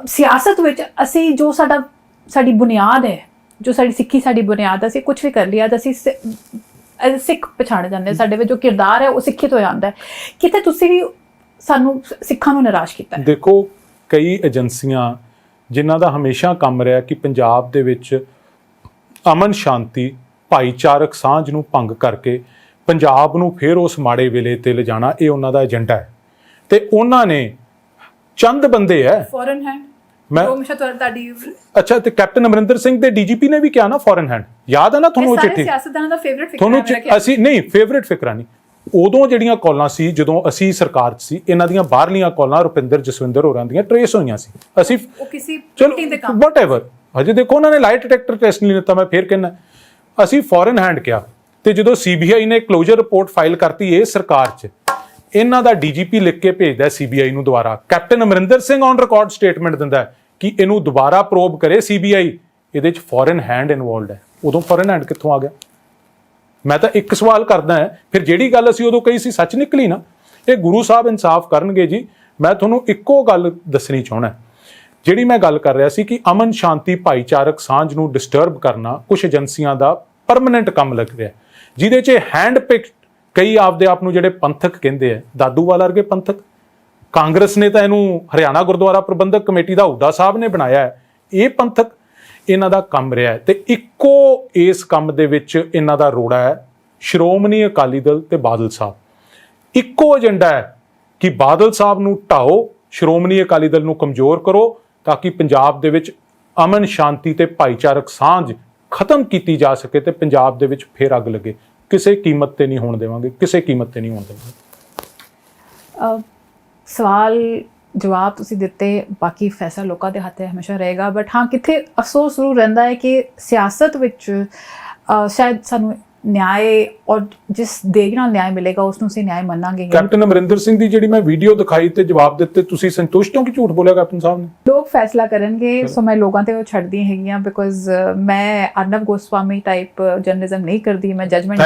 ਸਿਆਸਤ ਵਿੱਚ ਅਸੀਂ ਜੋ ਸਾਡੀ ਬੁਨਿਆਦ ਹੈ, ਜੋ ਸਾਡੀ ਸਿੱਖੀ ਸਾਡੀ ਬੁਨਿਆਦ, ਅਸੀਂ ਕੁਝ ਵੀ ਕਰ ਲਿਆ ਤਾਂ ਅਸੀਂ ਸਿੱਖ ਪਛਾਣੇ ਜਾਂਦੇ ਹਾਂ, ਸਾਡੇ ਵਿੱਚ ਜੋ ਕਿਰਦਾਰ ਹੈ ਉਹ ਸਿੱਖਿਤ ਹੋ ਜਾਂਦਾ ਹੈ। ਕਿਤੇ ਤੁਸੀਂ ਵੀ ਸਾਨੂੰ ਸਿੱਖਾਂ ਨੂੰ ਨਿਰਾਸ਼ ਕੀਤਾ ਹੈ। ਦੇਖੋ ਕਈ ਏਜੰਸੀਆਂ ਜਿਨ੍ਹਾਂ ਦਾ ਹਮੇਸ਼ਾ ਕੰਮ ਰਿਹਾ ਕਿ ਪੰਜਾਬ ਦੇ ਵਿੱਚ ਅਮਨ ਸ਼ਾਂਤੀ ਭਾਈਚਾਰਕ ਸਾਂਝ ਨੂੰ ਭੰਗ ਕਰਕੇ ਪੰਜਾਬ ਨੂੰ ਫਿਰ ਉਸ ਮਾੜੇ ਵੇਲੇ ਤੇ ਲਿਜਾਣਾ, ਇਹ ਉਹਨਾਂ ਦਾ ਏਜੰਡਾ ਹੈ। ਤੇ ਉਹਨਾਂ ਨੇ ਚੰਦ ਬੰਦੇ ਹੈ ਫੋਰਨ ਹੈਂਡ, ਮੈਂ ਅੱਛਾ, ਤੇ ਕੈਪਟਨ ਅਮਰਿੰਦਰ ਸਿੰਘ ਦੇ ਡੀਜੀਪੀ ਨੇ ਵੀ ਕਿਹਾ ਨਾ ਫੋਰਨ ਹੈਂਡ, ਯਾਦ ਹੈ ਨਾ ਤੁਹਾਨੂੰ ਉਹ ਚਿੱਠੀ? ਸਿਆਸਤਦਾਨਾਂ ਦਾ ਫੇਵਰਿਟ ਫਿਕਰ ਤੁਹਾਨੂੰ ਅਸੀਂ ਨਹੀਂ ਫੇਵਰਿਟ ਫਿਕਰਾਂ ਨਹੀਂ, ਉਦੋਂ ਜਿਹੜੀਆਂ ਕਾਲਾਂ ਸੀ ਜਦੋਂ ਅਸੀਂ ਸਰਕਾਰ 'ਚ ਸੀ, ਇਹਨਾਂ ਦੀਆਂ ਬਾਹਰਲੀਆਂ ਕਾਲਾਂ ਰੁਪਿੰਦਰ ਜਸਵਿੰਦਰ ਹੋਰਾਂ ਦੀਆਂ ਟਰੇਸ ਹੋਈਆਂ ਸੀ। ਅਸੀਂ ਚਲੋ ਵਟਐਵਰ, ਹਜੇ ਦੇਖੋ ਉਹਨਾਂ ਨੇ ਲਾਈਟ ਡਿਟੈਕਟਰ ਟੈਸਟ ਨਹੀਂ ਲਿੱਤਾ, ਮੈਂ ਫੇਰ ਕਹਿੰਦਾ ਅਸੀਂ ਫੋਰਨ ਹੈਂਡ ਕਿਹਾ। ਤੇ ਜਦੋਂ ਸੀਬੀਆਈ ਨੇ ਕਲੋਜ਼ਰ ਰਿਪੋਰਟ ਫਾਈਲ ਕਰਤੀ ਇਹ ਸਰਕਾਰ 'ਚ, ਇਹਨਾਂ ਦਾ ਡੀਜੀਪੀ ਲਿਖ ਕੇ ਭੇਜਦਾ ਸੀਬੀਆਈ ਨੂੰ ਦੁਬਾਰਾ, captain Amarinder Singh on record statement ਦਿੰਦਾ ਕਿ ਇਹਨੂੰ ਦੁਬਾਰਾ ਪ੍ਰੋਬ ਕਰੇ ਸੀਬੀਆਈ, ਇਹਦੇ 'ਚ ਫੋਰਨ ਹੈਂਡ ਇਨਵੋਲਵਡ ਹੈ। ਉਦੋਂ ਫੋਰਨ ਹੈਂਡ ਕਿੱਥੋਂ ਆ ਗਿਆ? ਮੈਂ ਤਾਂ ਇੱਕ ਸਵਾਲ ਕਰਦਾ ਹਾਂ, ਫਿਰ ਜਿਹੜੀ ਗੱਲ ਅਸੀਂ ਉਦੋਂ ਕਹੀ ਸੀ ਸੱਚ ਨਿਕਲੀ ਨਾ? ਇਹ ਗੁਰੂ ਸਾਹਿਬ ਇਨਸਾਫ ਕਰਨਗੇ ਜੀ। ਮੈਂ ਤੁਹਾਨੂੰ ਇੱਕੋ ਗੱਲ ਦੱਸਣੀ ਚਾਹੁੰਦਾ, ਜਿਹੜੀ ਮੈਂ ਗੱਲ ਕਰ ਰਿਹਾ ਸੀ ਕਿ ਅਮਨ ਸ਼ਾਂਤੀ ਭਾਈਚਾਰਕ ਸਾਂਝ ਨੂੰ ਡਿਸਟਰਬ ਕਰਨਾ ਕੁਝ ਏਜੰਸੀਆਂ ਦਾ ਪਰਮਾਨੈਂਟ ਕੰਮ ਲੱਗ ਰਿਹਾ, ਜਿਹਦੇ 'ਚ ਹੈਂਡ ਪਿਕ ਕਈ ਆਪਦੇ ਆਪ ਨੂੰ ਜਿਹੜੇ ਪੰਥਕ ਕਹਿੰਦੇ ਆ, ਦਾਦੂਵਾਲ ਵਰਗੇ ਪੰਥਕ, ਕਾਂਗਰਸ ਨੇ ਤਾਂ ਇਹਨੂੰ ਹਰਿਆਣਾ ਗੁਰਦੁਆਰਾ ਪ੍ਰਬੰਧਕ ਕਮੇਟੀ ਦਾ ਹੁੱਦਾ ਸਾਹਿਬ ਨੇ ਬਣਾਇਆ ਹੈ, ਇਹ ਪੰਥਕ ਇਹਨਾਂ ਦਾ ਕੰਮ ਰਿਹਾ ਹੈ। ਤੇ ਇੱਕੋ ਇਸ ਕੰਮ ਦੇ ਵਿੱਚ ਇਹਨਾਂ ਦਾ ਰੋੜਾ ਹੈ ਸ਼੍ਰੋਮਣੀ ਅਕਾਲੀ ਦਲ ਤੇ ਬਾਦਲ ਸਾਹਿਬ। ਇੱਕੋ ਏਜੰਡਾ ਹੈ ਕਿ ਬਾਦਲ ਸਾਹਿਬ ਨੂੰ ਢਾਓ, ਸ਼੍ਰੋਮਣੀ ਅਕਾਲੀ ਦਲ ਨੂੰ ਕਮਜ਼ੋਰ ਕਰੋ, ਤਾਂ ਕਿ ਪੰਜਾਬ ਦੇ ਵਿੱਚ ਅਮਨ ਸ਼ਾਂਤੀ ਤੇ ਭਾਈਚਾਰਕ ਸਾਂਝ ਖਤਮ ਕੀਤੀ ਜਾ ਸਕੇ ਤੇ ਪੰਜਾਬ ਦੇ ਵਿੱਚ ਫੇਰ ਅੱਗ ਲੱਗੇ। ਕਿਸੇ ਕੀਮਤ ਤੇ ਨਹੀਂ ਹੋਣ ਦੇਵਾਂਗੇ, ਕਿਸੇ ਕੀਮਤ ਤੇ ਨਹੀਂ ਹੋਣ ਦੇਵਾਂਗੇ। ਸਵਾਲ ਜਵਾਬ ਤੁਸੀਂ ਦਿੱਤੇ, ਬਾਕੀ ਫੈਸਲਾ ਲੋਕਾਂ ਦੇ ਹੱਥ ਹਮੇਸ਼ਾ ਰਹੇਗਾ। ਬਟ ਹਾਂ, ਕਿੱਥੇ ਅਫਸੋਸ ਜ਼ਰੂਰ ਰਹਿੰਦਾ ਹੈ ਕਿ ਸਿਆਸਤ ਵਿੱਚ ਸ਼ਾਇਦ ਸਾਨੂੰ ਨਿਆਂ ਔਰ ਜਿਸ ਦੇਰੀ ਨਾਲ ਨਿਆਂ ਮਿਲੇਗਾ ਉਸ ਨੂੰ ਅਸੀਂ ਨਿਆਂ ਮੰਨਾਂਗੇ। ਕੈਪਟਨ ਅਮਰਿੰਦਰ ਸਿੰਘ ਦੀ ਜਿਹੜੀ ਮੈਂ ਵੀਡੀਓ ਦਿਖਾਈ ਤੇ ਜਵਾਬ ਦਿੱਤੇ, ਤੁਸੀਂ ਸੰਤੁਸ਼ਟ ਹੋ ਕਿ ਝੂਠ ਬੋਲਿਆ ਕੈਪਟਨ ਸਾਹਿਬ ਨੇ? ਲੋਕ ਫੈਸਲਾ ਕਰਨਗੇ, ਸੋ ਮੈਂ ਲੋਕਾਂ ਤੇ ਉਹ ਛੱਡਦੀ ਹੈਗੀ ਆ, ਬਿਕੋਜ਼ ਮੈਂ ਅਰਨਬ ਗੋਸਵਾਮੀ ਟਾਈਪ ਜਰਨਲਿਜ਼ਮ ਨਹੀਂ ਕਰਦੀ, ਮੈਂ ਜਜਮੈਂਟ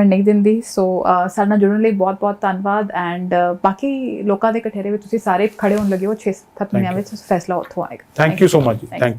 ਨਹੀਂ ਦਿੰਦੀ। ਸੋ ਸਾਡੇ ਨਾਲ ਜੁੜਨ ਲਈ ਬਹੁਤ ਬਹੁਤ ਧੰਨਵਾਦ। ਐਂਡ ਬਾਕੀ ਲੋਕਾਂ ਦੇ ਕਠੇਰੇ ਵਿੱਚ ਤੁਸੀਂ ਸਾਰੇ ਖੜੇ ਹੋਣ ਲੱਗੇ ਹੋ 6-7 ਮਹੀਨਿਆਂ ਵਿੱਚ ਫੈਸਲਾ ਉੱਥੋਂ ਆਏਗਾ। ਥੈਂਕ ਯੂ ਸੋ ਮਚ ਜੀ, ਥੈਂਕ ਯੂ।